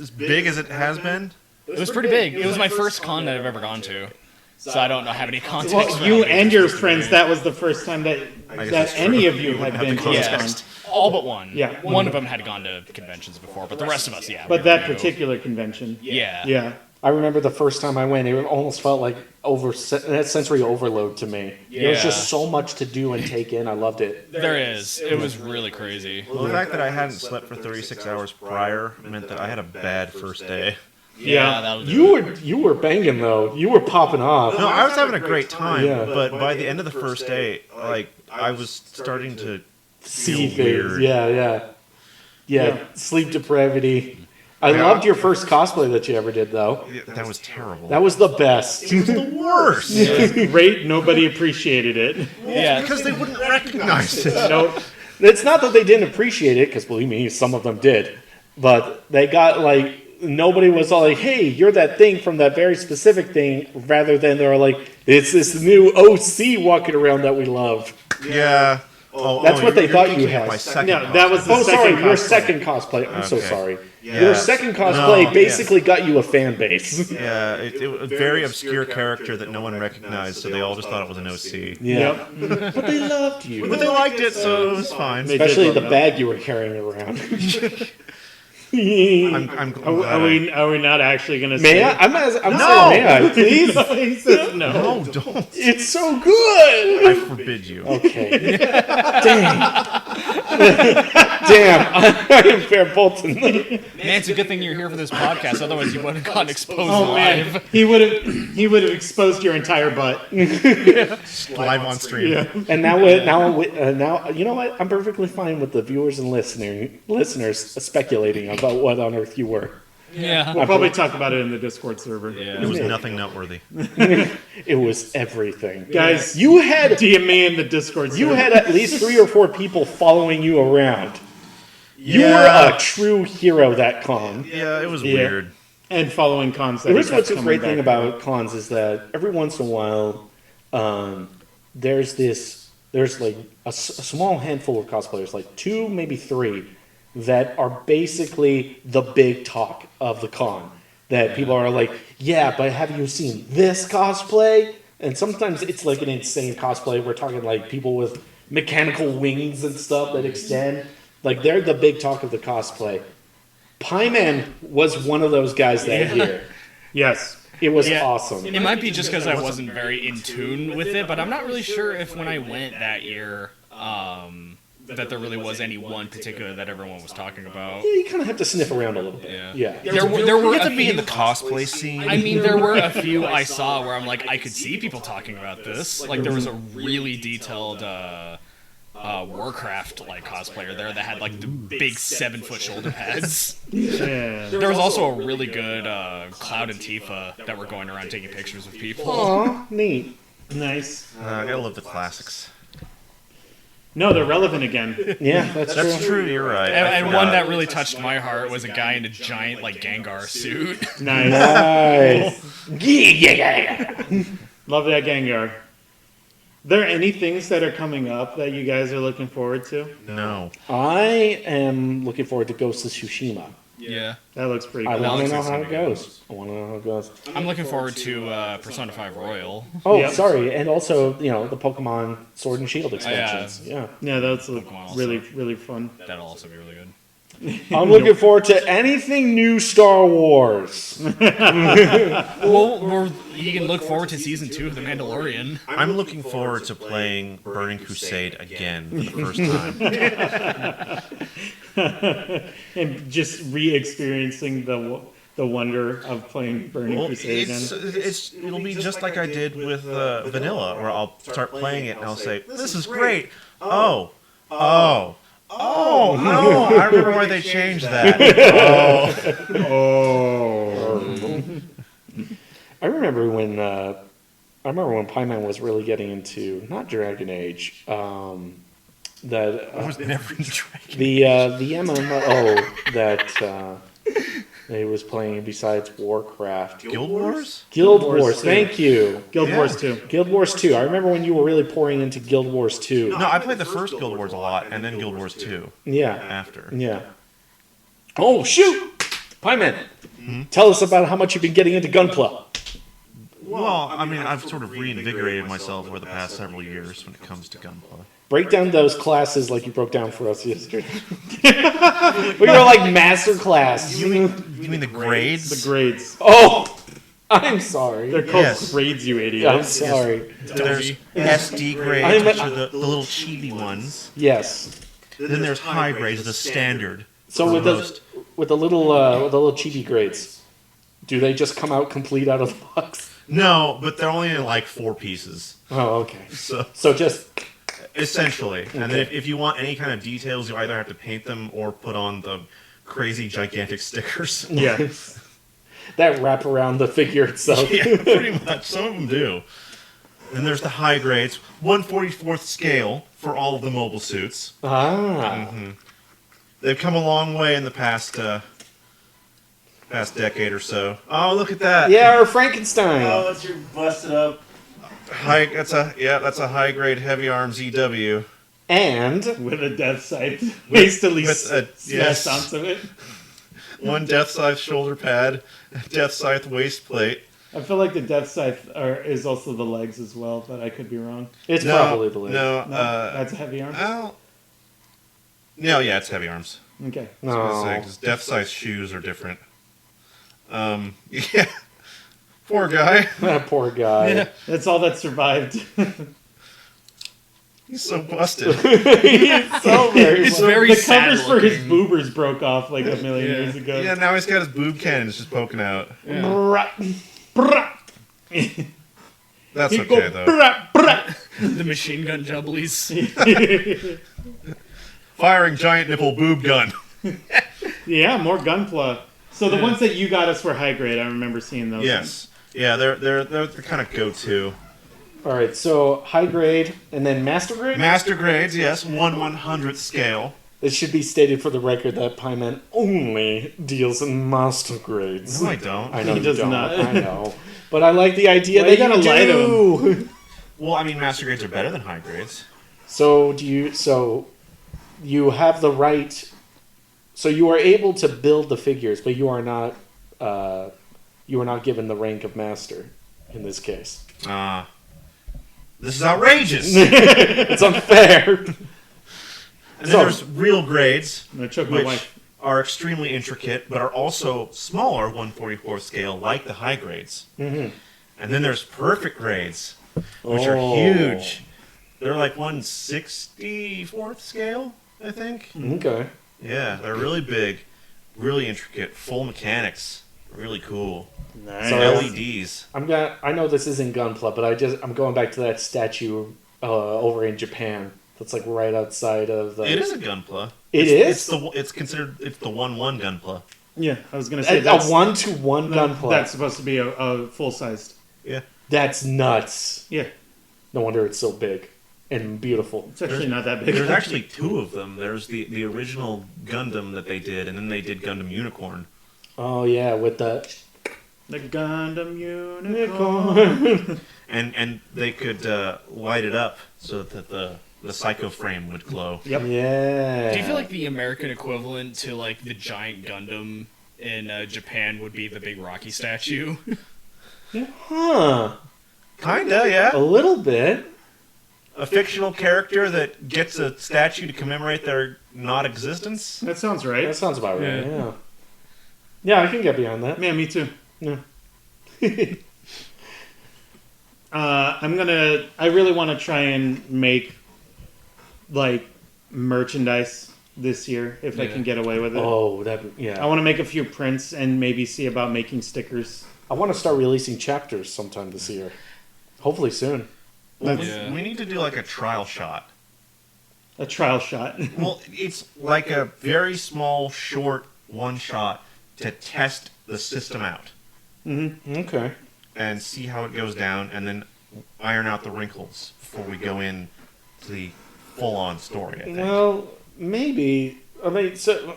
as big as it has been? It was pretty big. It was my first con that I've ever gone to, so I don't know have any context. Well, around you it. and your friends, that was the first time that guess that's any true. of you had Have been the to a con. context. All but one. Yeah. One of them had gone to conventions before, but the rest of us, yeah. But we that knew. particular convention. Yeah. Yeah. I remember the first time I went, it almost felt like sensory overload to me. There was Yeah. just so much to do and take in. I loved it. There is. It was really crazy. Well, the fact that I hadn't slept for 36 hours prior meant that I had a bad first day. Yeah. that was You were banging though. You were popping off. No, I was having a great time, Yeah. but by the end of the first day, like, I was starting to See feel things. weird. Yeah. Sleep depravity. I Yeah. loved your first cosplay that you ever did though. That was terrible. That was the best. the worst. Great. Nobody appreciated it. Yeah. Because they wouldn't recognize it. Nope. It's not that they didn't appreciate it, because believe me, some of them did. But they got like, nobody was all like, hey, you're that thing from that very specific thing, rather than they're like, it's this new OC walking around that we love. Yeah. That's what they you're thought you thinking of had. My second No, that was the Oh, sorry, second your cosplay. second cosplay. I'm so Okay. sorry. Yeah. Your second cosplay No, basically got you a fan base. Yeah, it was a very obscure character that no one recognized, so they all just thought it was an OC. Yeah. But they loved you. But they liked it, so it was fine. They- Especially did the love bag you were carrying around. I'm glad Are we not actually going to say May I? I'm No! saying, may I, please? He says no. No, don't. It's so good! I forbid you. Okay. Damn, I am Fair Bolton. Man, it's a good thing you're here for this podcast. Otherwise, you would have gotten exposed Oh live. man, he would have exposed your entire butt. Live on stream. Yeah. And now, you know what? I'm perfectly fine with the viewers and listeners speculating about what on earth you were. Yeah. We'll probably talk about it in the Discord server. It was nothing noteworthy. It was everything. Guys, You had DM me in the Discord server. you had at least 3 or 4 people following you around. You Yeah. were a true hero that con. Yeah, it was Yeah. weird. and following cons. That Here's he kept what's a coming great back thing to. about cons is that every once in a while, there's like a small handful of cosplayers, like 2, maybe 3, that are basically the big talk of the con. That people are like, yeah, but have you seen this cosplay? And sometimes it's like an insane cosplay. We're talking like people with mechanical wings and stuff that extend. Like they're the big talk of the cosplay. Pieman was one of those guys that year. Yes. It was Yeah. awesome. It might be just because I wasn't very in tune with it, but I'm not really sure if when I went that year, that there really was any one particular that everyone was talking about. Yeah, you kind of have to sniff around a little bit. Yeah. Yeah. There were You a have to be in few. the cosplay scene. I mean, there were a few I saw where I'm like, I could see people talking about this. Like, there was a really detailed Warcraft like cosplayer there that had like the big 7-foot shoulder pads. Yeah. There was also a really good Cloud and Tifa that were going around taking pictures with people. Aw, neat. Nice. I gotta love the classics. No, they're relevant again. Yeah, that's That's true. You're right. And one that really touched my heart was a guy in a giant like Gengar suit. Nice. Nice. Love that Gengar. There any things that are coming up that you guys are looking forward to? No. I am looking forward to Ghost of Tsushima. Yeah. That looks pretty I cool. want to looks know like how it something goes. I want to know how it goes. I'm looking forward to Persona 5 Royal. Oh, Yep. sorry, and also the Pokemon Sword and Shield expansions. Yeah. Yeah, that's Pokemon also. really fun. That'll also be really good. I'm looking forward to anything new Star Wars. Well, you can look forward to season 2 of The Mandalorian. I'm looking forward to playing Burning Crusade again for the first time. And just re-experiencing the wonder of playing Burning Well, Crusade again. it'll be just like I did with Vanilla, where I'll start playing it and I'll say, "This is great." Oh, no! I remember why they changed that. Oh. I remember when Paimon was really getting into not Dragon Age, that I was never into Dragon. the MMO that he was playing besides Warcraft. Guild Wars? Guild Wars Wars, 2. thank you. Guild Yeah. Wars 2. Guild Wars 2. I remember when you were really pouring into Guild Wars 2. No, I played the first Guild Wars a lot, and then Guild Wars 2 Yeah. after. Yeah. Oh, shoot! Paimon, tell us about how much you've been getting into Gunpla. Well, I mean, I've sort of reinvigorated myself over the past several years when it comes to Gunpla. Break down those classes like you broke down for us yesterday. We were like master class. You mean the grades? The grades. Oh, I'm sorry. They're called Yes. grades, you idiot. I'm sorry. There's SD grades, I'm- which are the little chibi ones. Yes. Then there's high grades, the standard. So for with the little chibi grades, do they just come out complete out of the box? No, but they're only in like 4 pieces. Oh, okay. So So just essentially, and then if you want any kind of details, you either have to paint them or put on the crazy gigantic stickers. Yeah. that wrap around the figure itself. Yeah, pretty much. Some of them do. Then there's the high grades, 1/44th scale for all of the mobile suits. Ah. They've come a long way in the past decade or so. Oh, look at that! Yeah, or Frankenstein. Oh, that's your busted up. That's a high grade heavy arms EW. And With a death scythe. Hastily with a- yes. smashed onto it. One death scythe shoulder pad, a death scythe waist plate. I feel like the death scythe is also the legs as well, but I could be wrong. it's No, probably the lead. No, No, that's a heavy arm. oh. No, yeah, it's heavy arms. Okay. No. Because death scythe shoes are different. Yeah. Poor guy. That poor guy. That's all that survived. He's so busted. So very It's well. very The sad covers for his looking. boobers broke off like a million years ago. Yeah, now he's got his boob cannons just poking out. Brah, brah. That's He'd okay, go though. brah, brah. The machine gun jubblies. Firing giant nipple boob gun. Yeah, more gunpla. So the ones that you got us were high grade. I remember seeing those. Yes. Yeah, they're kind of go-to. All right, so high grade and then master grade. Master grades, yes, 1/100th scale. It should be stated for the record that Paimon only deals in master grades. No, I don't. I know He you does don't. not. I know, but I like the idea Why that you gotta you lie to do. Well, I mean, master grades are better than high grades. So do you? So you have the right. So you are able to build the figures, but you are not. You are not given the rank of master in this case. This is outrageous. It's unfair. And then there's real grades, I'm gonna choke my which wife. are extremely intricate, but are also smaller 1/44th scale, like the high grades. Mhm. And then there's perfect grades, which are Oh. huge. They're like 1/64th scale, I think. Okay. Yeah, they're really big, really intricate, full mechanics, really cool. Nice. So- LEDs. I know this isn't Gunpla, but I'm going back to that statue over in Japan. That's like right outside of the. It is a Gunpla. It It's is? it's considered the 1/1 Gunpla. Yeah, I was gonna say A that's 1-to-1 Gunpla. That's supposed to be a full sized. Yeah. That's nuts. Yeah. No wonder it's so big and beautiful. It's actually not that big. There's actually two of them. There's the original Gundam that they did, and then they did Gundam Unicorn. Oh yeah, with the Gundam Unicorn. And they could light it up so that the psycho frame would glow. Yep. Yeah. Do you feel like the American equivalent to like the giant Gundam in Japan would be the big Rocky statue? Huh. Kinda, yeah. A little bit. A fictional character that gets a statue to commemorate their not-existence. That sounds right. That sounds about right. Yeah. Yeah. Yeah, I can get behind that. Yeah, me too. Yeah. I really want to try and make like merchandise this year if I Yeah. can get away with it. Oh, I yeah. want to make a few prints and maybe see about making stickers. I want to start releasing chapters sometime this year. Hopefully soon. Well, Yeah. we need to do like a trial shot. A trial shot. Well, it's like a very small, short one shot to test the system out Okay. and see how it goes down, and then iron out the wrinkles before we go in to the full-on story. I think. Well, maybe. I mean, so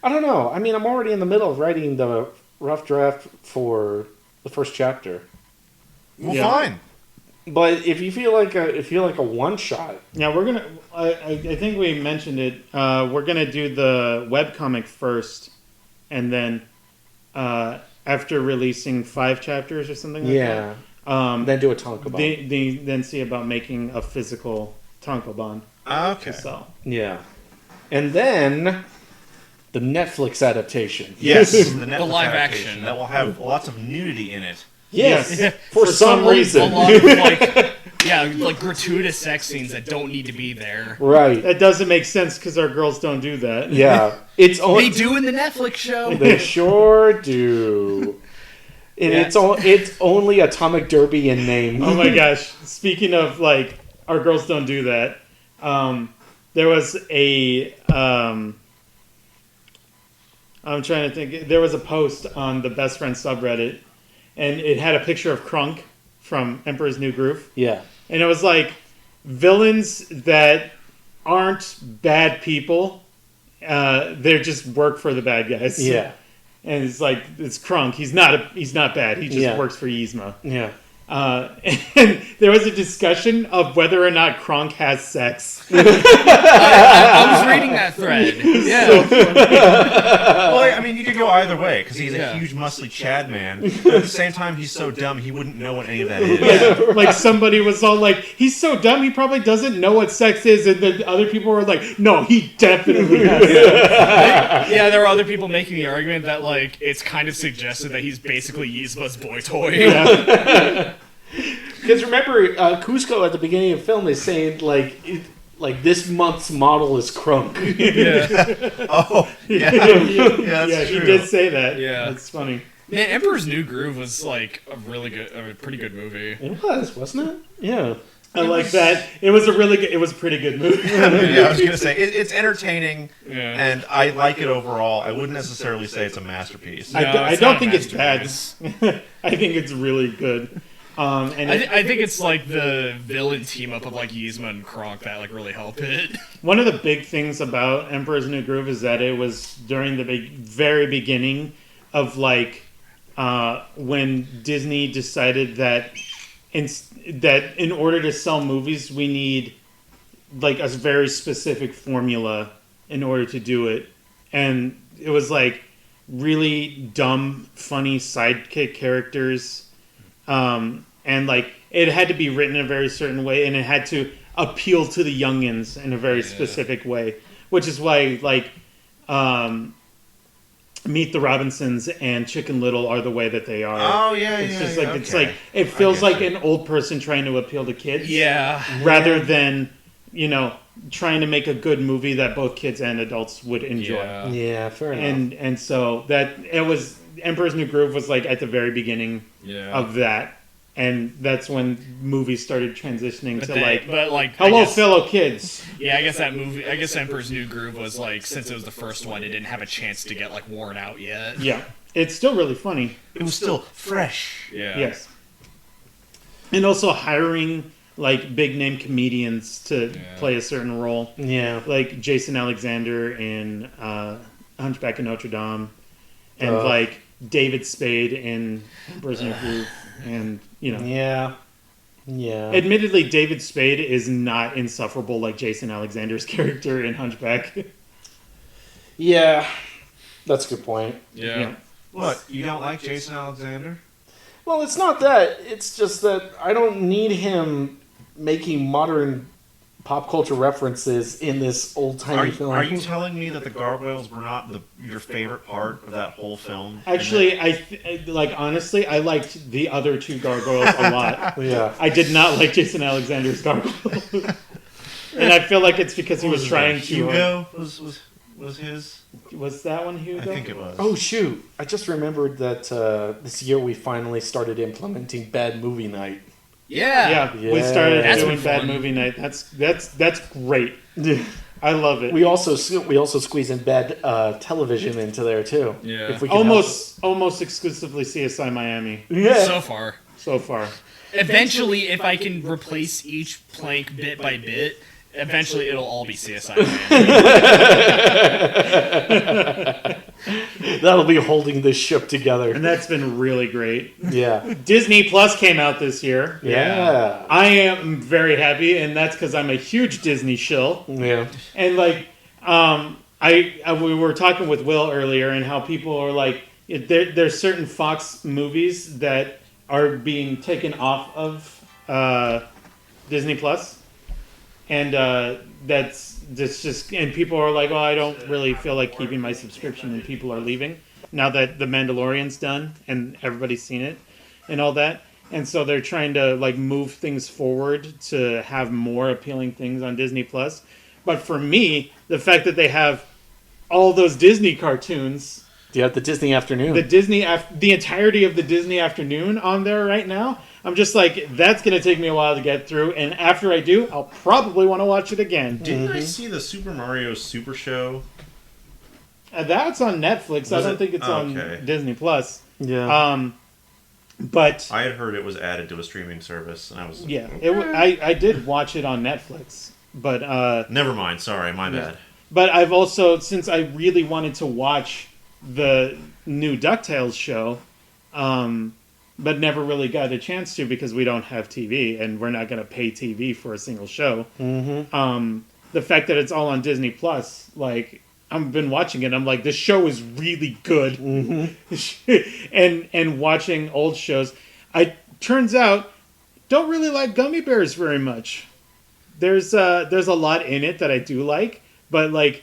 I don't know. I mean, I'm already in the middle of writing the rough draft for the first chapter. Well, Yeah. fine. But if you feel like a one shot, Yeah, we're gonna. I think we mentioned it. We're gonna do the webcomic first, and then after releasing 5 chapters or something like yeah, that, then do a tankobon. then see about making a physical tankobon Okay. to sell. Yeah, and then the Netflix adaptation. Yes, the, Netflix live adaptation action. that will have lots of nudity in it. Yes, Yes. for some A reason. lot of like, yeah, like gratuitous sex scenes that don't need to be there. Right. That doesn't make sense because our girls don't do that. Yeah. It's They only do in the Netflix show. They sure do. And Yeah. it's only Atomic Derby in name. Oh my gosh! Speaking of like, our girls don't do that. There was a. I'm trying to think. There was a post on the Best Friend subreddit, and it had a picture of Krunk from Emperor's New Groove, Yeah. and it was like villains that aren't bad people. They just work for the bad guys. Yeah. And it's like it's Krunk. He's not bad. He just Yeah. works for Yzma. Yeah. And there was a discussion of whether or not Kronk has sex. I was reading that thread. Yeah. Well, I mean, you could go either way because he's a Yeah. huge, muscly Chad man. But at the same time, he's so dumb he wouldn't know what any of that is. Like somebody was all like, "He's so dumb, he probably doesn't know what sex is," and then other people were like, "No, he definitely has sex." Yeah, there are other people making the argument that like it's kind of suggested that he's basically Yzma's boy toy. Because remember, Cusco at the beginning of the film is saying like this month's model is Crunk. Yeah. Oh, yeah, yeah, that's Yeah, he true. did say that. Yeah. That's funny. Man, Emperor's New Groove was like a pretty good movie. It was, wasn't it? Yeah. I like that. It was a pretty good movie. Yeah, I was gonna say it's entertaining, Yeah. and I like it overall. I wouldn't necessarily say it's a masterpiece. I it's don't not a think it's bad. masterpiece. I think it's really good. And I think it's like the villain team up of like Yzma and Kronk that like really help it. one of the big things about Emperor's New Groove is that it was during the very beginning of like when Disney decided that in order to sell movies we need like a very specific formula in order to do it, and it was like really dumb, funny sidekick characters. And like it had to be written in a very certain way, and it had to appeal to the youngins in a very specific way, which is why like Meet the Robinsons and Chicken Little are the way that they are. Oh yeah, It's yeah. just yeah, like it's okay. like it feels get like you. an old person trying to appeal to kids, Yeah. rather than trying to make a good movie that both kids and adults would enjoy. Yeah. Yeah, fair enough. And so that it was Emperor's New Groove was like at the very beginning Yeah. of that, and that's when movies started transitioning to like hello I guess, fellow kids. Yeah, I guess that movie. I guess Emperor's New Groove was like since it was the first one, it didn't have a chance to get like worn out yet. Yeah, it's still really funny. It was still fresh. Yeah. Yes, and also hiring like big name comedians to play a certain role, Yeah. like Jason Alexander in Hunchback of Notre Dame, and like David Spade in Prisoner of Groove, and Yeah. Yeah. Admittedly, David Spade is not insufferable like Jason Alexander's character in Hunchback. Yeah. That's a good point. Yeah. What? You don't like Jason Alexander? Well, it's not that. It's just that I don't need him making modern pop culture references in this old-timey film. Are you telling me that the gargoyles were not your favorite part of that whole film? Actually, honestly, I liked the other two gargoyles a lot. Yeah. I did not like Jason Alexander's gargoyle. And I feel like it's because he was trying to... Hugo was his? Was that one Hugo? I think it was. Oh, shoot. I just remembered that this year we finally started implementing Bad Movie Night. Yeah. Yeah, we started That's doing been Bad fun. Movie Night. That's great. I love it. We also squeeze in bad television into there, too. Yeah. If we can almost exclusively CSI Miami Yeah. So far. so far. Eventually, if I can replace each plank bit by bit, eventually it'll all be CSI. That'll be holding this ship together. And that's been really great. Yeah. Disney Plus came out this year. Yeah. I am very happy, and that's because I'm a huge Disney shill. Yeah. And like, we were talking with Will earlier, and how people are like, there's certain Fox movies that are being taken off of Disney Plus, and that's just, and people are like, oh, I don't really feel like keeping my subscription, and people are leaving now that The Mandalorian's done and everybody's seen it and all that. And so they're trying to like move things forward to have more appealing things on Disney Plus. But for me, the fact that they have all those Disney cartoons, Yeah, the Disney afternoon. the entirety of the Disney afternoon on there right now, I'm just like, that's going to take me a while to get through. And after I do, I'll probably want to watch it again. Didn't I see the Super Mario Super Show? That's on Netflix. I Was don't it? think it's on Okay. Disney Plus. yeah. But I had heard it was added to a streaming service, and I was yeah, I did watch it on Netflix. But never mind. Sorry, my bad. But I've also, since I really wanted to watch the new DuckTales show, but never really got a chance to because we don't have TV and we're not going to pay TV for a single show. Mm-hmm. The fact that it's all on Disney Plus, like, I've been watching it. I'm like, this show is really good. Mm-hmm. and watching old shows, turns out don't really like Gummy Bears very much. There's a lot in it that I do like, but like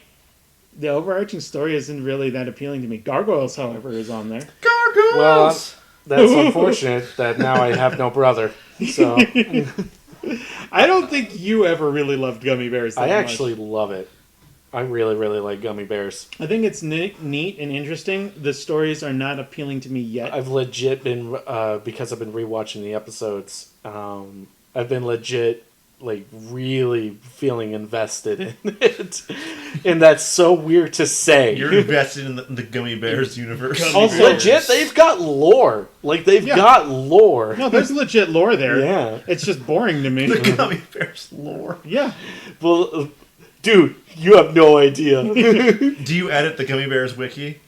the overarching story isn't really that appealing to me. Gargoyles, however, is on there. Gargoyles. Well, that's unfortunate that now I have no brother. So I don't think you ever really loved Gummy Bears. I That actually love it. I really, really like Gummy Bears. I think it's neat and interesting. The stories are not appealing to me yet. I've legit been, because I've been rewatching the episodes, I've been legit, like, really feeling invested in it. And that's so weird to say. You're invested in the Gummy Bears universe. Also- Legit, they've got lore. Like, they've Yeah. got lore. No, there's legit lore there. Yeah. It's just boring to me. The Gummy Bears lore. Yeah. Well, dude, you have no idea. Do you edit the Gummy Bears wiki?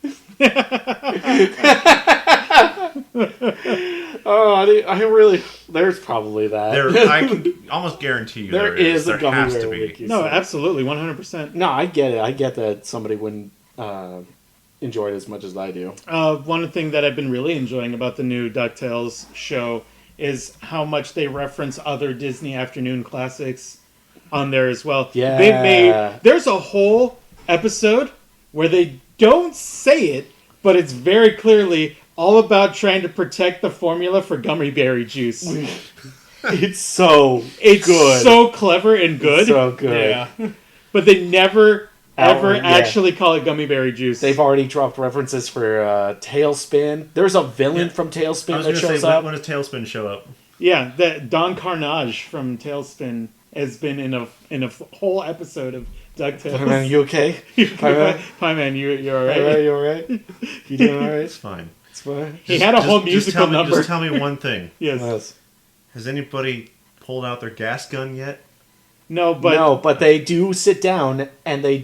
Oh, I really... There's probably that. I can almost guarantee you There is a There Gummy has Bear to be. wiki. No, absolutely, 100%. No, I get it. I get that somebody wouldn't enjoy it as much as I do. One thing that I've been really enjoying about the new DuckTales show is how much they reference other Disney afternoon classics on there as well. Yeah. There's a whole episode where they don't say it, but it's very clearly all about trying to protect the formula for gummy berry juice. It's so It's good. so clever and good, So good. Yeah. but they never ever Yeah. actually call it gummy berry juice. They've already dropped references for Tailspin. There's a villain from I Tailspin was that going to shows say, up. when does Tailspin show up? Yeah, that Don Carnage from Tailspin has been in a whole episode of DuckTales. Hi, man, you okay? Hi, man, you're all All right. right, you all right? You doing all right? It's fine. It's fine. He had a whole musical number. Just tell me one thing. Yes. Yes. Has anybody pulled out their gas gun yet? No, but no, but they do sit down and they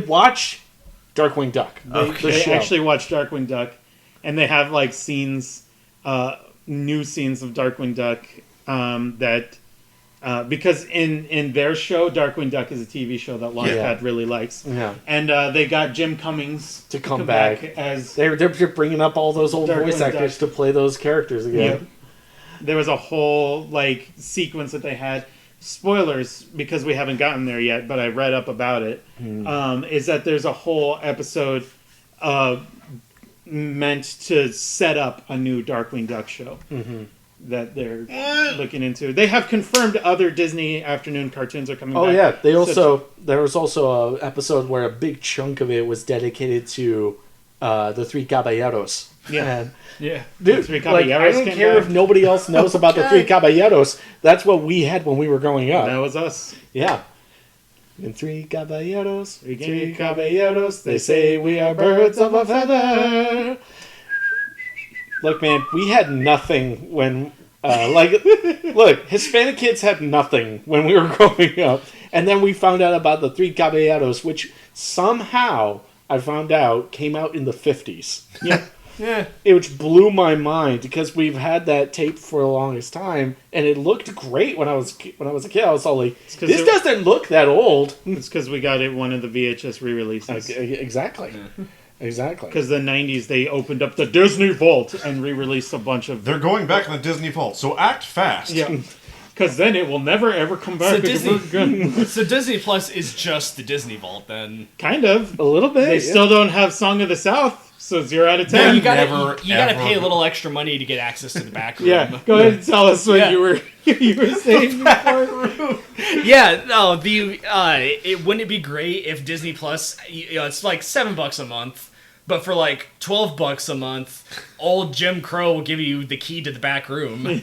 watch Darkwing Duck. they actually watch Darkwing Duck, and they have like scenes, new scenes of Darkwing Duck because in their show, Darkwing Duck is a TV show that Launchpad really likes. Yeah. And they got Jim Cummings to come back as they're bringing up all those old Darkwing voice actors Duck. to play those characters again. Yep. There was a whole like sequence that they had. Spoilers because we haven't gotten there yet, but I read up about it. Is that there's a whole episode meant to set up a new Darkwing Duck show that they're looking into. They have confirmed other Disney afternoon cartoons are coming back. Oh yeah, there was also an episode where a big chunk of it was dedicated to the Three Caballeros. Yeah. And, Yeah. dude, Three like, I Caballeros don't came care back. if nobody else knows about the Three Caballeros. That's what we had when we were growing up. That was us. Yeah. And Three Caballeros, Three Caballeros, they say we are birds of a feather. Look, man, we had nothing when, look, Hispanic kids had nothing when we were growing up. And then we found out about the Three Caballeros, which somehow, I found out, came out in the 50s. Yeah. Yeah. Which blew my mind because we've had that tape for the longest time, and it looked great when I was a kid. I was all like, "This doesn't look that old." It's because we got it one of the VHS re-releases. Exactly, exactly. Because the 90s, they opened up the Disney Vault and re-released a bunch of... They're going back in the Disney Vault, so act fast. Yeah. Because then it will never, ever come back. So Disney, again. so Disney Plus is just the Disney Vault then. Kind of. A little bit. They still don't have Song of the South, so 0 out of 10. No, you gotta Never, you gotta ever. pay a little extra money to get access to the back room. Yeah, go ahead and tell us what Yeah. you were saying before. Yeah, no, wouldn't it be great if Disney Plus, it's like $7 a month, but for like $12 a month, old Jim Crow will give you the key to the back room.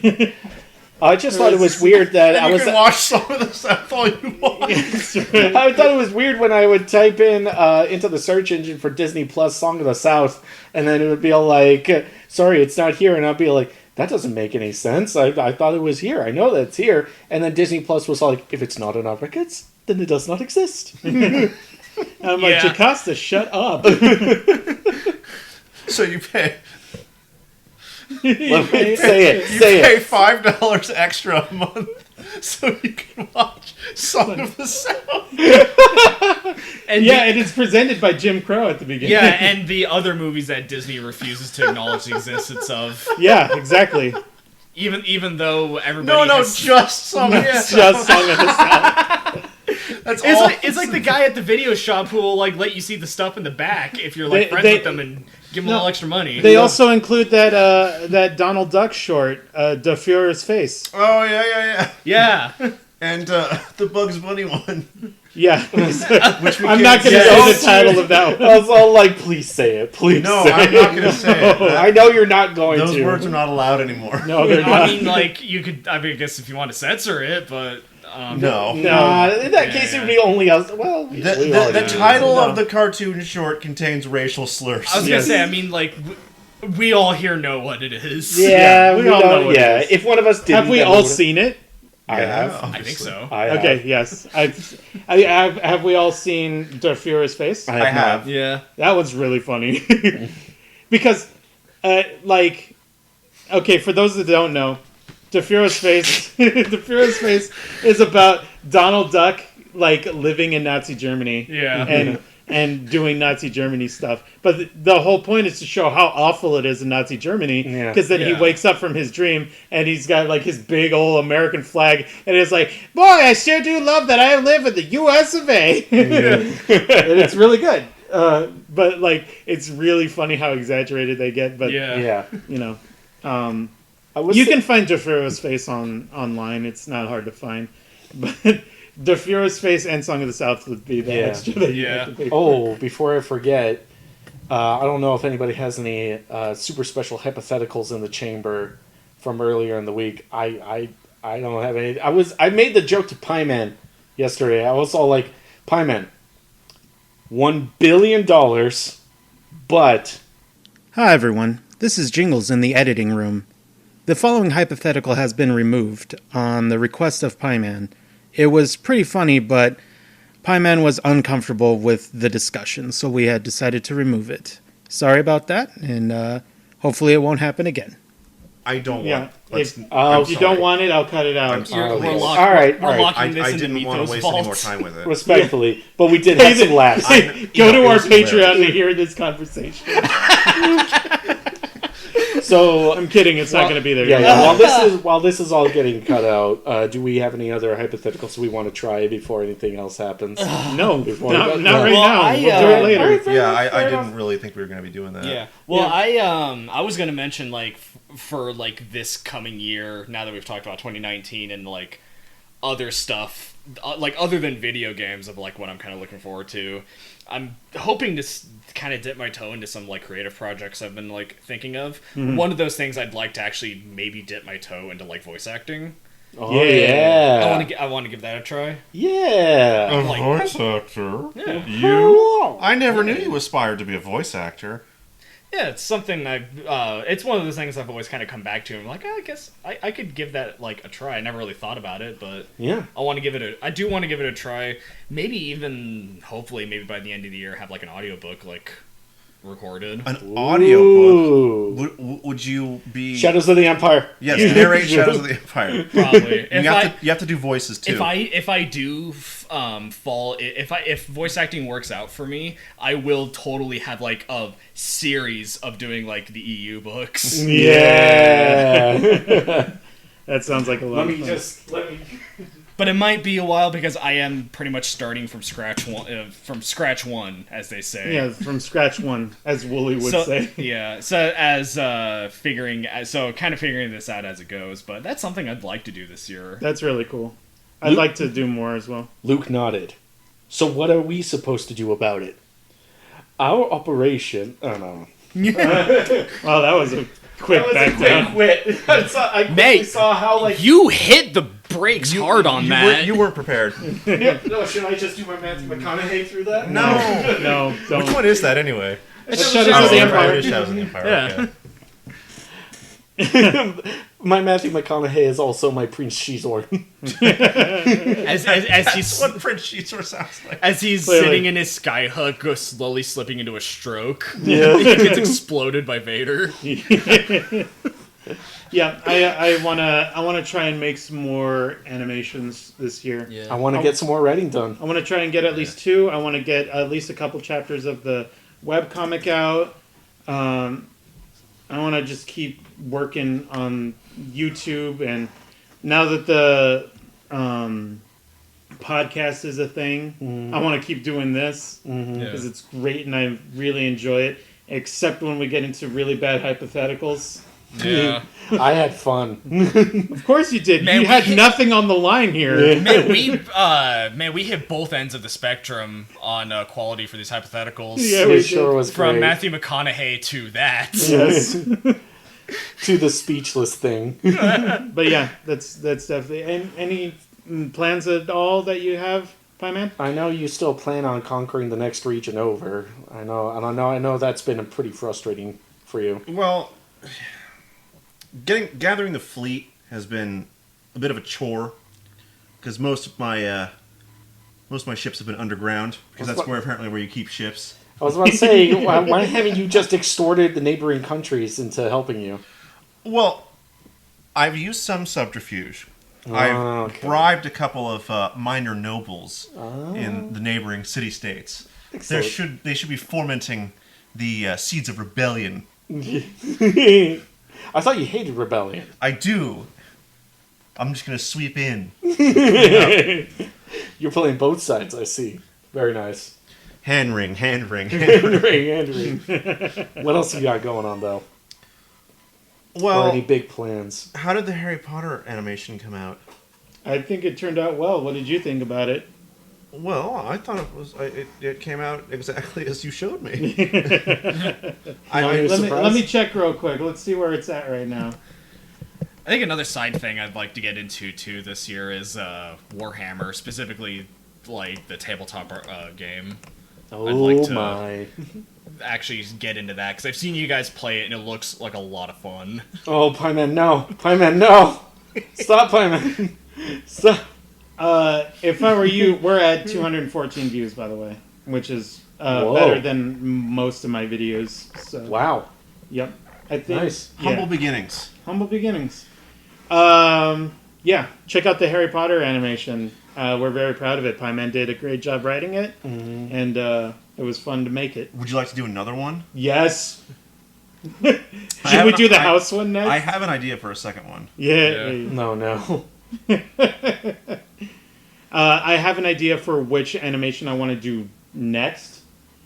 I just thought it was weird that And I you was. can watch some of the stuff all you want. I thought it was weird when I would type in into the search engine for Disney Plus Song of the South, and then it would be all like, "Sorry, it's not here," and I'd be like, "That doesn't make any sense. I thought it was here. I know that it's here." And then Disney Plus was like, "If it's not in our records, then it does not exist." I'm like, Yeah. Jocasta, shut up. So you pay Say it. pay $5 extra a month so you can watch Song of the South. And Yeah, and it's presented by Jim Crow at the beginning. yeah, and the other movies that Disney refuses to acknowledge the existence of, Yeah, exactly. even though everybody No, has, just Song of the It's South. just Song of the South. That's It's all. it's like the guy at the video shop who will like let you see the stuff in the back if you're like friends with them and give them a little extra money. They also include that Donald Duck short, De Fuhrer's Face. Oh, yeah. Yeah. And the Bugs Bunny one. Yeah. Which we I'm can't not going to say. say the title of that one. I was all like, "Please say it. Please No, say I'm it." not going to say it. I know you're not going Those to. words are not allowed anymore. No, they're I not. mean, like you could. I guess if you want to censor it, but No. Nah, in that Yeah, case, it would yeah. be only us. Well, The, we the, already the know. title No. of the cartoon short contains racial slurs. I was Yes. gonna say. I mean, like we all here know what it is. Yeah, we we all don't. know what it Yeah, is. if one of us didn't, Have we then all would've- seen it? I Yeah, have. I think obviously. so. I have. Okay, yes. Have we all seen De Fuhrer's Face? I I have. have. Yeah. That was really funny. Because, okay, for those that don't know, De Fuhrer's Face, De Fuhrer's Face is about Donald Duck, like, living in Nazi Germany. Yeah. And doing Nazi Germany stuff. But the whole point is to show how awful it is in Nazi Germany. Yeah. Because then he Yeah. wakes up from his dream and he's got like his big old American flag. And it's like, boy, I sure do love that I live in the US of A. And it's really good. But like, it's really funny how exaggerated they get. But, Yeah. Yeah. you know, Was you can find De Fuhrer's Face online. It's not hard to find. But De Fuhrer's Face and Song of the South would be the Yeah. extra that you Yeah. have to pay for. Oh, before I forget, I don't know if anybody has any super special hypotheticals in the chamber from earlier in the week. I don't have any. I made the joke to Pie Man yesterday. I was all like, Pie Man, $1 billion, but Hi, everyone. This is Jingles in the editing room. The following hypothetical has been removed on the request of Pieman. It was pretty funny, but Pieman was uncomfortable with the discussion, so we had decided to remove it. Sorry about that, and hopefully it won't happen again. I don't Yeah, want. Let's, if I'm you sorry. don't want it, I'll cut it I'm out. sorry. All We're right, all right. locking this I into didn't want Mythos to waste vault. any more time with it. Respectfully, but we did have some laughs. Go to it our was Patreon hilarious. to hear this conversation. So I'm kidding, it's not going to be there. Yeah. While this is all getting cut out, do we have any other hypotheticals we want to try before anything else happens? No, Before not we right go- Well, now. I, We'll do uh, it later. Yeah, I didn't really think we were going to be doing that. Yeah. Well, Yeah. I was gonna mention like for like this coming year. Now that we've talked about 2019 and like other stuff, like other than video games, of like what I'm kind of looking forward to. I'm hoping to kind of dip my toe into some like creative projects I've been like thinking of. One of those things I'd like to actually maybe dip my toe into like voice acting. Oh Yeah. yeah. I want to give that a try. Yeah. A Like- voice actor? Yeah. You? I never knew you aspired to be a voice actor. Yeah, it's something it's one of those things I've always kind of come back to. I'm like, I guess I could give that like a try. I never really thought about it, but Yeah. I do want to give it a try. Maybe even, hopefully, maybe by the end of the year, have like an audiobook like recorded. An audiobook. Ooh. Would you be... Shadows of the Empire. Yes, narrate Shadows of the Empire. Probably. You have to do voices too. If I do if voice acting works out for me, I will totally have like a series of doing like the EU books. Yeah. That sounds like a lot of fun. let me. But it might be a while because I am pretty much starting from scratch one, as they say. Yeah, from scratch one, as Wooly would So, say. yeah. So kind of figuring this out as it goes. But that's something I'd like to do this year. That's really cool. I'd like to do more as well. Luke nodded. So what are we supposed to do about it? Our operation. Oh no. Wow, that was a quick back down. quit. I quickly Mate, saw how like. You hit the brakes hard on that. You weren't prepared. No, should I just do my Matthew McConaughey through that? No. No, don't. Which one is that anyway? It's Shadows of the right, Empire. it is Shadows of the Empire. Yeah. Okay. My Matthew McConaughey is also my Prince Shizor. as he's That's what Prince Shizor sounds like. as he's Clearly. sitting in his skyhook, goes slowly slipping into a stroke. Yeah. He gets exploded by Vader. Yeah, I wanna try and make some more animations this year. I want to get some more writing done. I want to try and get at least 2. I want to get at least a couple chapters of the webcomic out. I want to just keep working on YouTube, and now that the podcast is a thing, I want to keep doing this because it's great and I really enjoy it. Except when we get into really bad hypotheticals. Yeah. I had fun. Of course you did. Man, you we had hit- nothing on the line here. Man, we hit both ends of the spectrum on quality for these hypotheticals. Yeah, It we sure was From great. Matthew McConaughey to that. Yes. To the speechless thing. But yeah, that's definitely. And any plans at all that you have, Pieman? I know you still plan on conquering the next region over. I know that's been pretty frustrating for you. Well, gathering the fleet has been a bit of a chore because most of my ships have been underground because that's where you keep ships. I was about to say, why haven't you just extorted the neighboring countries into helping you? Well, I've used some subterfuge. I've okay. bribed a couple of minor nobles in the neighboring city-states. Excellent. They should be fomenting the seeds of rebellion. I thought you hated rebellion. I do. I'm just gonna sweep in. You're playing both sides, I see. Very nice. Hand ring. Henry. What else you got going on, though? Or any Well, big plans? how did the Harry Potter animation come out? I think it turned out well. What did you think about it? Well, I thought it came out exactly as you showed me. Let me check real quick. Let's see where it's at right now. I think another side thing I'd like to get into too this year is Warhammer, specifically like the tabletop game. Oh I'd like to- my. actually get into that because I've seen you guys play it and it looks like a lot of fun. Oh, Pieman, no. Pieman, no. Stop, Pieman. Stop. If I were you, we're at 214 views, by the way, which is Whoa. better than most of my videos. So, Wow. yep. I think Nice. yeah. Humble beginnings. Humble beginnings. Yeah, check out the Harry Potter animation. We're very proud of it. Pieman did a great job writing it, and it was fun to make it. Would you like to do another one? Yes. Should we do the house one next? I have an idea for a second one. Yeah. No. I have an idea for which animation I want to do next,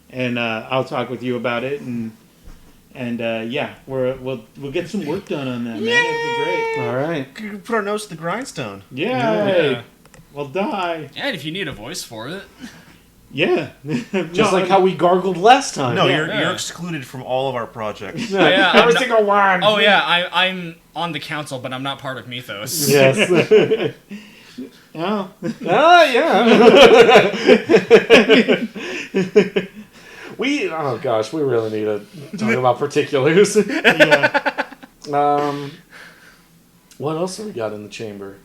and I'll talk with you about it. And yeah, we'll get some work done on that, man. It'll be great. All right. We could put our nose to the grindstone. Yeah. We'll die. And if you need a voice for it. Yeah. Just like how we gargled last time. No, Yeah. you're excluded from all of our projects. Yeah, Every I'm not- single one. Oh yeah, I'm on the council, but I'm not part of Mythos. Yes. Oh. Yeah. Oh gosh, we really need to talk about particulars. Yeah. What else have we got in the chamber?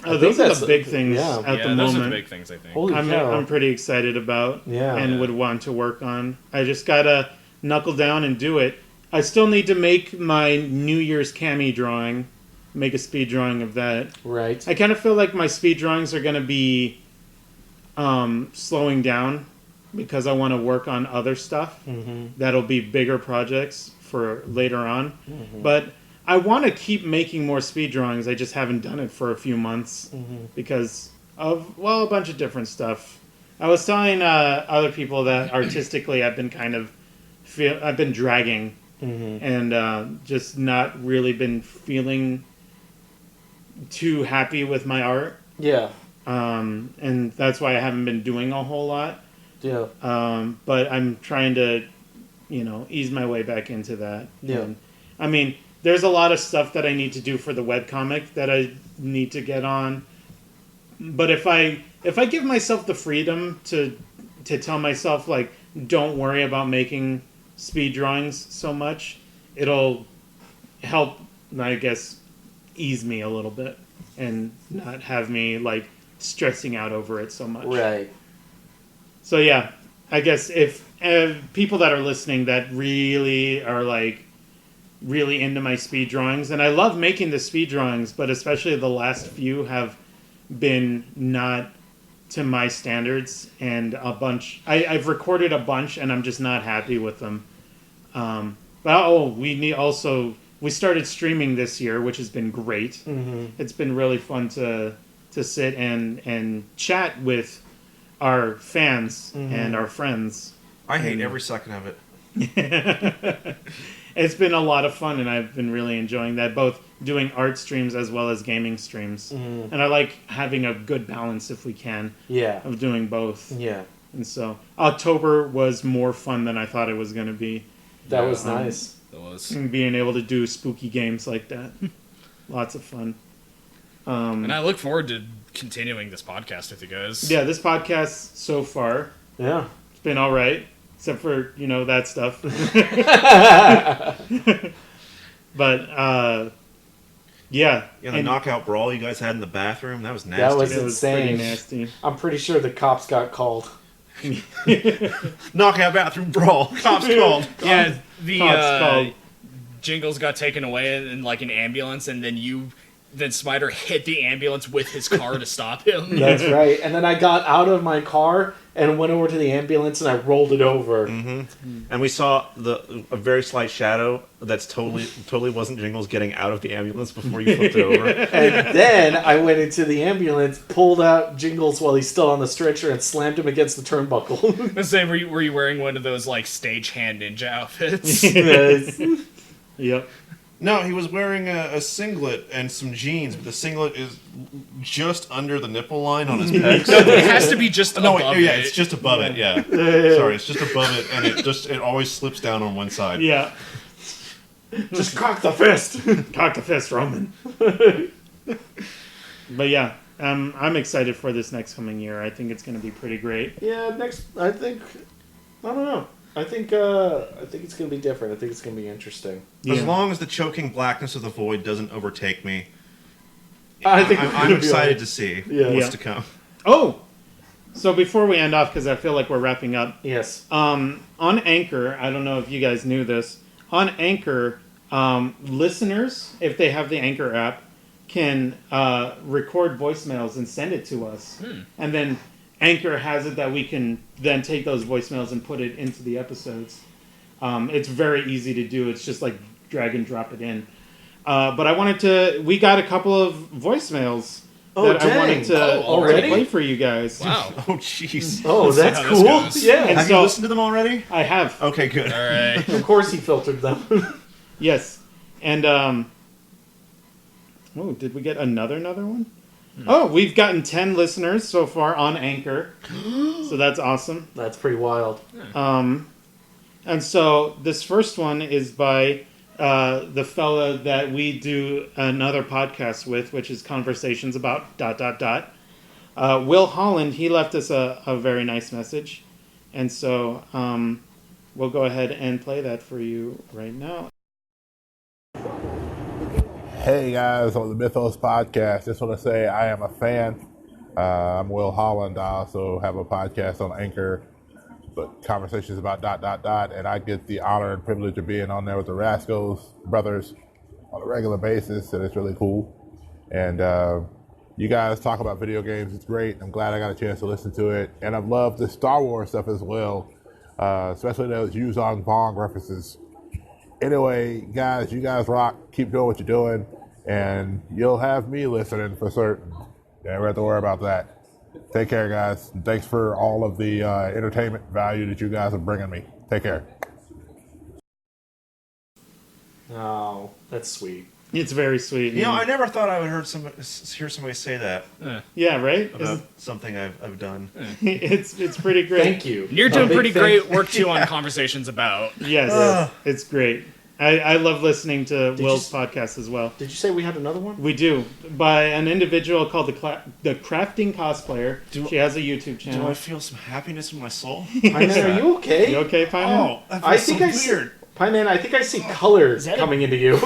Oh, I those think are that's the big things yeah. at Yeah, the those are the moment. big things I think. Holy cow. I'm pretty excited about Yeah. and would want to work on. I just gotta knuckle down and do it. I still need to make my New Year's Cami drawing, make a speed drawing of that. Right. I kind of feel like my speed drawings are gonna be slowing down because I want to work on other stuff. That'll be bigger projects for later on. But I want to keep making more speed drawings. I just haven't done it for a few months because of, well, a bunch of different stuff. I was telling other people that artistically I've been I've been dragging and just not really been feeling too happy with my art. Yeah. And that's why I haven't been doing a whole lot. Yeah. But I'm trying to, ease my way back into that. Yeah. And, I mean, there's a lot of stuff that I need to do for the webcomic that I need to get on. But if I give myself the freedom to tell myself, like, don't worry about making speed drawings so much, it'll help, I guess, ease me a little bit and not have me, like, stressing out over it so much. Right. So yeah, I guess if people that are listening that really are like really into my speed drawings, and I love making the speed drawings, but especially the last few have been not to my standards, and a bunch I've recorded a bunch and I'm just not happy with them. We started streaming this year, which has been great. It's been really fun to sit and chat with our fans and our friends. I hate every second of it. It's been a lot of fun, and I've been really enjoying that, both doing art streams as well as gaming streams. And I like having a good balance, if we can, Yeah. of doing both. Yeah. And so October was more fun than I thought it was going to be. That was nice. That was. And being able to do spooky games like that. Lots of fun. And I look forward to continuing this podcast with you guys. Yeah, this podcast so far, Yeah. it's been all right, except for, that stuff. But, yeah. Yeah, the knockout brawl you guys had in the bathroom, that was nasty. That was It was pretty insane. nasty. I'm pretty sure the cops got called. Knockout bathroom brawl. Cops called. Yeah, the Cops called. Jingles got taken away in like an ambulance, and then Smiter hit the ambulance with his car to stop him. That's right. And then I got out of my car and went over to the ambulance and I rolled it over. And we saw a very slight shadow that's totally wasn't Jingles getting out of the ambulance before you flipped it over. And then I went into the ambulance, pulled out Jingles while he's still on the stretcher, and slammed him against the turnbuckle. Let's say, were you wearing one of those like stagehand ninja outfits? Yes. Yep. No, he was wearing a singlet and some jeans, but the singlet is just under the nipple line on his pecs. It has to be just above it. It's just above it, yeah. Sorry, it's just above it, and it always slips down on one side. Yeah. Just cock the fist. Cock the fist, Roman. But yeah, I'm excited for this next coming year. I think it's going to be pretty great. Yeah, I don't know. I think it's gonna be different. I think it's gonna be interesting. As long as the choking blackness of the void doesn't overtake me, I think I'm excited to see what's Yeah. to come. Oh, so before we end off, because I feel like we're wrapping up, Yes. on Anchor, I don't know if you guys knew this. On Anchor, listeners, if they have the Anchor app, can record voicemails and send it to us, and then Anchor has it that we can then take those voicemails and put it into the episodes. It's very easy to do. It's just like drag and drop it in. But we got a couple of voicemails that I wanted to already play for you guys. Wow. Oh, jeez. Oh, Let's see that's how this cool. goes. Yeah. And Have so- you listened to them already? I have. Okay, good. All right. Of course, he filtered them. Yes. And, oh, did we get another one? Oh, we've gotten 10 listeners so far on Anchor. So that's awesome. That's pretty wild. And so this first one is by the fella that we do another podcast with, which is Conversations About ... Will Holland, he left us a very nice message. And so we'll go ahead and play that for you right now. Hey guys, on the Mythos podcast, just want to say I am a fan. I'm Will Holland. I also have a podcast on Anchor, but Conversations About ... and I get the honor and privilege of being on there with the Rascals brothers on a regular basis, and it's really cool. And you guys talk about video games. It's great. I'm glad I got a chance to listen to it, and I've loved the Star Wars stuff as well, especially those Yuzong Bong references. Anyway, guys, you guys rock. Keep doing what you're doing, and you'll have me listening for certain. Never have to worry about that. Take care, guys. And thanks for all of the entertainment value that you guys are bringing me. Take care. Oh, that's sweet. It's very sweet. You know, I never thought I would hear somebody say that Yeah, right? about something I've done. It's pretty great. Thank you. And you're A doing big pretty thank- great work too on Conversations About. Yes, it's great. I love listening to Will's you podcast as well. Did you say we had another one? We do, by an individual called the Crafting Cosplayer. She has a YouTube Do channel. I feel some happiness in my soul? Pie Man, are you okay? You okay, Pine? I think I see. Pie Man, I think I see colors that a- coming into you.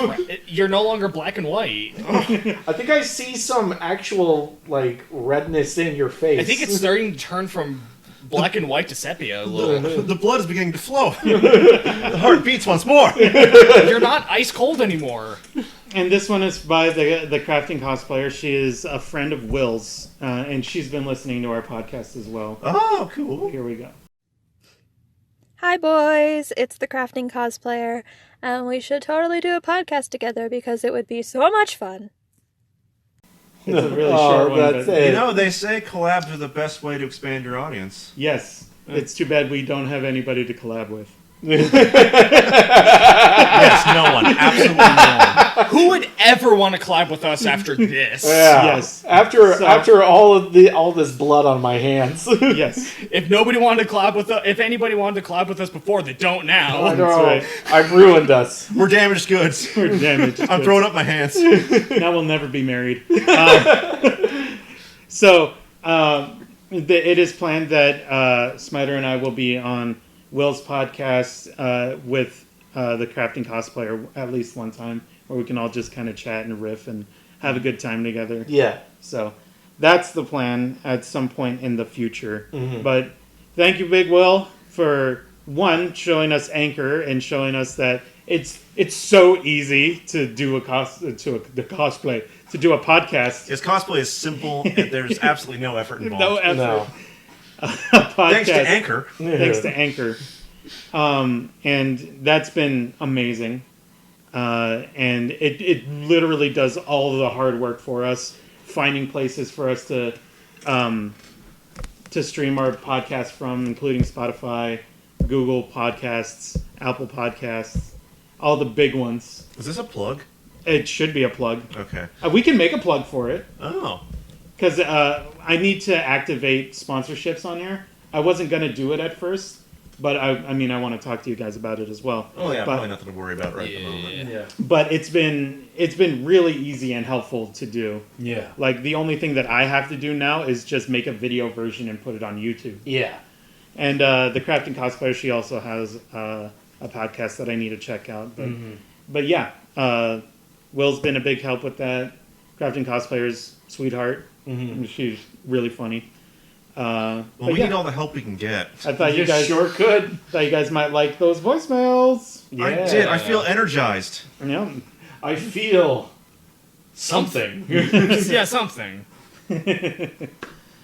You're no longer black and white. I think I see some actual like redness in your face. I think it's starting to turn from black and white to sepia a little. The blood is beginning to flow. The heart beats once more. You're not ice cold anymore. And this one is by the Crafting Cosplayer. She is a friend of Will's, and she's been listening to our podcast as well. Oh, cool. Here we go. Hi boys, it's the Crafting Cosplayer, and we should totally do a podcast together because it would be so much fun. It's a really short one, that's but it. You know, they say collabs are the best way to expand your audience. yes, it's too bad we don't have anybody to collab with. Yes, no one. Absolutely no one. Who would ever want to collab with us after this? Yeah. Yes. After all this blood on my hands. Yes, If nobody wanted to collab with us, if anybody wanted to collab with us before, they don't now. I know. right. I've ruined us. We're damaged goods. we're damaged. I'm throwing up my hands. Now we'll never be married. It is planned that Smiter and I will be on Will's podcast with the Crafting Cosplayer at least one time, where we can all just kind of chat and riff and have a good time together. Yeah. So that's the plan at some point in the future. Mm-hmm. But thank you, Big Will, for one, showing us Anchor and showing us that it's so easy to do the cosplay, to do a podcast. His cosplay is simple, and there's absolutely no effort involved. No effort. No. A podcast. Thanks to Anchor. Thanks to Anchor. And that's been amazing. And it literally does all of the hard work for us, finding places for us to stream our podcast from, including Spotify, Google Podcasts, Apple Podcasts, all the big ones. Is this a plug? It should be a plug. Okay. We can make a plug for it. Oh. Because I need to activate sponsorships on here. I wasn't going to do it at first, but I mean, I want to talk to you guys about it as well. Oh yeah, but, probably nothing to worry about right at the moment. Yeah. But it's been really easy and helpful to do. Yeah. Like, the only thing that I have to do now is just make a video version and put it on YouTube. Yeah. And the Crafting Cosplayer, she also has a podcast that I need to check out. But yeah, Will's been a big help with that. Crafting Cosplayer's sweetheart. She's really funny. Well, we need all the help we can get. I thought you guys sure could. thought you guys might like those voicemails. I did. I feel energized. Yeah. I feel something. Yeah, something.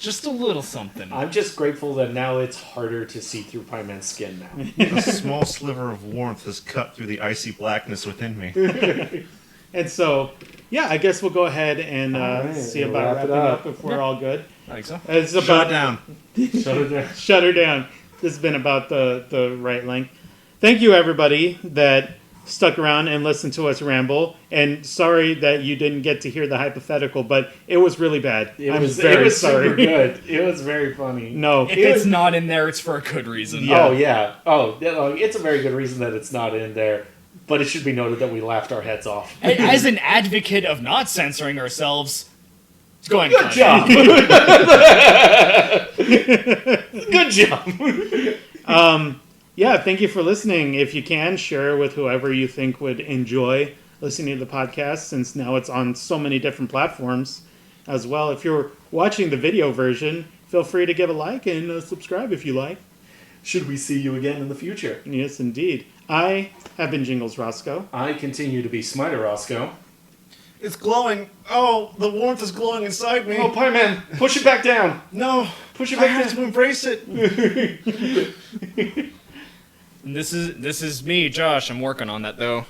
Just a little something. I'm just grateful that now it's harder to see through Pyman's skin now. A small sliver of warmth has cut through the icy blackness within me. And so, yeah, I guess we'll go ahead and right, see we'll about wrap it wrapping up. up if we're all good. I think so. It's Shut about it down. Shut it down. Shut her down. This has been about the right length. Thank you, everybody that stuck around and listened to us ramble. And sorry that you didn't get to hear the hypothetical, but it was really bad. I'm very sorry. Super good. It was very funny. No. If it's not in there, it's for a good reason. Yeah. Oh, yeah. Oh, it's a very good reason that it's not in there. But it should be noted that we laughed our heads off. And as an advocate of not censoring ourselves, go ahead. Good job. Good job. Yeah, thank you for listening. If you can, share with whoever you think would enjoy listening to the podcast, since now it's on so many different platforms as well. If you're watching the video version, feel free to give a like and subscribe if you like. Should we see you again in the future? Yes, indeed. I have been Jingles Roscoe. I continue to be Smiter Roscoe. It's glowing. Oh, the warmth is glowing inside me. Oh, Pieman, push it back down. No, Push it I back have down. to embrace it. And this is me, Josh. I'm working on that though.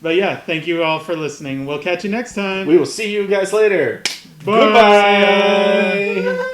But yeah, thank you all for listening. We'll catch you next time. We will see you guys later. Bye. Goodbye.